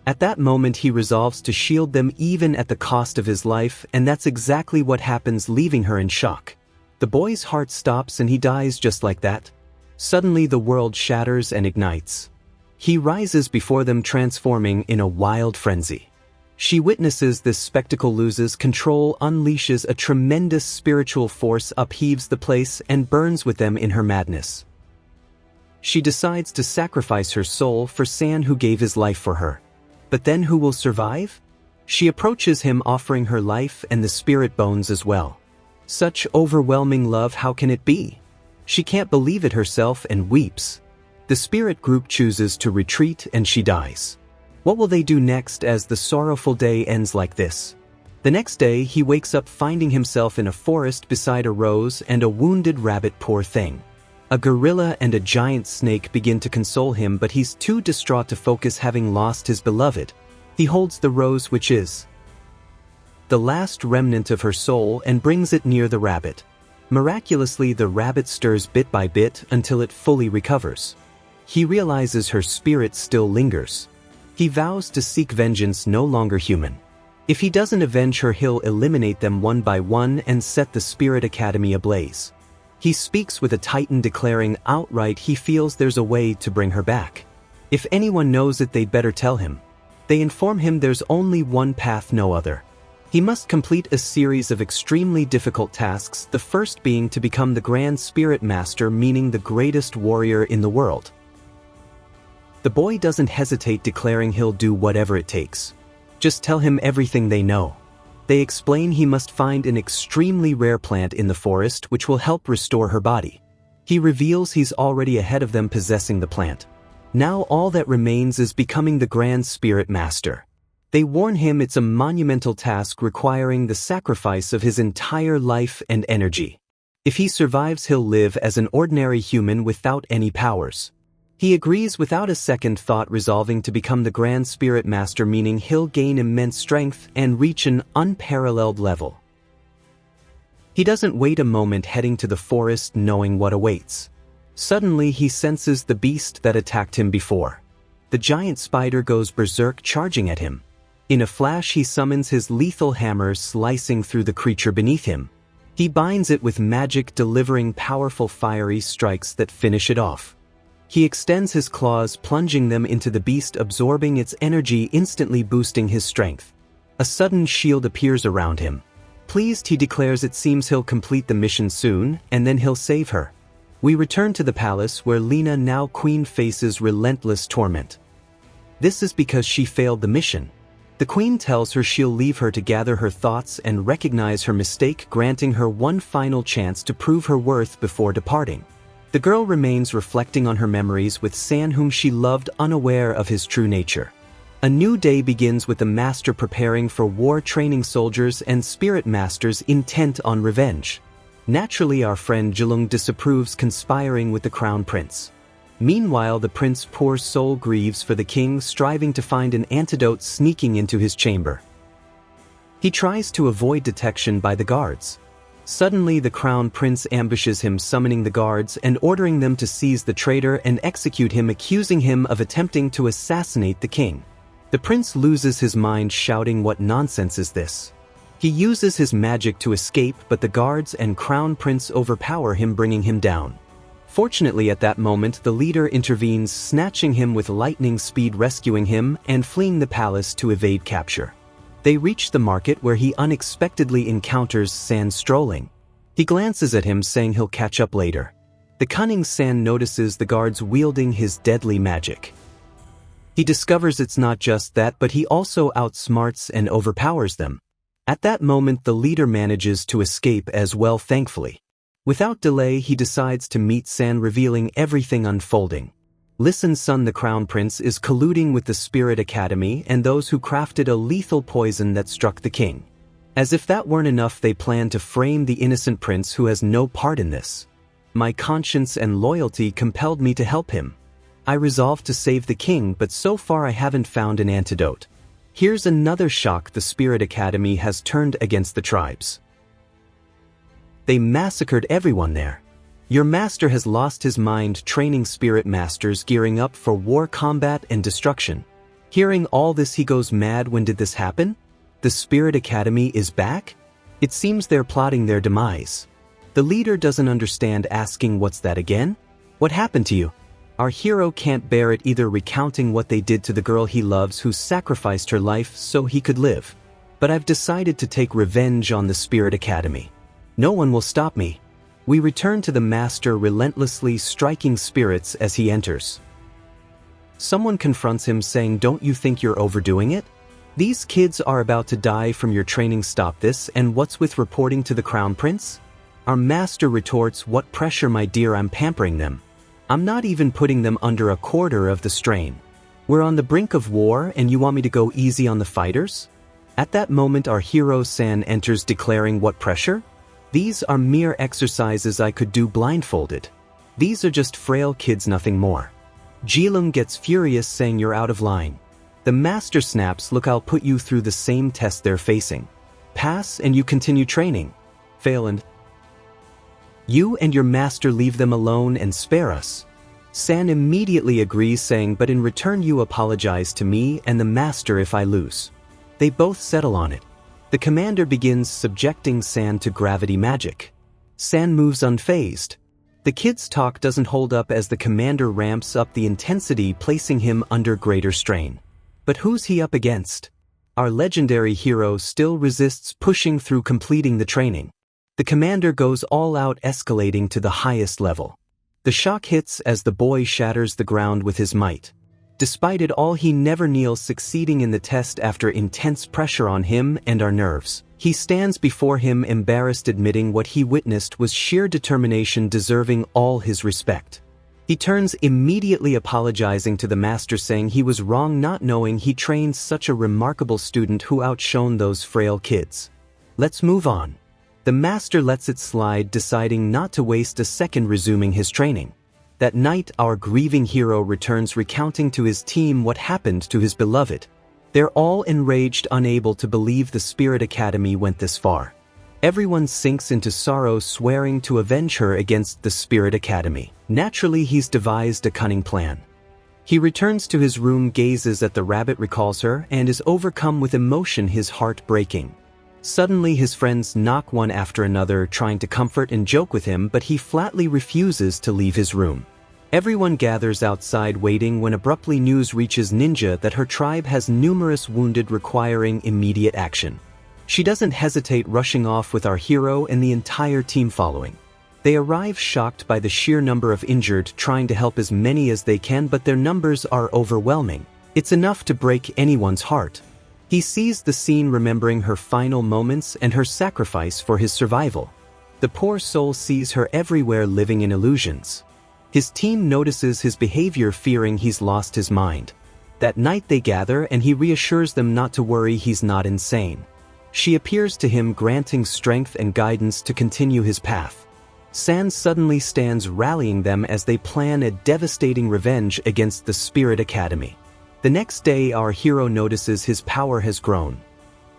At that moment he resolves to shield them even at the cost of his life, and that's exactly what happens, leaving her in shock. The boy's heart stops and he dies just like that. Suddenly the world shatters and ignites. He rises before them, transforming in a wild frenzy. She witnesses this spectacle, loses control, unleashes a tremendous spiritual force, upheaves the place, and burns with them in her madness. She decides to sacrifice her soul for San, who gave his life for her. But then who will survive? She approaches him, offering her life and the spirit bones as well. Such overwhelming love, how can it be? She can't believe it herself and weeps. The spirit group chooses to retreat and she dies. What will they do next as the sorrowful day ends like this? The next day he wakes up finding himself in a forest beside a rose and a wounded rabbit. Poor thing. A gorilla and a giant snake begin to console him, but he's too distraught to focus, having lost his beloved. He holds the rose, which is the last remnant of her soul, and brings it near the rabbit. Miraculously, the rabbit stirs bit by bit until it fully recovers. He realizes her spirit still lingers. He vows to seek vengeance, no longer human. If he doesn't avenge her, he'll eliminate them one by one and set the Spirit Academy ablaze. He speaks with a titan, declaring outright he feels there's a way to bring her back. If anyone knows it, they'd better tell him. They inform him there's only one path, no other. He must complete a series of extremely difficult tasks, the first being to become the Grand Spirit Master, meaning the greatest warrior in the world. The boy doesn't hesitate, declaring he'll do whatever it takes. Just tell him everything they know. They explain he must find an extremely rare plant in the forest which will help restore her body. He reveals he's already ahead of them, possessing the plant. Now all that remains is becoming the Grand Spirit Master. They warn him it's a monumental task requiring the sacrifice of his entire life and energy. If he survives, he'll live as an ordinary human without any powers. He agrees without a second thought, resolving to become the Grand Spirit Master, meaning he'll gain immense strength and reach an unparalleled level. He doesn't wait a moment, heading to the forest, knowing what awaits. Suddenly he senses the beast that attacked him before. The giant spider goes berserk, charging at him. In a flash he summons his lethal hammer, slicing through the creature beneath him. He binds it with magic, delivering powerful fiery strikes that finish it off. He extends his claws, plunging them into the beast, absorbing its energy, instantly boosting his strength. A sudden shield appears around him. Pleased, he declares it seems he'll complete the mission soon, and then he'll save her. We return to the palace where Lena, now queen, faces relentless torment. This is because she failed the mission. The queen tells her she'll leave her to gather her thoughts and recognize her mistake, granting her one final chance to prove her worth before departing. The girl remains, reflecting on her memories with San, whom she loved, unaware of his true nature. A new day begins with the master preparing for war, training soldiers and spirit masters intent on revenge. Naturally, our friend Jilung disapproves, conspiring with the crown prince. Meanwhile, the prince's poor soul grieves for the king, striving to find an antidote sneaking into his chamber. He tries to avoid detection by the guards. Suddenly, the crown prince ambushes him, summoning the guards and ordering them to seize the traitor and execute him, accusing him of attempting to assassinate the king. The prince loses his mind, shouting, "What nonsense is this?" He uses his magic to escape, but the guards and crown prince overpower him, bringing him down. Fortunately, at that moment, the leader intervenes, snatching him with lightning speed, rescuing him, and fleeing the palace to evade capture. They reach the market, where he unexpectedly encounters San strolling. He glances at him, saying he'll catch up later. The cunning San notices the guards wielding his deadly magic. He discovers it's not just that, but he also outsmarts and overpowers them. At that moment, the leader manages to escape as well, thankfully. Without delay, he decides to meet San, revealing everything unfolding. Listen, son, the crown prince is colluding with the Spirit Academy and those who crafted a lethal poison that struck the king. As if that weren't enough, they plan to frame the innocent prince who has no part in this. My conscience and loyalty compelled me to help him. I resolved to save the king, but so far I haven't found an antidote. Here's another shock: the Spirit Academy has turned against the tribes. They massacred everyone there. Your master has lost his mind, training spirit masters, gearing up for war, combat, and destruction. Hearing all this, he goes mad. When did this happen? The Spirit Academy is back? It seems they're plotting their demise. The leader doesn't understand, asking, "What's that again? What happened to you?" Our hero can't bear it either, recounting what they did to the girl he loves, who sacrificed her life so he could live. "But I've decided to take revenge on the Spirit Academy. No one will stop me." We return to the master, relentlessly striking spirits as he enters. Someone confronts him, saying, "Don't you think you're overdoing it? These kids are about to die from your training. Stop this." "And what's with reporting to the crown prince?" Our master retorts, "What pressure, my dear? I'm pampering them. I'm not even putting them under a quarter of the strain. We're on the brink of war, and you want me to go easy on the fighters?" At that moment, our hero San enters, declaring, "What pressure? These are mere exercises I could do blindfolded. These are just frail kids, nothing more." Jilum gets furious, saying, "You're out of line." The master snaps, "Look, I'll put you through the same test they're facing. Pass and you continue training. Fail and you and your master leave them alone and spare us." San immediately agrees, saying, "But in return you apologize to me and the master if I lose." They both settle on it. The commander begins subjecting San to gravity magic. San moves unfazed. The kid's talk doesn't hold up as the commander ramps up the intensity, placing him under greater strain. But who's he up against? Our legendary hero still resists, pushing through, completing the training. The commander goes all out, escalating to the highest level. The shock hits as the boy shatters the ground with his might. Despite it all, he never kneels, succeeding in the test after intense pressure on him and our nerves. He stands before him, embarrassed, admitting what he witnessed was sheer determination, deserving all his respect. He turns, immediately apologizing to the master, saying he was wrong, not knowing he trained such a remarkable student who outshone those frail kids. "Let's move on." The master lets it slide, deciding not to waste a second, resuming his training. That night, our grieving hero returns, recounting to his team what happened to his beloved. They're all enraged, unable to believe the Spirit Academy went this far. Everyone sinks into sorrow, swearing to avenge her against the Spirit Academy. Naturally, he's devised a cunning plan. He returns to his room, gazes at the rabbit, recalls her, and is overcome with emotion, his heart breaking. Suddenly, his friends knock one after another, trying to comfort and joke with him, but he flatly refuses to leave his room. Everyone gathers outside waiting, when abruptly news reaches Ninja that her tribe has numerous wounded, requiring immediate action. She doesn't hesitate, rushing off with our hero and the entire team following. They arrive, shocked by the sheer number of injured, trying to help as many as they can, but their numbers are overwhelming. It's enough to break anyone's heart. He sees the scene, remembering her final moments and her sacrifice for his survival. The poor soul sees her everywhere, living in illusions. His team notices his behavior, fearing he's lost his mind. That night they gather, and he reassures them not to worry, he's not insane. She appears to him, granting strength and guidance to continue his path. San suddenly stands rallying them as they plan a devastating revenge against the Spirit Academy. The next day our hero notices his power has grown.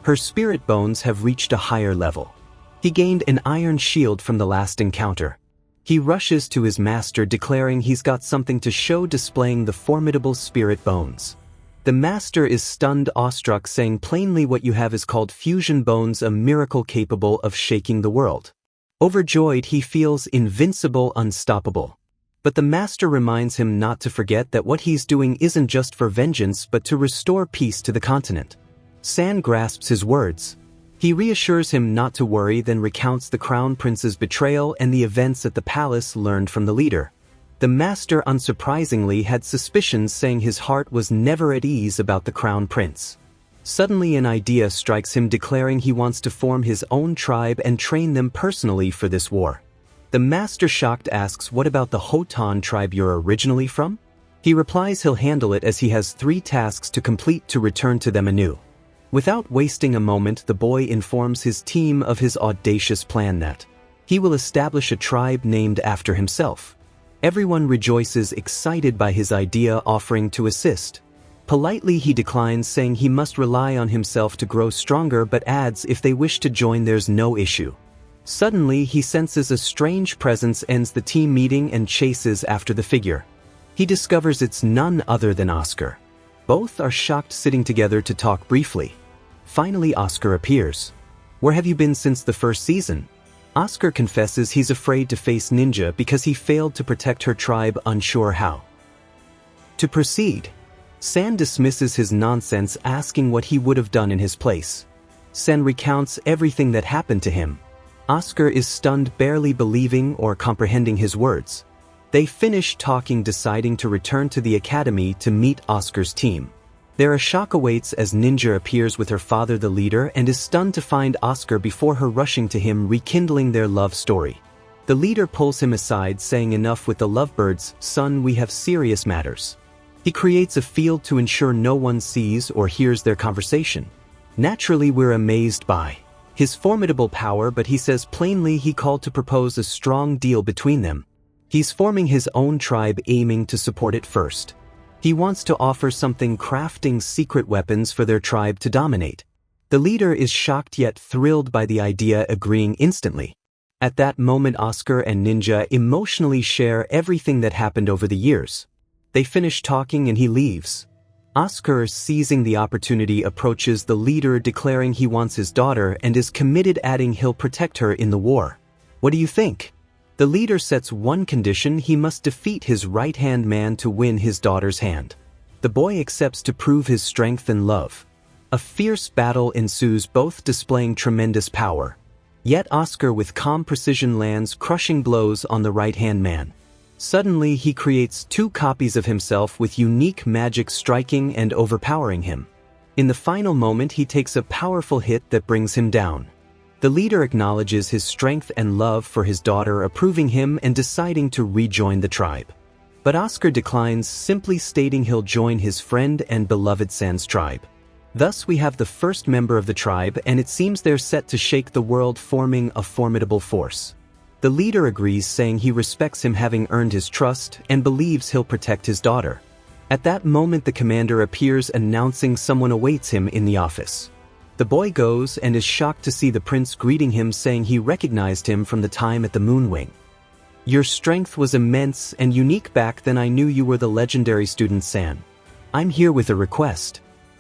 Her spirit bones have reached a higher level. He gained an iron shield from the last encounter. He rushes to his master declaring he's got something to show, displaying the formidable spirit bones. The master is stunned, awestruck, saying plainly what you have is called fusion bones, a miracle capable of shaking the world. Overjoyed, he feels invincible, unstoppable. But the master reminds him not to forget that what he's doing isn't just for vengeance but to restore peace to the continent. San grasps his words. He reassures him not to worry, then recounts the crown prince's betrayal and the events at the palace learned from the leader. The master unsurprisingly had suspicions, saying his heart was never at ease about the crown prince. Suddenly an idea strikes him, declaring he wants to form his own tribe and train them personally for this war. The master, shocked, asks, "What about the Hotan tribe you're originally from?" He replies he'll handle it as he has 3 tasks to complete to return to them anew. Without wasting a moment, the boy informs his team of his audacious plan that he will establish a tribe named after himself. Everyone rejoices, excited by his idea, offering to assist. Politely he declines, saying he must rely on himself to grow stronger, but adds if they wish to join there's no issue. Suddenly he senses a strange presence, ends the team meeting and chases after the figure. He discovers it's none other than Oscar. Both are shocked, sitting together to talk briefly. Finally Oscar appears. "Where have you been since the first season?" Oscar confesses he's afraid to face Ninja because he failed to protect her tribe, unsure how to proceed. San dismisses his nonsense, asking what he would have done in his place. San recounts everything that happened to him. Oscar is stunned, barely believing or comprehending his words. They finish talking, deciding to return to the academy to meet Oscar's team. There a shock awaits as Ninja appears with her father, the leader, and is stunned to find Oscar before her, rushing to him, rekindling their love story. The leader pulls him aside, saying, "Enough with the lovebirds, son, we have serious matters." He creates a field to ensure no one sees or hears their conversation. Naturally, we're amazed by his formidable power, but he says plainly he called to propose a strong deal between them. He's forming his own tribe, aiming to support it first. He wants to offer something, crafting secret weapons for their tribe to dominate. The leader is shocked yet thrilled by the idea, agreeing instantly. At that moment Oscar and Ninja emotionally share everything that happened over the years. They finish talking and he leaves. Oscar, seizing the opportunity, approaches the leader, declaring he wants his daughter and is committed, adding he'll protect her in the war. "What do you think?" The leader sets one condition: he must defeat his right-hand man to win his daughter's hand. The boy accepts to prove his strength and love. A fierce battle ensues, both displaying tremendous power. Yet Oscar with calm precision lands crushing blows on the right-hand man. Suddenly he creates 2 copies of himself with unique magic, striking and overpowering him. In the final moment he takes a powerful hit that brings him down. The leader acknowledges his strength and love for his daughter, approving him and deciding to rejoin the tribe. But Oscar declines, simply stating he'll join his friend and beloved San's tribe. Thus we have the first member of the tribe, and it seems they're set to shake the world, forming a formidable force. The leader agrees, saying he respects him, having earned his trust, and believes he'll protect his daughter. At that moment the commander appears, announcing someone awaits him in the office. The boy goes and is shocked to see the prince greeting him, saying he recognized him from the time at the Moonwing. "Your strength was immense and unique back then. I knew you were the legendary student San. I'm here with a request.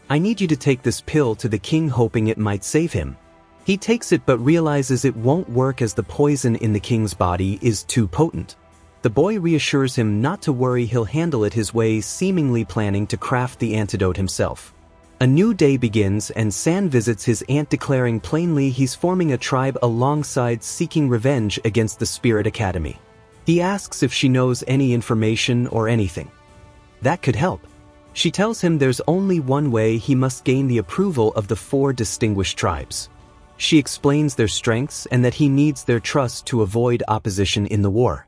I need you to take this pill to the king, hoping it might save him." He takes it but realizes it won't work as the poison in the king's body is too potent. The boy reassures him not to worry, he'll handle it his way, seemingly planning to craft the antidote himself. A new day begins and San visits his aunt, declaring plainly he's forming a tribe alongside, seeking revenge against the Spirit Academy. He asks if she knows any information or anything that could help. She tells him there's only one way: he must gain the approval of the 4 distinguished tribes. She explains their strengths and that he needs their trust to avoid opposition in the war.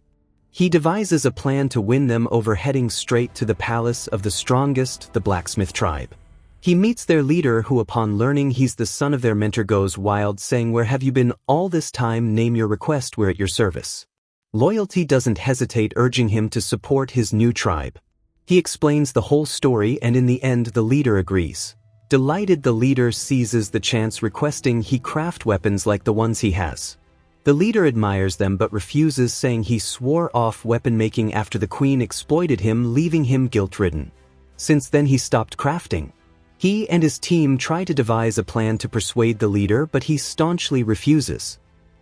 He devises a plan to win them over, heading straight to the palace of the strongest, the blacksmith tribe. He meets their leader, who upon learning he's the son of their mentor goes wild, saying, "Where have you been all this time? Name your request, we're at your service." Loyalty doesn't hesitate, urging him to support his new tribe. He explains the whole story, and in the end the leader agrees. Delighted, the leader seizes the chance, requesting he craft weapons like the ones he has. The leader admires them but refuses, saying he swore off weapon making after the queen exploited him, leaving him guilt-ridden. Since then he stopped crafting. He and his team try to devise a plan to persuade the leader, but he staunchly refuses.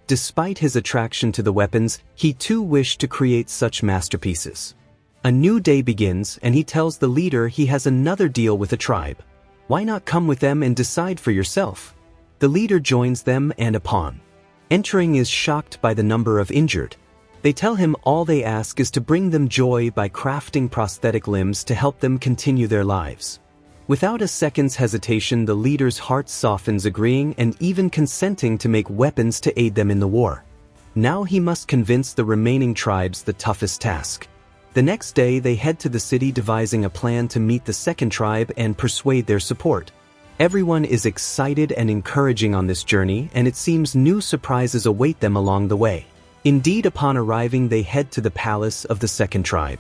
Despite his attraction to the weapons, he too wished to create such masterpieces. A new day begins, and he tells the leader he has another deal with a tribe. Why not come with them and decide for yourself? The leader joins them, and upon entering is shocked by the number of injured. They tell him all they ask is to bring them joy by crafting prosthetic limbs to help them continue their lives. Without a second's hesitation, the leader's heart softens, agreeing and even consenting to make weapons to aid them in the war. Now he must convince the remaining tribes, the toughest task. The next day they head to the city, devising a plan to meet the second tribe and persuade their support. Everyone is excited and encouraging on this journey, and it seems new surprises await them along the way. Indeed, upon arriving they head to the palace of the second tribe.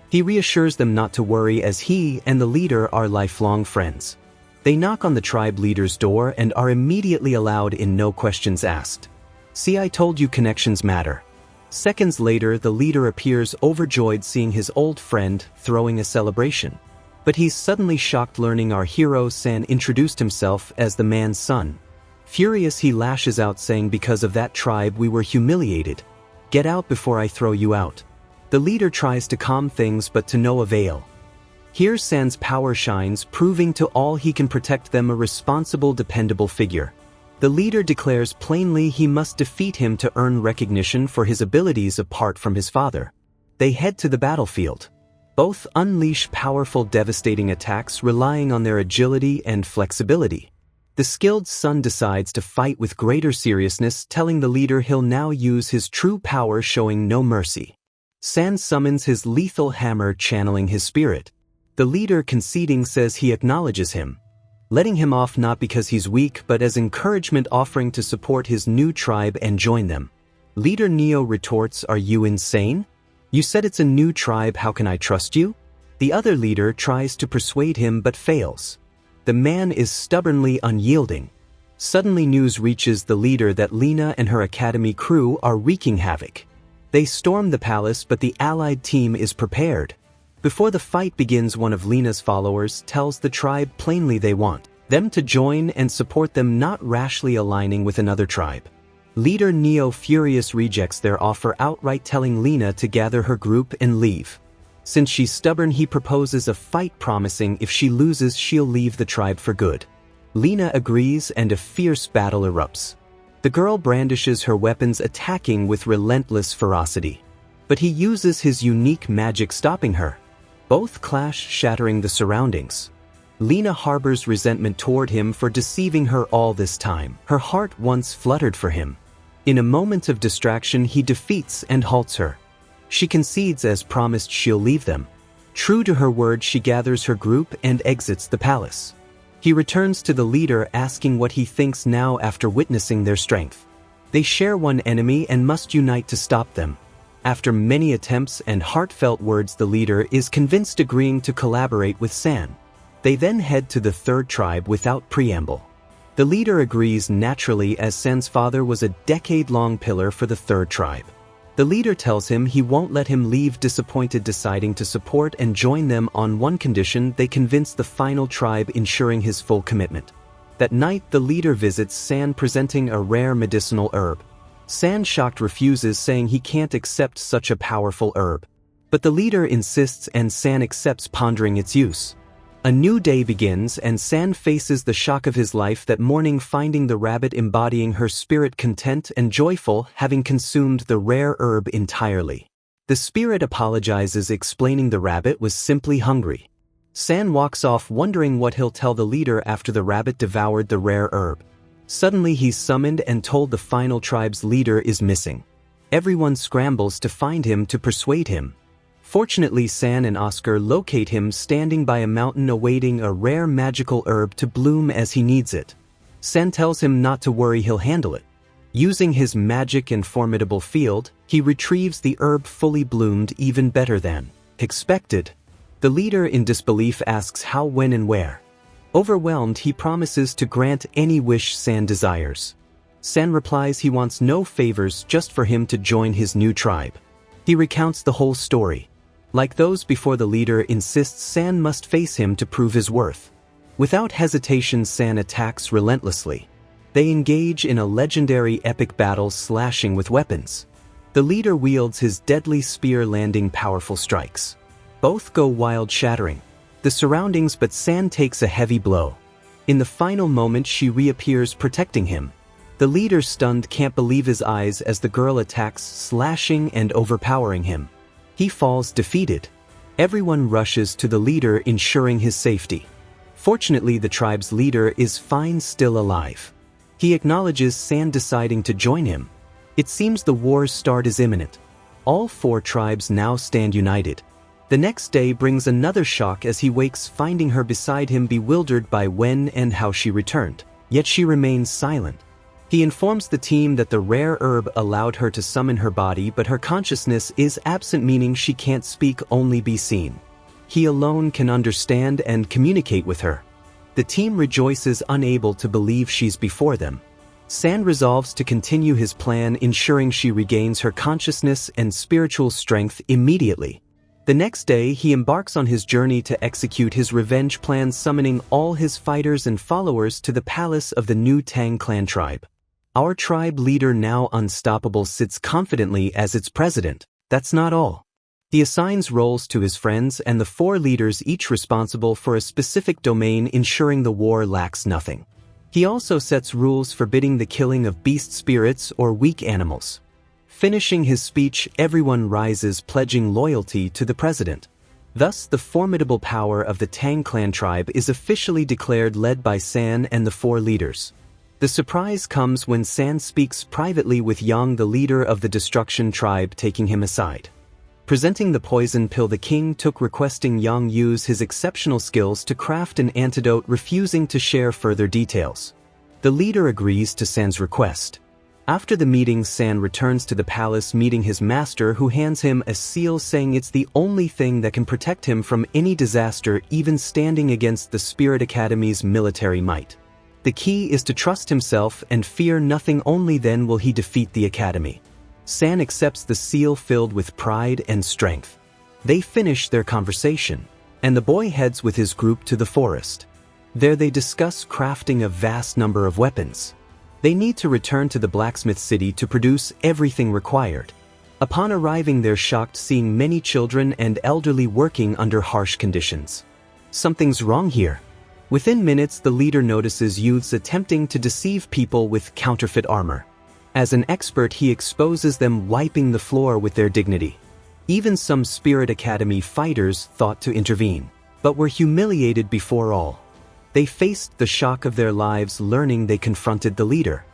He reassures them not to worry, as he and the leader are lifelong friends. They knock on the tribe leader's door and are immediately allowed in, no questions asked. "See, I told you connections matter." Seconds later, the leader appears, overjoyed seeing his old friend, throwing a celebration. But he's suddenly shocked learning our hero San introduced himself as the man's son. Furious, he lashes out, saying, "Because of that tribe we were humiliated. Get out before I throw you out." The leader tries to calm things, but to no avail. Here San's power shines, proving to all he can protect them, a responsible, dependable figure. The leader declares plainly he must defeat him to earn recognition for his abilities apart from his father. They head to the battlefield. Both unleash powerful, devastating attacks, relying on their agility and flexibility. The skilled son decides to fight with greater seriousness, telling the leader he'll now use his true power, showing no mercy. San summons his lethal hammer, channeling his spirit. The leader, conceding, says he acknowledges him, letting him off not because he's weak but as encouragement, offering to support his new tribe and join them. Leader Neo retorts, "Are you insane? You said it's a new tribe, how can I trust you?" The other leader tries to persuade him but fails. The man is stubbornly unyielding. Suddenly news reaches the leader that Lena and her academy crew are wreaking havoc. They storm the palace, but the allied team is prepared. Before the fight begins, one of Lena's followers tells the tribe plainly they want them to join and support them, not rashly aligning with another tribe. Leader Neo, furious, rejects their offer outright, telling Lena to gather her group and leave. Since she's stubborn, he proposes a fight, promising if she loses she'll leave the tribe for good. Lena agrees and a fierce battle erupts. The girl brandishes her weapons, attacking with relentless ferocity. But he uses his unique magic, stopping her. Both clash, shattering the surroundings. Lena harbors resentment toward him for deceiving her all this time. Her heart once fluttered for him. In a moment of distraction, he defeats and halts her. She concedes, as promised she'll leave them. True to her word, she gathers her group and exits the palace. He returns to the leader, asking what he thinks now after witnessing their strength. They share one enemy and must unite to stop them. After many attempts and heartfelt words, the leader is convinced, agreeing to collaborate with San. They then head to the third tribe without preamble. The leader agrees naturally, as San's father was a decade-long pillar for the third tribe. The leader tells him he won't let him leave, disappointed, deciding to support and join them on one condition: they convince the final tribe, ensuring his full commitment. That night the leader visits San, presenting a rare medicinal herb. San, shocked, refuses, saying he can't accept such a powerful herb. But the leader insists and San accepts, pondering its use. A new day begins and San faces the shock of his life that morning, finding the rabbit embodying her spirit, content and joyful, having consumed the rare herb entirely. The spirit apologizes, explaining the rabbit was simply hungry. San walks off, wondering what he'll tell the leader after the rabbit devoured the rare herb. Suddenly he's summoned and told the final tribe's leader is missing. Everyone scrambles to find him to persuade him. Fortunately, San and Oscar locate him standing by a mountain, awaiting a rare magical herb to bloom as he needs it. San tells him not to worry, he'll handle it. Using his magic and formidable field, He retrieves the herb fully bloomed even better than expected. The leader in disbelief asks how, when, and where. Overwhelmed, he promises to grant any wish San desires. San replies he wants no favors, just for him to join his new tribe. He recounts the whole story. Like those before, the leader insists San must face him to prove his worth. Without hesitation, San attacks relentlessly. They engage in a legendary epic battle, slashing with weapons. The leader wields his deadly spear, landing powerful strikes. Both go wild, shattering the surroundings, but San takes a heavy blow. In the final moment, she reappears, protecting him. The leader, stunned, can't believe his eyes as the girl attacks, slashing and overpowering him. He falls defeated. Everyone rushes to the leader, ensuring his safety. Fortunately, the tribe's leader is fine, still alive. He acknowledges San deciding to join him. It seems the war's start is imminent. All 4 tribes now stand united. The next day brings another shock as he wakes finding her beside him, bewildered by when and how she returned. Yet she remains silent. He informs the team that the rare herb allowed her to summon her body, but her consciousness is absent, meaning she can't speak, only be seen. He alone can understand and communicate with her. The team rejoices, unable to believe she's before them. San resolves to continue his plan, ensuring she regains her consciousness and spiritual strength immediately. The next day, he embarks on his journey to execute his revenge plan, summoning all his fighters and followers to the palace of the new Tang clan tribe. Our tribe leader, now unstoppable, sits confidently as its president. That's not all. He assigns roles to his friends and the 4 leaders, each responsible for a specific domain, ensuring the war lacks nothing. He also sets rules forbidding the killing of beast spirits or weak animals. Finishing his speech, everyone rises, pledging loyalty to the president. Thus, the formidable power of the Tang clan tribe is officially declared, led by San and the 4 leaders. The surprise comes when San speaks privately with Yang, the leader of the Destruction tribe, taking him aside. Presenting the poison pill, the king took, requesting Yang use his exceptional skills to craft an antidote, refusing to share further details. The leader agrees to San's request. After the meeting, San returns to the palace, meeting his master, who hands him a seal, saying it's the only thing that can protect him from any disaster, even standing against the Spirit Academy's military might. The key is to trust himself and fear nothing, only then will he defeat the academy. San accepts the seal, filled with pride and strength. They finish their conversation, and the boy heads with his group to the forest. There they discuss crafting a vast number of weapons. They need to return to the blacksmith city to produce everything required. Upon arriving, they're shocked, seeing many children and elderly working under harsh conditions. Something's wrong here. Within minutes, the leader notices youths attempting to deceive people with counterfeit armor. As an expert, he exposes them, wiping the floor with their dignity. Even some Spirit Academy fighters thought to intervene, but were humiliated before all. They faced the shock of their lives, learning they confronted the leader.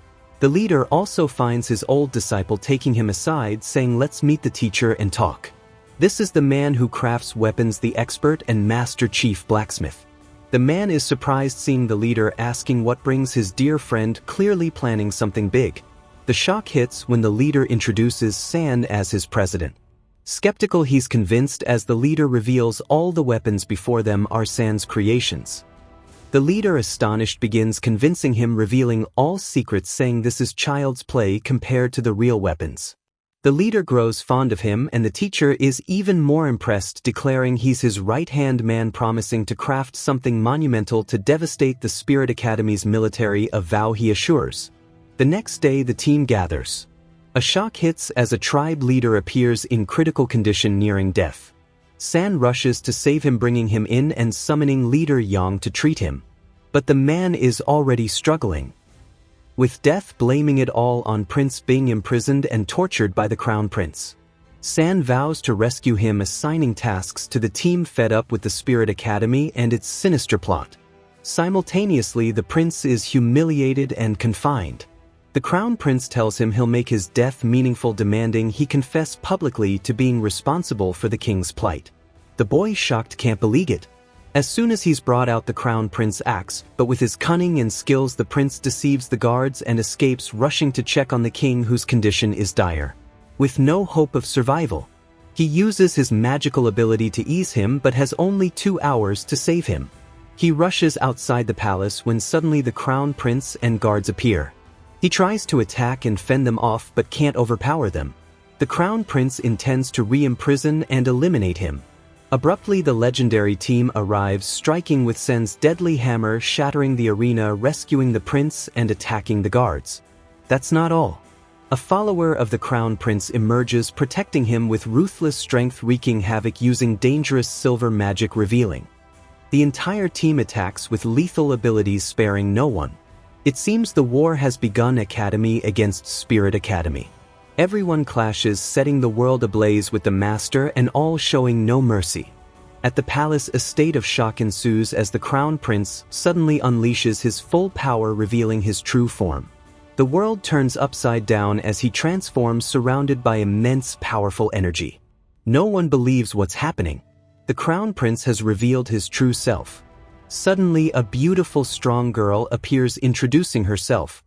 The leader also finds his old disciple, taking him aside, saying, "Let's meet the teacher and talk." This is the man who crafts weapons, the expert and master chief blacksmith. The man is surprised seeing the leader, asking what brings his dear friend, clearly planning something big. The shock hits when the leader introduces San as his president. Skeptical, he's convinced as the leader reveals all the weapons before them are San's creations. The leader, astonished, begins convincing him, revealing all secrets, saying this is child's play compared to the real weapons. The leader grows fond of him, and the teacher is even more impressed, declaring he's his right-hand man, promising to craft something monumental to devastate the Spirit Academy's military, a vow he assures. The next day, the team gathers. A shock hits as a tribe leader appears in critical condition, nearing death. San rushes to save him, bringing him in and summoning leader Yang to treat him. But the man is already struggling, with death, blaming it all on Prince, being imprisoned and tortured by the Crown Prince. San vows to rescue him, assigning tasks to the team, fed up with the Spirit Academy and its sinister plot. Simultaneously, the prince is humiliated and confined. The Crown Prince tells him he'll make his death meaningful, demanding he confess publicly to being responsible for the king's plight. The boy, shocked, can't believe it. As soon as he's brought out, the Crown Prince acts, but with his cunning and skills, the prince deceives the guards and escapes, rushing to check on the king, whose condition is dire. with no hope of survival. He uses his magical ability to ease him but has only 2 hours to save him. He rushes outside the palace when suddenly the crown prince and guards appear. He tries to attack and fend them off but can't overpower them. The crown prince intends to re-imprison and eliminate him. Abruptly, the legendary team arrives, striking with Sen's deadly hammer, shattering the arena, rescuing the prince and attacking the guards. That's not all. A follower of the crown prince emerges, protecting him with ruthless strength, wreaking havoc using dangerous silver magic, revealing. The entire team attacks with lethal abilities, sparing no one. It seems the war has begun. Academy against Spirit Academy. Everyone clashes, setting the world ablaze with the master and all showing no mercy. At the palace, a state of shock ensues as the crown prince suddenly unleashes his full power, revealing his true form. The world turns upside down as he transforms, surrounded by immense powerful energy. No one believes what's happening. The crown prince has revealed his true self. Suddenly, a beautiful, strong girl appears, introducing herself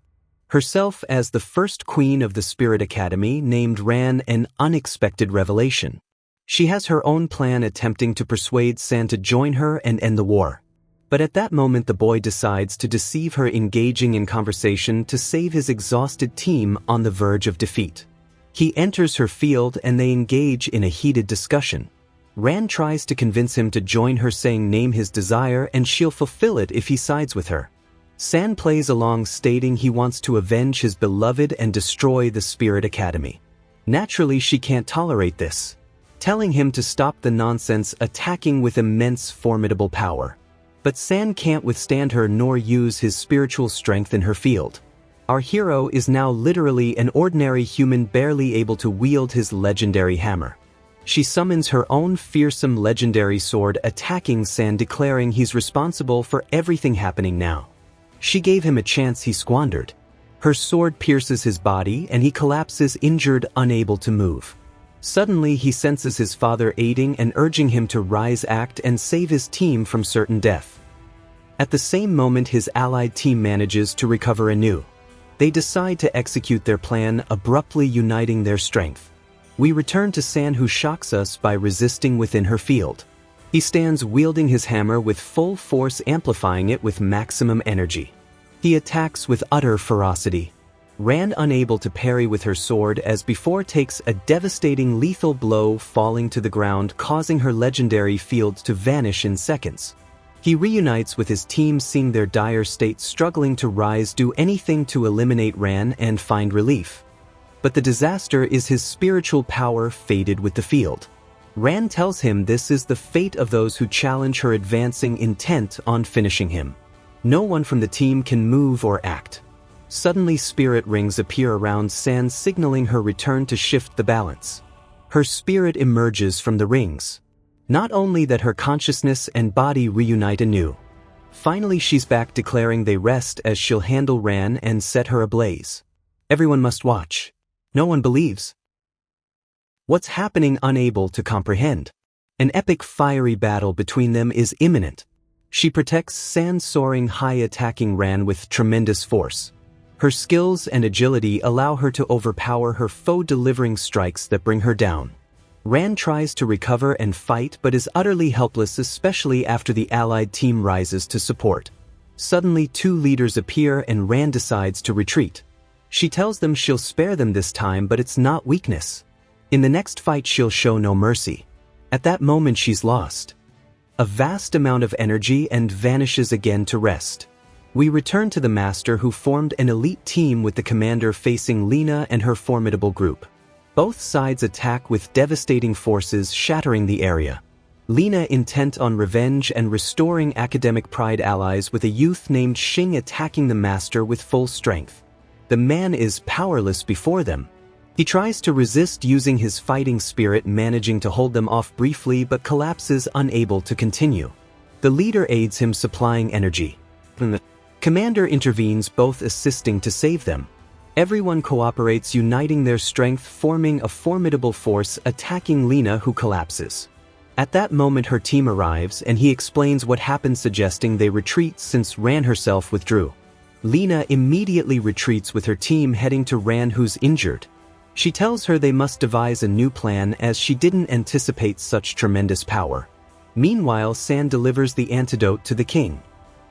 as the first queen of the Spirit Academy, named Ran, an unexpected revelation. She has her own plan, attempting to persuade San to join her and end the war. But at that moment the boy decides to deceive her, engaging in conversation to save his exhausted team on the verge of defeat. He enters her field and they engage in a heated discussion. Ran tries to convince him to join her, saying name his desire and she'll fulfill it if he sides with her. San plays along, stating he wants to avenge his beloved and destroy the Spirit Academy. Naturally, she can't tolerate this, telling him to stop the nonsense, attacking with immense formidable power. But San can't withstand her nor use his spiritual strength in her field. Our hero is now literally an ordinary human, barely able to wield his legendary hammer. She summons her own fearsome legendary sword, attacking San, declaring he's responsible for everything happening now. She gave him a chance he squandered. Her sword pierces his body and he collapses, injured, unable to move. Suddenly he senses his father aiding and urging him to rise, act, and save his team from certain death. At the same moment his allied team manages to recover anew. They decide to execute their plan, abruptly uniting their strength. We return to San, who shocks us by resisting within her field. He stands wielding his hammer with full force, amplifying it with maximum energy. He attacks with utter ferocity. Ran, unable to parry with her sword as before, takes a devastating lethal blow, falling to the ground, causing her legendary field to vanish in seconds. He reunites with his team, seeing their dire state, struggling to rise, do anything to eliminate Ran and find relief. But the disaster is his spiritual power faded with the field. Ran tells him this is the fate of those who challenge her, advancing, intent on finishing him. No one from the team can move or act. Suddenly spirit rings appear around San, signaling her return to shift the balance. Her spirit emerges from the rings. Not only that, her consciousness and body reunite anew. Finally she's back, declaring they rest as she'll handle Ran and set her ablaze. Everyone must watch. No one believes what's happening, unable to comprehend. An epic fiery battle between them is imminent. She protects San, soaring high, attacking Ran with tremendous force. Her skills and agility allow her to overpower her foe, delivering strikes that bring her down. Ran tries to recover and fight but is utterly helpless, especially after the allied team rises to support. Suddenly 2 leaders appear and Ran decides to retreat. She tells them she'll spare them this time, but it's not weakness. In the next fight she'll show no mercy. At that moment she's lost a vast amount of energy and vanishes again to rest. We return to the master, who formed an elite team with the commander, facing Lena and her formidable group. Both sides attack with devastating forces, shattering the area. Lena, intent on revenge and restoring academic pride, allies with a youth named Xing, attacking the master with full strength. The man is powerless before them. He tries to resist using his fighting spirit, managing to hold them off briefly but collapses, unable to continue. The leader aids him, supplying energy. The commander intervenes, both assisting to save them. Everyone cooperates, uniting their strength, forming a formidable force, attacking Lena, who collapses. At that moment her team arrives and he explains what happened, suggesting they retreat since Ran herself withdrew. Lena immediately retreats with her team, heading to Ran, who's injured. She tells her they must devise a new plan as she didn't anticipate such tremendous power. Meanwhile, San delivers the antidote to the king.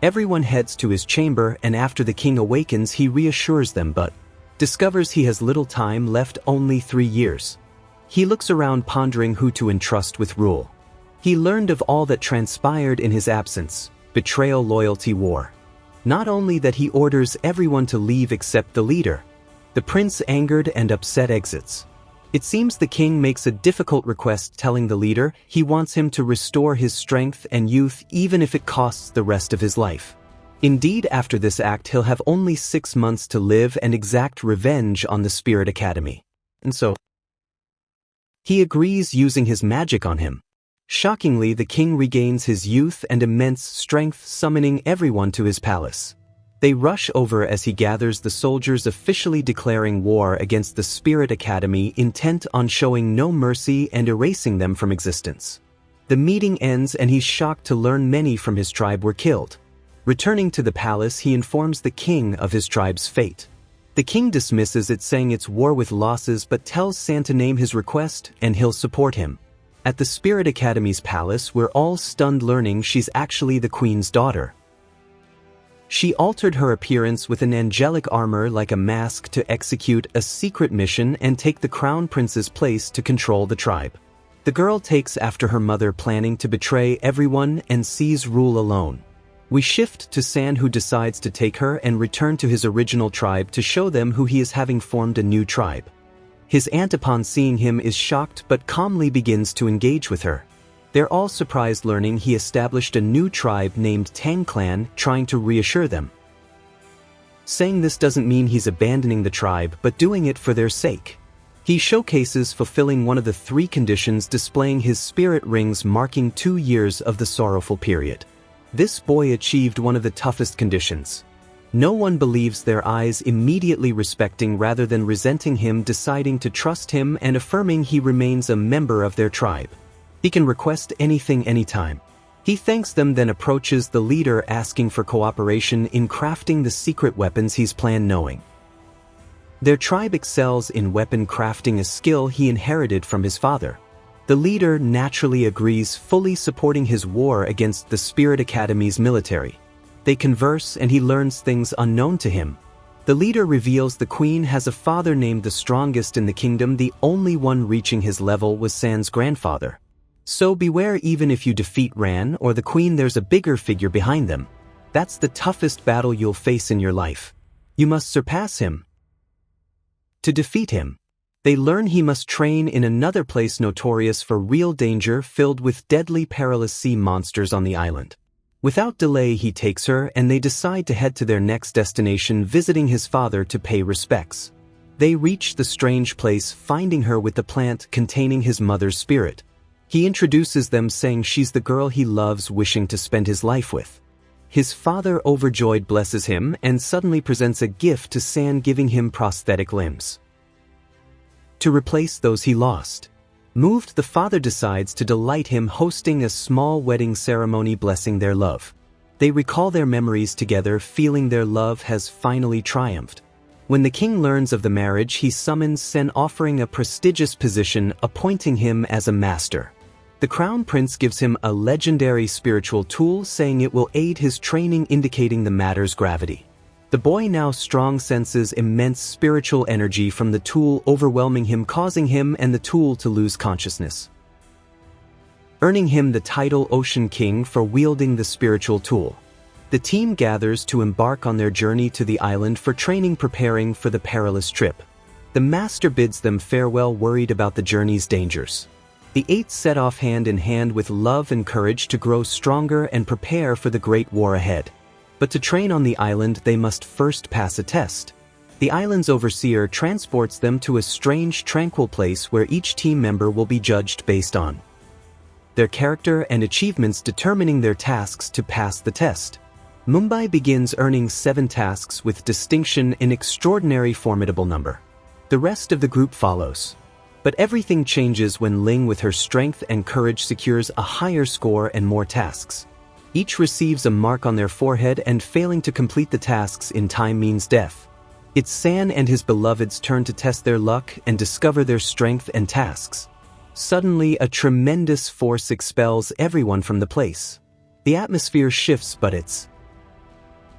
Everyone heads to his chamber, and after the king awakens he reassures them but discovers he has little time left, only 3 years. He looks around pondering who to entrust with rule. He learned of all that transpired in his absence: betrayal, loyalty, war. Not only that, he orders everyone to leave except the leader. The prince, angered and upset, exits. It seems the king makes a difficult request, telling the leader he wants him to restore his strength and youth even if it costs the rest of his life. Indeed, after this act he'll have only 6 months to live and exact revenge on the Spirit Academy. And so he agrees, using his magic on him. Shockingly, the king regains his youth and immense strength, summoning everyone to his palace. They rush over as he gathers the soldiers, officially declaring war against the Spirit Academy, intent on showing no mercy and erasing them from existence. The meeting ends and he's shocked to learn many from his tribe were killed. Returning to the palace, he informs the king of his tribe's fate. The king dismisses it, saying it's war with losses, but tells San to name his request and he'll support him. At the Spirit Academy's palace, we're all stunned learning she's actually the queen's daughter. She altered her appearance with an angelic armor like a mask to execute a secret mission and take the crown prince's place to control the tribe. The girl takes after her mother, planning to betray everyone and seize rule alone. We shift to San, who decides to take her and return to his original tribe to show them who he is, having formed a new tribe. His aunt, upon seeing him, is shocked but calmly begins to engage with her. They're all surprised learning he established a new tribe named Tang Clan, trying to reassure them, saying this doesn't mean he's abandoning the tribe but doing it for their sake. He showcases fulfilling one of the 3 conditions, displaying his spirit rings marking 2 years of the sorrowful period. This boy achieved one of the toughest conditions. No one believes their eyes, immediately respecting rather than resenting him, deciding to trust him and affirming he remains a member of their tribe. He can request anything anytime. He thanks them, then approaches the leader asking for cooperation in crafting the secret weapons he's planned, knowing their tribe excels in weapon crafting, a skill he inherited from his father. The leader naturally agrees, fully supporting his war against the Spirit Academy's military. They converse and he learns things unknown to him. The leader reveals the queen has a father named the strongest in the kingdom. The only one reaching his level was San's grandfather. So beware, even if you defeat Ran or the queen, there's a bigger figure behind them. That's the toughest battle you'll face in your life. You must surpass him. To defeat him, they learn he must train in another place notorious for real danger, filled with deadly, perilous sea monsters on the island. Without delay, he takes her and they decide to head to their next destination, visiting his father to pay respects. They reach the strange place, finding her with the plant containing his mother's spirit. He introduces them, saying she's the girl he loves, wishing to spend his life with. His father, overjoyed, blesses him and suddenly presents a gift to San, giving him prosthetic limbs to replace those he lost. Moved, the father decides to delight him, hosting a small wedding ceremony, blessing their love. They recall their memories together, feeling their love has finally triumphed. When the king learns of the marriage, he summons Sen, offering a prestigious position, appointing him as a master. The crown prince gives him a legendary spiritual tool, saying it will aid his training, indicating the matter's gravity. The boy, now strong, senses immense spiritual energy from the tool, overwhelming him, causing him and the tool to lose consciousness, earning him the title Ocean King for wielding the spiritual tool. The team gathers to embark on their journey to the island for training, preparing for the perilous trip. The master bids them farewell, worried about the journey's dangers. The 8 set off hand in hand with love and courage to grow stronger and prepare for the great war ahead. But to train on the island, they must first pass a test. The island's overseer transports them to a strange, tranquil place where each team member will be judged based on their character and achievements, determining their tasks to pass the test. Mumbai begins, earning 7 tasks with distinction, an extraordinary, formidable number. The rest of the group follows. But everything changes when Ling, with her strength and courage, secures a higher score and more tasks. Each receives a mark on their forehead, and failing to complete the tasks in time means death. It's San and his beloved's turn to test their luck and discover their strength and tasks. Suddenly, a tremendous force expels everyone from the place. The atmosphere shifts, but it's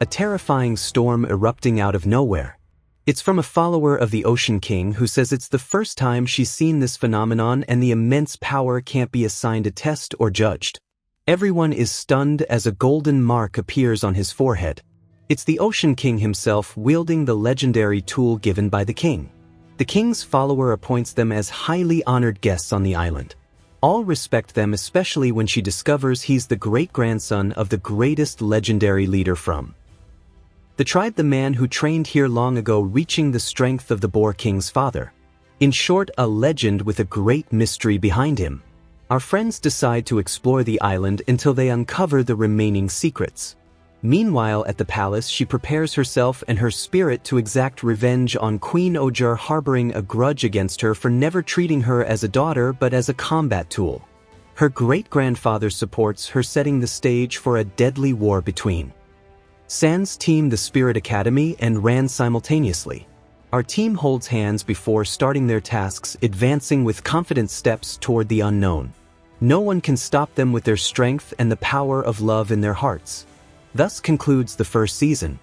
a terrifying storm erupting out of nowhere. It's from a follower of the Ocean King who says it's the first time she's seen this phenomenon and the immense power can't be assigned a test or judged. Everyone is stunned as a golden mark appears on his forehead. It's the Ocean King himself wielding the legendary tool given by the king. The king's follower appoints them as highly honored guests on the island. All respect them, especially when she discovers he's the great-grandson of the greatest legendary leader from the tribe, the man who trained here long ago, reaching the strength of the Boar King's father. In short, a legend with a great mystery behind him. Our friends decide to explore the island until they uncover the remaining secrets. Meanwhile, at the palace, she prepares herself and her spirit to exact revenge on Queen Ojar, harboring a grudge against her for never treating her as a daughter but as a combat tool. Her great-grandfather supports her, setting the stage for a deadly war between San's team, the Spirit Academy, and Ran simultaneously. Our team holds hands before starting their tasks, advancing with confident steps toward the unknown. No one can stop them with their strength and the power of love in their hearts. Thus concludes the first season.